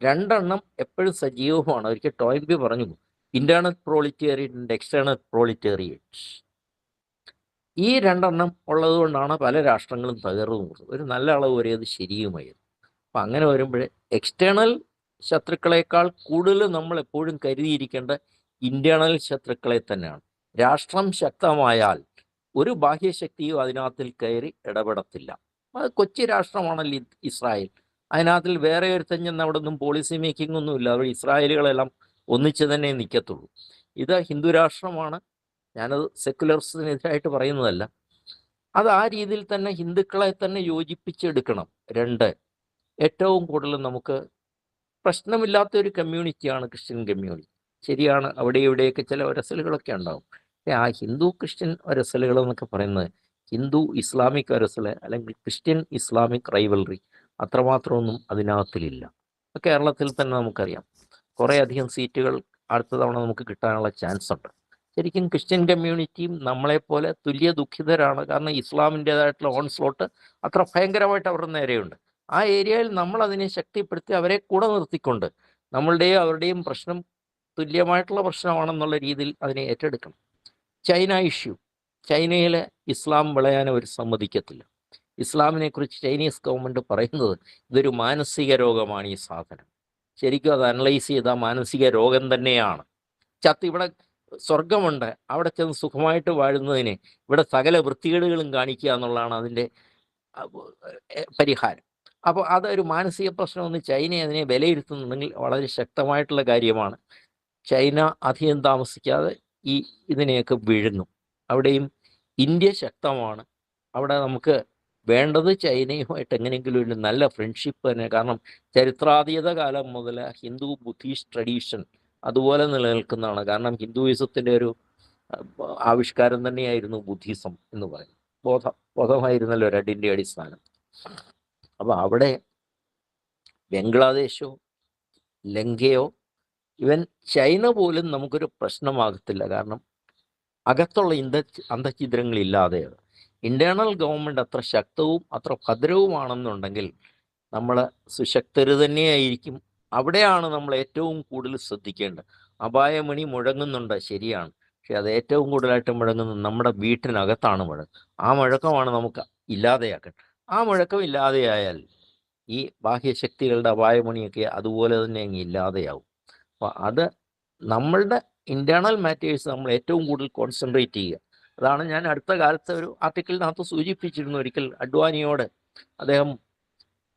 രണ്ടെണ്ണം എപ്പോഴും സജീവമാണ്. ഒരിക്കൽ ടോയിൻബി പറഞ്ഞു, ഇൻറ്റേർണൽ പ്രോളിറ്റേറിയറ്റ് ആൻഡ് എക്സ്റ്റേണൽ പ്രോളിറ്റേറിയറ്റ്. ഈ രണ്ടെണ്ണം ഉള്ളത് കൊണ്ടാണ് പല രാഷ്ട്രങ്ങളും തകർന്നു. ഒരു നല്ല അളവ് വരെ അത് ശരിയുമായിരുന്നു. അപ്പം അങ്ങനെ വരുമ്പോഴേ എക്സ്റ്റേണൽ ശത്രുക്കളെക്കാൾ കൂടുതൽ നമ്മൾ എപ്പോഴും കരുതിയിരിക്കേണ്ട ഇൻറ്റേർണൽ ശത്രുക്കളെ തന്നെയാണ്. രാഷ്ട്രം ശക്തമായാൽ ഒരു ബാഹ്യശക്തിയും അതിനകത്തിൽ കയറി ഇടപെടത്തില്ല. അത് കൊച്ചു രാഷ്ട്രമാണല്ലോ ഇസ്രായേൽ. അതിനകത്തിൽ വേറെ ഒരുത്തൻ ചെന്ന് അവിടെ ഒന്നും പോളിസി മേക്കിംഗ് ഒന്നുമില്ല. അവർ ഇസ്രായേലുകളെല്ലാം ഒന്നിച്ച് തന്നെ നിൽക്കത്തുള്ളൂ. ഇത് ഹിന്ദു രാഷ്ട്രമാണ്. ഞാനത് സെക്കുലറിസത്തിനെതിരായിട്ട് പറയുന്നതല്ല. അത് ആ രീതിയിൽ തന്നെ ഹിന്ദുക്കളെ തന്നെ യോജിപ്പിച്ചെടുക്കണം. രണ്ട്, ഏറ്റവും കൂടുതൽ നമുക്ക് പ്രശ്നമില്ലാത്ത ഒരു കമ്മ്യൂണിറ്റിയാണ് ക്രിസ്ത്യൻ കമ്മ്യൂണിറ്റി. ശരിയാണ്, അവിടെ ഇവിടെയൊക്കെ ചില ഒരസലുകളൊക്കെ ഉണ്ടാവും. ആ ഹിന്ദു ക്രിസ്ത്യൻ ഒരസലുകൾ എന്നൊക്കെ പറയുന്നത് ഹിന്ദു ഇസ്ലാമിക് ഒരസൽ അല്ലെങ്കിൽ ക്രിസ്ത്യൻ ഇസ്ലാമിക് റൈവൽറി അത്രമാത്രമൊന്നും അതിനകത്തിലില്ല. കേരളത്തിൽ തന്നെ നമുക്കറിയാം കുറേ അധികം സീറ്റുകൾ അടുത്ത തവണ നമുക്ക് കിട്ടാനുള്ള ചാൻസ് ഉണ്ട്. ശരിക്കും ക്രിസ്ത്യൻ കമ്മ്യൂണിറ്റിയും നമ്മളെപ്പോലെ തുല്യ ദുഃഖിതരാണ്. കാരണം ഇസ്ലാമിൻ്റേതായിട്ടുള്ള ഓൺസ്ലോട്ട് അത്ര ഭയങ്കരമായിട്ട് അവരുടെ നേരെയുണ്ട്. ആ ഏരിയയിൽ നമ്മൾ അതിനെ ശക്തിപ്പെടുത്തി അവരെ കൂടെ നിർത്തിക്കൊണ്ട് നമ്മളുടെയും അവരുടെയും പ്രശ്നം തുല്യമായിട്ടുള്ള പ്രശ്നമാണെന്നുള്ള രീതിയിൽ അതിനെ ഏറ്റെടുക്കണം. ചൈന ഇഷ്യൂ, ചൈനയിൽ ഇസ്ലാം വിളയാൻ അവർ സമ്മതിക്കത്തില്ല. ഇസ്ലാമിനെ കുറിച്ച് ചൈനീസ് ഗവൺമെൻറ് പറയുന്നത് ഇതൊരു മാനസിക രോഗമാണ് ഈ സാധനം. ശരിക്കും അത് അനലൈസ് ചെയ്താൽ മാനസിക രോഗം തന്നെയാണ്. ഇവിടെ സ്വർഗമുണ്ട്, അവിടെ ചെന്ന് സുഖമായിട്ട് വാഴുന്നതിന് ഇവിടെ സകല വൃത്തികേടുകളും കാണിക്കുക എന്നുള്ളതാണ് അതിൻ്റെ പരിഹാരം. അപ്പോൾ അതൊരു മാനസിക പ്രശ്നമെന്ന് ചൈന അതിനെ വിലയിരുത്തുന്നുണ്ടെങ്കിൽ വളരെ ശക്തമായിട്ടുള്ള കാര്യമാണ്. ചൈന അധികം താമസിക്കാതെ ഇതിനെയൊക്കെ വിഴുങ്ങും. അവിടെയും ഇന്ത്യ ശക്തമാണ്. അവിടെ നമുക്ക് വേണ്ടത് ചൈനയുമായിട്ട് എങ്ങനെയെങ്കിലും ഒരു നല്ല ഫ്രണ്ട്ഷിപ്പ് തന്നെ. കാരണം ചരിത്രാതീത കാലം മുതൽ ഹിന്ദു ബുദ്ധിസ്റ്റ് ട്രഡീഷൻ അതുപോലെ നിലനിൽക്കുന്നതാണ്. കാരണം ഹിന്ദുയിസത്തിൻ്റെ ഒരു ആവിഷ്കാരം തന്നെയായിരുന്നു ബുദ്ധിസം എന്ന് പറയുന്നത്. ബോധമായിരുന്നല്ലോ രണ്ടിൻ്റെ അടിസ്ഥാനം. അപ്പോൾ അവിടെ ബംഗ്ലാദേശോ ലങ്കയോ ഇവൻ ചൈന പോലും നമുക്കൊരു പ്രശ്നമാകത്തില്ല. കാരണം അകത്തുള്ള അന്തഛിദ്രങ്ങളില്ലാതെ ഇൻറ്റേർണൽ ഗവൺമെൻറ് അത്ര ശക്തവും അത്ര ഭദ്രവുമാണെന്നുണ്ടെങ്കിൽ നമ്മൾ സുശക്തർ തന്നെയായിരിക്കും. അവിടെയാണ് നമ്മൾ ഏറ്റവും കൂടുതൽ ശ്രദ്ധിക്കേണ്ടത്. അപായമണി മുഴങ്ങുന്നുണ്ട്, ശരിയാണ്. പക്ഷെ അത് ഏറ്റവും കൂടുതലായിട്ട് മുഴങ്ങുന്നത് നമ്മുടെ വീട്ടിനകത്താണ് മുഴക്കം. ആ മുഴക്കമാണ് നമുക്ക് ഇല്ലാതെയാക്കേണ്ടത്. ആ മുഴക്കം ഇല്ലാതെയായാൽ ഈ ബാഹ്യശക്തികളുടെ അപായമണിയൊക്കെ അതുപോലെ തന്നെ അങ്ങ് ഇല്ലാതെയാവും. അപ്പോൾ അത് നമ്മളുടെ ഇൻറ്റേർണൽ മാറ്റേഴ്സ് നമ്മൾ ഏറ്റവും കൂടുതൽ കോൺസെൻട്രേറ്റ് ചെയ്യുക. അതാണ് ഞാൻ അടുത്ത കാലത്ത് ഒരു ആർട്ടിക്കിളിനകത്ത് സൂചിപ്പിച്ചിരുന്നു. ഒരിക്കൽ അഡ്വാനിയോട് അദ്ദേഹം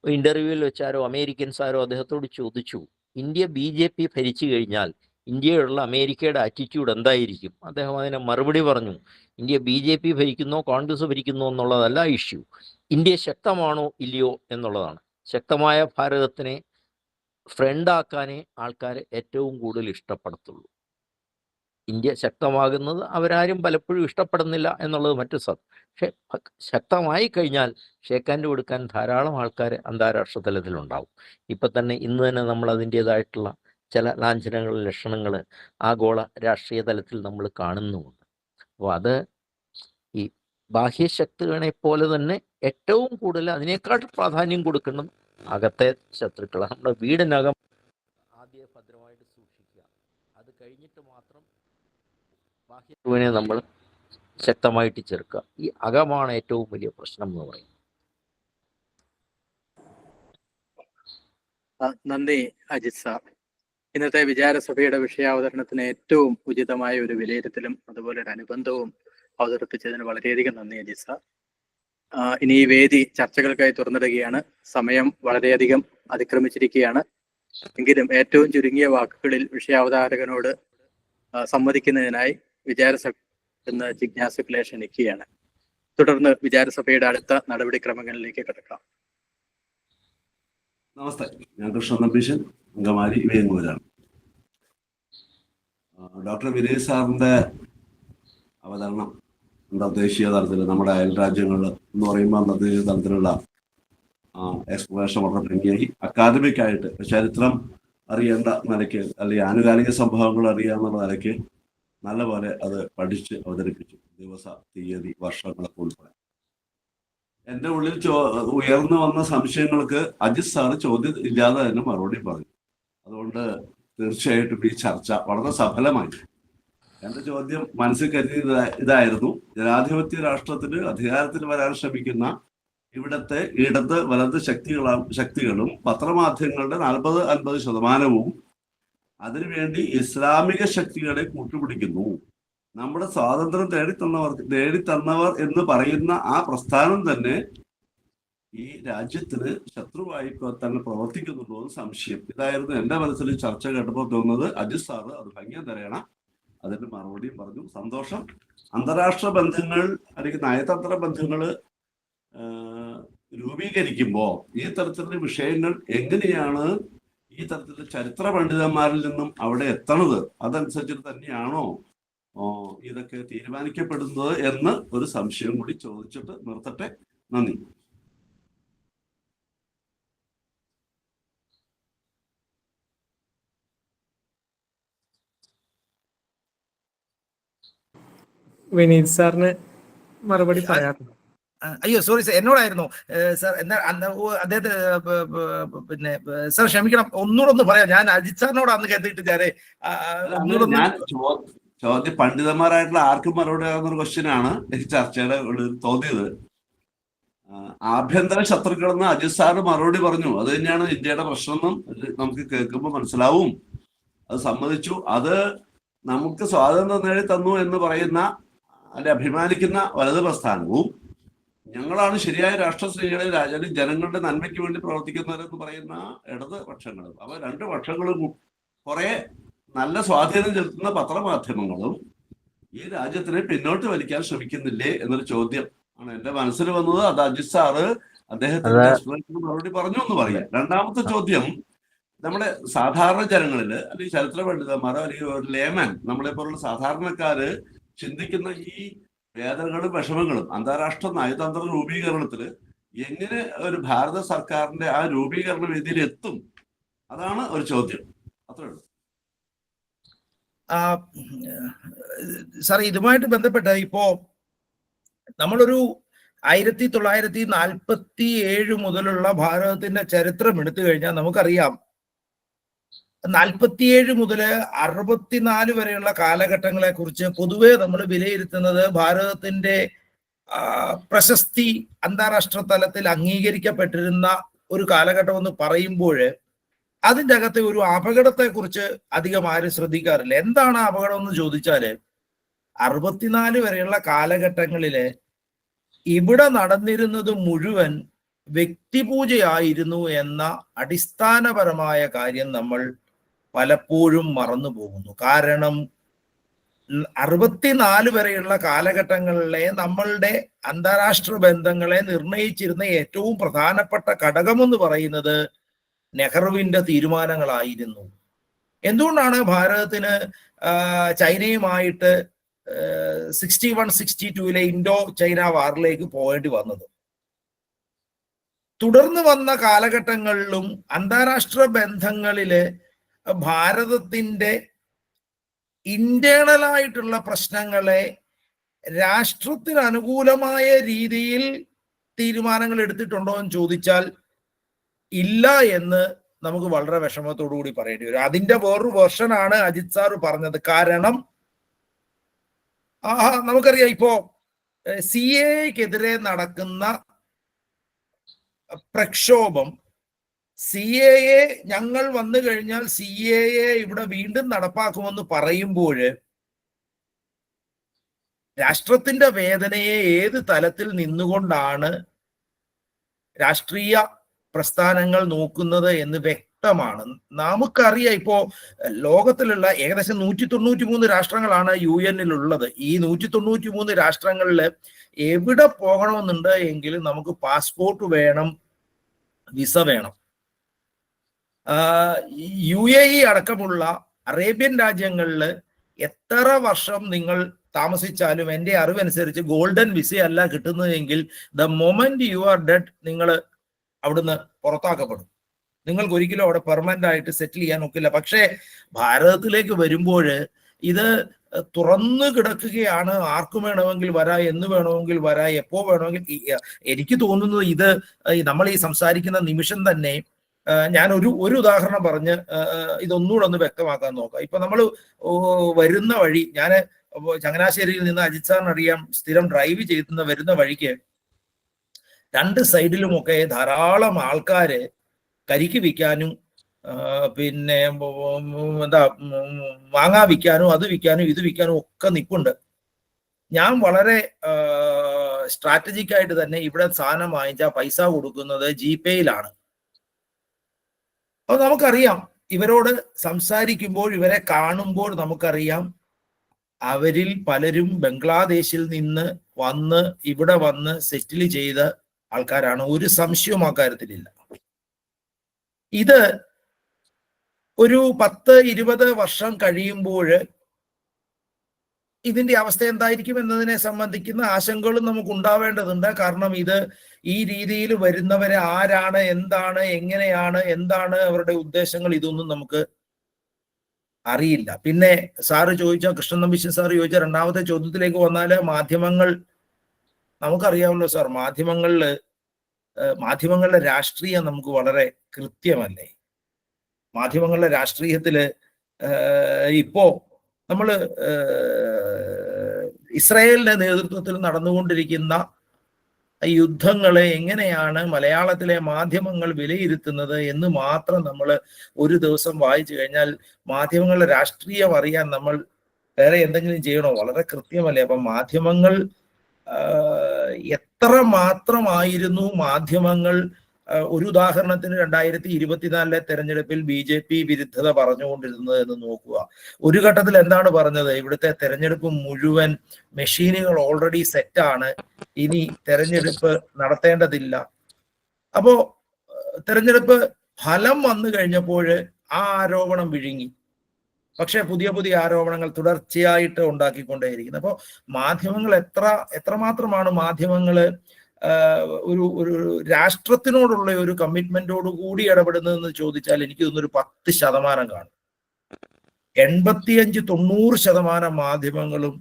ഇന്റർവ്യൂവിൽ വെച്ചാരോ അമേരിക്കൻസാരോ അദ്ദേഹത്തോട് ചോദിച്ചു, ഇന്ത്യ BJP ഭരിച്ചു കഴിഞ്ഞാൽ ഇന്ത്യയോടുള്ള അമേരിക്കയുടെ ആറ്റിറ്റ്യൂഡ് എന്തായിരിക്കും? അദ്ദേഹം അതിന് മറുപടി പറഞ്ഞു, ഇന്ത്യ BJP ഭരിക്കുന്നോ കോൺഗ്രസ് ഭരിക്കുന്നോ എന്നുള്ളതല്ല ഇഷ്യൂ, ഇന്ത്യ ശക്തമാണോ ഇല്ലയോ എന്നുള്ളതാണ്. ശക്തമായ ഭാരതത്തിനെ ഫ്രണ്ടാക്കാനേ ആൾക്കാർ ഏറ്റവും കൂടുതൽ ഇഷ്ടപ്പെടത്തുള്ളൂ. ഇന്ത്യ ശക്തമാകുന്നത് അവരാരും പലപ്പോഴും ഇഷ്ടപ്പെടുന്നില്ല എന്നുള്ളത് മറ്റു പക്ഷെ ശക്തമായി കഴിഞ്ഞാൽ ഷേക്ക് ഹാൻഡ് കൊടുക്കാൻ ധാരാളം ആൾക്കാർ അന്താരാഷ്ട്ര തലത്തിലുണ്ടാവും. ഇപ്പം തന്നെ ഇന്ന് തന്നെ നമ്മൾ അതിൻ്റേതായിട്ടുള്ള ചില ലാഞ്ചനങ്ങൾ, ലക്ഷണങ്ങൾ ആഗോള രാഷ്ട്രീയ തലത്തിൽ നമ്മൾ കാണുന്നുമുണ്ട്. അപ്പോൾ അത് ഈ ബാഹ്യശക്തികളെ പോലെ തന്നെ ഏറ്റവും കൂടുതൽ അതിനേക്കാൾ പ്രാധാന്യം കൊടുക്കണം അകത്തെ ശത്രുക്കൾ. നമ്മുടെ വീടിനകം ആദ്യം ഭദ്രമായിട്ട് സൂക്ഷിക്കുക, അത് കഴിഞ്ഞിട്ട് മാത്രം ബാഹ്യശത്രുവിനെ നമ്മൾ ശക്തമായിട്ട് ചെറുക്കുക. ഈ അകമാണ് ഏറ്റവും വലിയ പ്രശ്നം എന്ന് പറയും. നന്ദി അജിത് സാർ. ഇന്നത്തെ വിചാരസഭയുടെ വിഷയാവതരണത്തിന് ഏറ്റവും ഉചിതമായ ഒരു വിലയിരുത്തലും അതുപോലെ ഒരു അനുബന്ധവും അവതരിപ്പിച്ചതിന് വളരെയധികം നന്ദി അജിത് സാർ. ഇനി ഈ വേദി ചർച്ചകൾക്കായി തുറന്നിടുകയാണ്. സമയം വളരെയധികം അതിക്രമിച്ചിരിക്കുകയാണ്. എങ്കിലും ഏറ്റവും ചുരുങ്ങിയ വാക്കുകളിൽ വിഷയാവതാരകനോട് സംവദിക്കുന്നതിനായി വിചാരസഭ എന്ന ജിജ്ഞാസുക്കളെ ക്ഷണിക്കുകയാണ്. തുടർന്ന് വിചാരസഭയുടെ അടുത്ത നടപടിക്രമങ്ങളിലേക്ക് കിടക്കാം. നമസ്തേ, ഞാൻ കൃഷ്ണൻ നമ്പീശൻ, അങ്കമാലി വേങ്ങൂരാണ്. ഡോക്ടർ വിനയ് സാറിന്റെ അവതരണം അന്തർദേശീയ തലത്തിൽ നമ്മുടെ അയൽ രാജ്യങ്ങൾ എന്ന് പറയുമ്പോൾ അന്തർദേശീയ തലത്തിലുള്ള എക്സ്പ്ലനേഷൻ വളരെ ഭംഗിയായി അക്കാദമിക് ആയിട്ട് ചരിത്രം അറിയേണ്ട നിലയ്ക്ക് അല്ലെങ്കിൽ ആനുകാലിക സംഭവങ്ങൾ അറിയാവുന്ന നിലയ്ക്ക് നല്ലപോലെ അത് പഠിച്ച് അവതരിപ്പിച്ചു. ദിവസ, തീയതി, വർഷങ്ങളൊക്കെ ഉൾപ്പെടെ എൻ്റെ ഉള്ളിൽ ഉയർന്നു വന്ന സംശയങ്ങൾക്ക് അജിത് സാറ് ചോദ്യം ഇല്ലാതെ തന്നെ മറുപടി പറഞ്ഞു. അതുകൊണ്ട് തീർച്ചയായിട്ടും ഈ ചർച്ച വളരെ സഫലമായി. എൻ്റെ ചോദ്യം മനസ്സിൽ കരുതിയത് ഇതായിരുന്നു: ജനാധിപത്യ രാഷ്ട്രത്തിന് അധികാരത്തിൽ വരാൻ ശ്രമിക്കുന്ന ഇവിടുത്തെ ഇടത് വലത് ശക്തികളും പത്രമാധ്യമങ്ങളുടെ 40-50% അതിനുവേണ്ടി ഇസ്ലാമിക ശക്തികളെ കൂട്ടുപിടിക്കുന്നു. നമ്മുടെ സ്വാതന്ത്ര്യം നേടിത്തന്നവർ എന്ന് പറയുന്ന ആ പ്രസ്ഥാനം തന്നെ ഈ രാജ്യത്തിന് ശത്രുവായി തന്നെ പ്രവർത്തിക്കുന്നുണ്ടോ എന്ന് സംശയം. ഇതായിരുന്നു എൻ്റെ മനസ്സിൽ ചർച്ച കേട്ടപ്പോൾ തോന്നുന്നത്. അജിത് സാറ് അത് ഭംഗിയാൻ തരയണം, അതിന് മറുപടിയും പറഞ്ഞു. സന്തോഷം. അന്താരാഷ്ട്ര ബന്ധങ്ങൾ അല്ലെങ്കിൽ നയതന്ത്ര ബന്ധങ്ങൾ രൂപീകരിക്കുമ്പോൾ ഈ തരത്തിലുള്ള വിഷയങ്ങൾ എങ്ങനെയാണ് ഈ തരത്തിലുള്ള ചരിത്ര പണ്ഡിതന്മാരിൽ നിന്നും അവിടെ എത്തണത്, അതനുസരിച്ചിട്ട് തന്നെയാണോ ഇതൊക്കെ തീരുമാനിക്കപ്പെടുന്നത് എന്ന് ഒരു സംശയം കൂടി ചോദിച്ചിട്ട് നിർത്തട്ടെ. നന്ദി. വിനീത് സാറിന് മറുപടി പറയാം. അയ്യോ സോറി സാർ, എന്നോടായിരുന്നു സാർ. എന്നാ അദ്ദേഹത്തെ പിന്നെ സാർ ക്ഷമിക്കണം, ഒന്നുകൂടെ പറയാം. ഞാൻ അജിത് സാറിനോട് അന്ന് കേട്ടിട്ട് ഞാൻ ചോദ്യം പണ്ഡിതന്മാരായിട്ടുള്ള ആർക്കും മറുപടി ആകുന്ന ക്വസ്റ്റ്യനാണ് ഈ ചർച്ചയുടെ തോന്നിയത്. ആഭ്യന്തര ശത്രുക്കളെന്ന് അജിത് സാറ് മറുപടി പറഞ്ഞു. അത് തന്നെയാണ് ഇന്ത്യയുടെ പ്രശ്നം നമുക്ക് കേൾക്കുമ്പോൾ മനസ്സിലാവും. അത് സമ്മതിച്ചു. അത് നമുക്ക് സ്വാതന്ത്ര്യം നേടി തന്നു എന്ന് പറയുന്ന അല്ലെ അഭിമാനിക്കുന്ന വലത് പ്രസ്ഥാനവും ഞങ്ങളാണ് ശരിയായ രാഷ്ട്രസ്നേഹികളെ ജനങ്ങളുടെ നന്മയ്ക്ക് വേണ്ടി പ്രവർത്തിക്കുന്നവരെന്ന് പറയുന്ന ഇടത് പക്ഷങ്ങളും, അവ രണ്ട് പക്ഷങ്ങളും കുറെ നല്ല സ്വാധീനം ചെലുത്തുന്ന പത്രമാധ്യമങ്ങളും ഈ രാജ്യത്തിനെ പിന്നോട്ട് വലിക്കാൻ ശ്രമിക്കുന്നില്ലേ എന്നൊരു ചോദ്യം ആണ് എന്റെ മനസ്സിൽ വന്നത്. അത് അജിത് സാറ് അദ്ദേഹത്തിന്റെ എക്സ്പ്ലനേഷന് മറുപടി പറഞ്ഞു എന്ന് പറയാം. രണ്ടാമത്തെ ചോദ്യം, നമ്മുടെ സാധാരണ ജനങ്ങളില് അല്ലെങ്കിൽ ചരിത്ര പണ്ഡിതന്മാരോ അല്ലെങ്കിൽ ഒരു ലേമാൻ നമ്മളെ പോലുള്ള സാധാരണക്കാര് ചിന്തിക്കുന്ന ഈ വേദനകളും വിഷമങ്ങളും അന്താരാഷ്ട്ര നയതന്ത്ര രൂപീകരണത്തിൽ എങ്ങനെ ഒരു ഭാരത സർക്കാരിന്റെ ആ രൂപീകരണ വേദിയിൽ എത്തും, അതാണ് ഒരു ചോദ്യം. അത്രേ ഉള്ളൂ സാർ. ഇതുമായിട്ട് ബന്ധപ്പെട്ട് ഇപ്പോ നമ്മളൊരു 1947 മുതലുള്ള ഭാരതത്തിന്റെ ചരിത്രം എടുത്തു കഴിഞ്ഞാൽ നമുക്കറിയാം 47 മുതൽ 64 വരെയുള്ള കാലഘട്ടങ്ങളെ കുറിച്ച് പൊതുവെ നമ്മൾ വിലയിരുത്തുന്നത് ഭാരതത്തിന്റെ പ്രശസ്തി അന്താരാഷ്ട്ര തലത്തിൽ അംഗീകരിക്കപ്പെട്ടിരുന്ന ഒരു കാലഘട്ടം എന്ന് പറയുമ്പോൾ അതിൻ്റെ അകത്തെ ഒരു അപകടത്തെ കുറിച്ച് അധികം ആരും ശ്രദ്ധിക്കാറില്ല. എന്താണ് അപകടം എന്ന് ചോദിച്ചാല് 64 വരെയുള്ള കാലഘട്ടങ്ങളില് ഇവിടെ നടന്നിരുന്നത് മുഴുവൻ വ്യക്തിപൂജയായിരുന്നു എന്ന അടിസ്ഥാനപരമായ കാര്യം നമ്മൾ പലപ്പോഴും മറന്നു പോകുന്നു. കാരണം 64 വരെയുള്ള കാലഘട്ടങ്ങളിലെ നമ്മളുടെ അന്താരാഷ്ട്ര ബന്ധങ്ങളെ നിർണയിച്ചിരുന്ന ഏറ്റവും പ്രധാനപ്പെട്ട ഘടകമെന്ന് പറയുന്നത് നെഹ്റുവിന്റെ തീരുമാനങ്ങളായിരുന്നു. എന്തുകൊണ്ടാണ് ഭാരതത്തിന് ചൈനയുമായിട്ട് 61-62 ഇൻഡോ ചൈന വാറിലേക്ക് പോകേണ്ടി വന്നത്? തുടർന്ന് വന്ന കാലഘട്ടങ്ങളിലും അന്താരാഷ്ട്ര ബന്ധങ്ങളില് ഭാരതത്തിന്റെ ഇന്റേണലായിട്ടുള്ള പ്രശ്നങ്ങളെ രാഷ്ട്രത്തിന് അനുകൂലമായ രീതിയിൽ തീരുമാനങ്ങൾ എടുത്തിട്ടുണ്ടോ എന്ന് ചോദിച്ചാൽ ഇല്ല എന്ന് നമുക്ക് വളരെ വിഷമത്തോടു കൂടി പറയേണ്ടി വരും. അതിന്റെ വേറൊരു വെർഷനാണ് അജിത് സാർ പറഞ്ഞത്. കാരണം നമുക്കറിയാം, ഇപ്പോ CAA-ക്കെതിരെ നടക്കുന്ന പ്രക്ഷോഭം, CAA ഞങ്ങൾ വന്നു കഴിഞ്ഞാൽ CAA ഇവിടെ വീണ്ടും നടപ്പാക്കുമെന്ന് പറയുമ്പോൾ രാഷ്ട്രത്തിന്റെ വേദനയെ ഏത് തലത്തിൽ നിന്നുകൊണ്ടാണ് രാഷ്ട്രീയ പ്രസ്ഥാനങ്ങൾ നോക്കുന്നത് എന്ന് വ്യക്തമാണ്. നമുക്കറിയാം, ഇപ്പോ ലോകത്തിലുള്ള ഏകദേശം 193 രാഷ്ട്രങ്ങളാണ് UN-ലുള്ളത്. ഈ 193 രാഷ്ട്രങ്ങളിൽ എവിടെ പോകണമെന്നുണ്ട് എങ്കിൽ നമുക്ക് പാസ്പോർട്ട് വേണം, വിസ വേണം. UAE അടക്കമുള്ള അറേബ്യൻ രാജ്യങ്ങളിൽ എത്ര വർഷം നിങ്ങൾ താമസിച്ചാലും എൻ്റെ അറിവനുസരിച്ച് ഗോൾഡൻ വിസ അല്ല കിട്ടുന്നതെങ്കിൽ the moment you are dead നിങ്ങൾ അവിടുന്ന് പുറത്താക്കപ്പെടും. നിങ്ങൾക്ക് ഒരിക്കലും അവിടെ പെർമനന്റ് ആയിട്ട് സെറ്റിൽ ചെയ്യാൻ ഒക്കില്ല. പക്ഷേ ഭാരതത്തിലേക്ക് വരുമ്പോൾ ഇത് തുറന്നു കിടക്കുകയാണ്. ആർക്കും വേണമെങ്കിൽ വരാം, എന്ന് വേണമെങ്കിൽ വരാം, എപ്പോ വേണമെങ്കിൽ. എനിക്ക് തോന്നുന്നത് ഇത് നമ്മൾ ഈ സംസാരിക്കുന്ന നിമിഷം തന്നെ ഞാൻ ഒരു ഉദാഹരണം പറഞ്ഞ് ഇതൊന്നുകൂടെ ഒന്ന് വ്യക്തമാക്കാൻ നോക്കാം. ഇപ്പൊ നമ്മൾ വരുന്ന വഴി, ഞാൻ ചങ്ങനാശ്ശേരിയിൽ നിന്ന് അജിത് സാറിന് അറിയാം, സ്ഥിരം ഡ്രൈവ് ചെയ്യുന്ന വരുന്ന വഴിക്ക് 2 സൈഡിലുമൊക്കെ ധാരാളം ആൾക്കാര് കരിക്ക് വിൽക്കാനും പിന്നെ എന്താ മാങ്ങ വിൽക്കാനും അത് വിൽക്കാനും ഇത് വിൽക്കാനും ഒക്കെ നിൽപ്പുണ്ട്. ഞാൻ വളരെ സ്ട്രാറ്റജിക് ആയിട്ട് തന്നെ ഇവിടെ സാധനം വാങ്ങിച്ചാൽ പൈസ കൊടുക്കുന്നത് GPayയിലാണ്. അപ്പൊ നമുക്കറിയാം, ഇവരോട് സംസാരിക്കുമ്പോൾ, ഇവരെ കാണുമ്പോൾ നമുക്കറിയാം അവരിൽ പലരും ബംഗ്ലാദേശിൽ നിന്ന് വന്ന് ഇവിടെ വന്ന് സെറ്റിൽ ചെയ്ത ആൾക്കാരാണ്. ഒരു സംശയവും ആ കാര്യത്തിലില്ല. ഇത് ഒരു 10-20 വർഷം കഴിയുമ്പോൾ ഇതിന്റെ അവസ്ഥ എന്തായിരിക്കും എന്നതിനെ സംബന്ധിക്കുന്ന ആശങ്കകളും നമുക്ക് ഉണ്ടാവേണ്ടതുണ്ട്. കാരണം ഇത് ഈ രീതിയിൽ വരുന്നവരെ ആരാണ്, എന്താണ്, എങ്ങനെയാണ്, എന്താണ് അവരുടെ ഉദ്ദേശങ്ങൾ, ഇതൊന്നും നമുക്ക് അറിയില്ല. പിന്നെ സാറ് ചോദിച്ച, കൃഷ്ണൻ നമ്പീശൻ സാറ് ചോദിച്ച രണ്ടാമത്തെ ചോദ്യത്തിലേക്ക് വന്നാല്, മാധ്യമങ്ങൾ, നമുക്കറിയാമല്ലോ സാർ, മാധ്യമങ്ങളുടെ രാഷ്ട്രീയം നമുക്ക് വളരെ കൃത്യമല്ലേ. മാധ്യമങ്ങളുടെ രാഷ്ട്രീയത്തില് ഇപ്പോ നമ്മള് ഇസ്രായേലിന്റെ നേതൃത്വത്തിൽ നടന്നുകൊണ്ടിരിക്കുന്ന യുദ്ധങ്ങളെ എങ്ങനെയാണ് മലയാളത്തിലെ മാധ്യമങ്ങൾ വിലയിരുത്തുന്നത് എന്ന് മാത്രം നമ്മൾ ഒരു ദിവസം വായിച്ചു കഴിഞ്ഞാൽ മാധ്യമങ്ങളുടെ രാഷ്ട്രീയം അറിയാൻ നമ്മൾ വേറെ എന്തെങ്കിലും ചെയ്യണോ? വളരെ കൃത്യമല്ലേ. അപ്പം മാധ്യമങ്ങൾ എത്ര മാത്രമായിരുന്നു മാധ്യമങ്ങൾ ഒരു ഉദാഹരണത്തിന് 2024 തെരഞ്ഞെടുപ്പിൽ BJP വിരുദ്ധത പറഞ്ഞുകൊണ്ടിരുന്നത് എന്ന് നോക്കുക. ഒരു ഘട്ടത്തിൽ എന്താണ് പറഞ്ഞത്? ഇവിടുത്തെ തെരഞ്ഞെടുപ്പ് മുഴുവൻ മെഷീനുകൾ ഓൾറെഡി സെറ്റാണ്, ഇനി തെരഞ്ഞെടുപ്പ് നടത്തേണ്ടതില്ല. അപ്പോ തെരഞ്ഞെടുപ്പ് ഫലം വന്നു കഴിഞ്ഞപ്പോൾ ആ ആരോപണം വിഴുങ്ങി. പക്ഷെ പുതിയ പുതിയ ആരോപണങ്ങൾ തുടർച്ചയായിട്ട് ഉണ്ടാക്കിക്കൊണ്ടേയിരിക്കുന്നു. അപ്പോൾ മാധ്യമങ്ങൾ എത്രമാത്രമാണ് മാധ്യമങ്ങള് ഒരു രാഷ്ട്രത്തിനോടുള്ള ഒരു കമ്മിറ്റ്മെന്റോട് കൂടി ഇടപെടുന്നതെന്ന് ചോദിച്ചാൽ എനിക്ക് തോന്നുന്നു 10% കാണും. 85-90% മാധ്യമങ്ങളും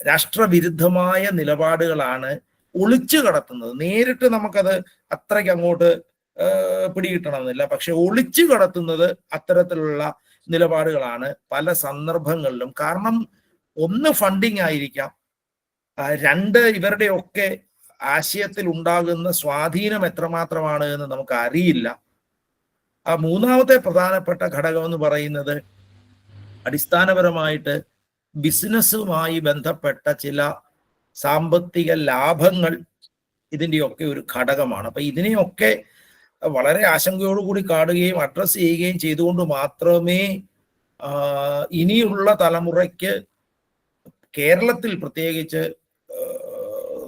രാഷ്ട്രവിരുദ്ധമായ നിലപാടുകളാണ് ഒളിച്ചു കടത്തുന്നത്. നേരിട്ട് നമുക്കത് അത്രയ്ക്ക് അങ്ങോട്ട് പിടികിട്ടണമെന്നില്ല, പക്ഷെ ഒളിച്ചു കടത്തുന്നത് അത്തരത്തിലുള്ള നിലപാടുകളാണ് പല സന്ദർഭങ്ങളിലും. കാരണം ഒന്ന് ഫണ്ടിങ് ആയിരിക്കാം, 2 ഇവരുടെയൊക്കെ ആശയത്തിൽ ഉണ്ടാകുന്ന സ്വാധീനം എത്രമാത്രമാണ് എന്ന് നമുക്ക് അറിയില്ല. മൂന്നാമത്തെ പ്രധാനപ്പെട്ട ഘടകം എന്ന് പറയുന്നത് അടിസ്ഥാനപരമായിട്ട് ബിസിനസ്സുമായി ബന്ധപ്പെട്ട ചില സാമ്പത്തിക ലാഭങ്ങൾ ഇതിൻ്റെയൊക്കെ ഒരു ഘടകമാണ്. അപ്പൊ ഇതിനെയൊക്കെ വളരെ ആശങ്കയോടുകൂടി കാണുകയും അഡ്രസ് ചെയ്യുകയും ചെയ്തുകൊണ്ട് മാത്രമേ ഇനിയുള്ള തലമുറയ്ക്ക് കേരളത്തിൽ പ്രത്യേകിച്ച്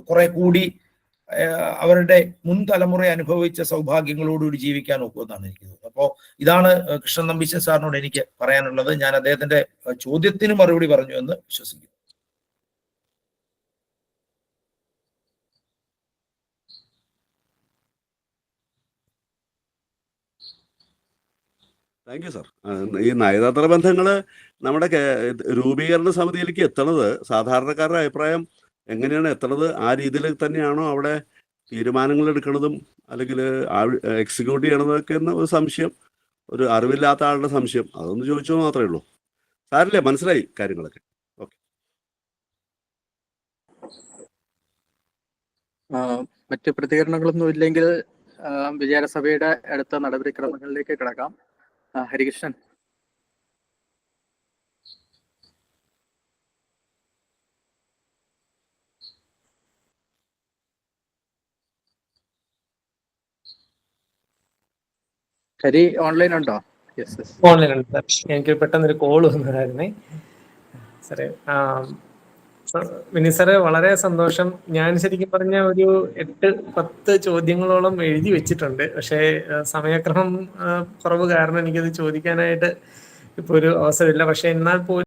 കുറെ കൂടി അവരുടെ മുൻ തലമുറ അനുഭവിച്ച സൗഭാഗ്യങ്ങളോടുകൂടി ജീവിക്കാൻ ഒക്കുമെന്നാണ് എനിക്ക് തോന്നുന്നത്. അപ്പോൾ ഇതാണ് കൃഷ്ണൻ നമ്പീശൻ സാറിനോട് എനിക്ക് പറയാനുള്ളത്. ഞാൻ അദ്ദേഹത്തിന്റെ ചോദ്യത്തിന് മറുപടി പറഞ്ഞു എന്ന് വിശ്വസിക്കുന്നു. Thank you sir. ഈ നയതന്ത്ര ബന്ധങ്ങൾ നമ്മുടെ രൂപീകരണ സമിതിയിലേക്ക് എത്തണത്, സാധാരണക്കാരുടെ അഭിപ്രായം എങ്ങനെയാണ് എത്തണത്, ആ രീതിയിൽ തന്നെയാണോ അവിടെ തീരുമാനങ്ങൾ എടുക്കുന്നതും അല്ലെങ്കിൽ എക്സിക്യൂട്ട് ചെയ്യണതൊക്കെ എന്ന ഒരു സംശയം, ഒരു അറിവില്ലാത്ത ആളുടെ സംശയം, അതൊന്ന് ചോദിച്ചോ മാത്രമേ ഉള്ളൂ. സാറില്ലേ, മനസ്സിലായി കാര്യങ്ങളൊക്കെ? ഓക്കെ. മറ്റ് പ്രതികരണങ്ങളൊന്നും ഇല്ലെങ്കിൽ വിചാരസഭയുടെ അടുത്ത നടപടിക്രമങ്ങളിലേക്ക് കിടക്കാം. ഹരികൃഷ്ണൻ. ഹരി ഓൺലൈൻ ഉണ്ടോ? ഓൺലൈൻ ഉണ്ട് സാർ. എനിക്ക് പെട്ടെന്നൊരു കോൾ വന്നതായിരുന്നേ സാറേ. വിനീത് സാറേ, വളരെ സന്തോഷം. ഞാൻ ശരിക്കും പറഞ്ഞ ഒരു 8-10 ചോദ്യങ്ങളോളം എഴുതി വെച്ചിട്ടുണ്ട്. പക്ഷേ സമയക്രമം കുറവ് കാരണം എനിക്കത് ചോദിക്കാനായിട്ട് ഇപ്പോൾ ഒരു അവസരമില്ല. പക്ഷെ എന്നാൽ പോലും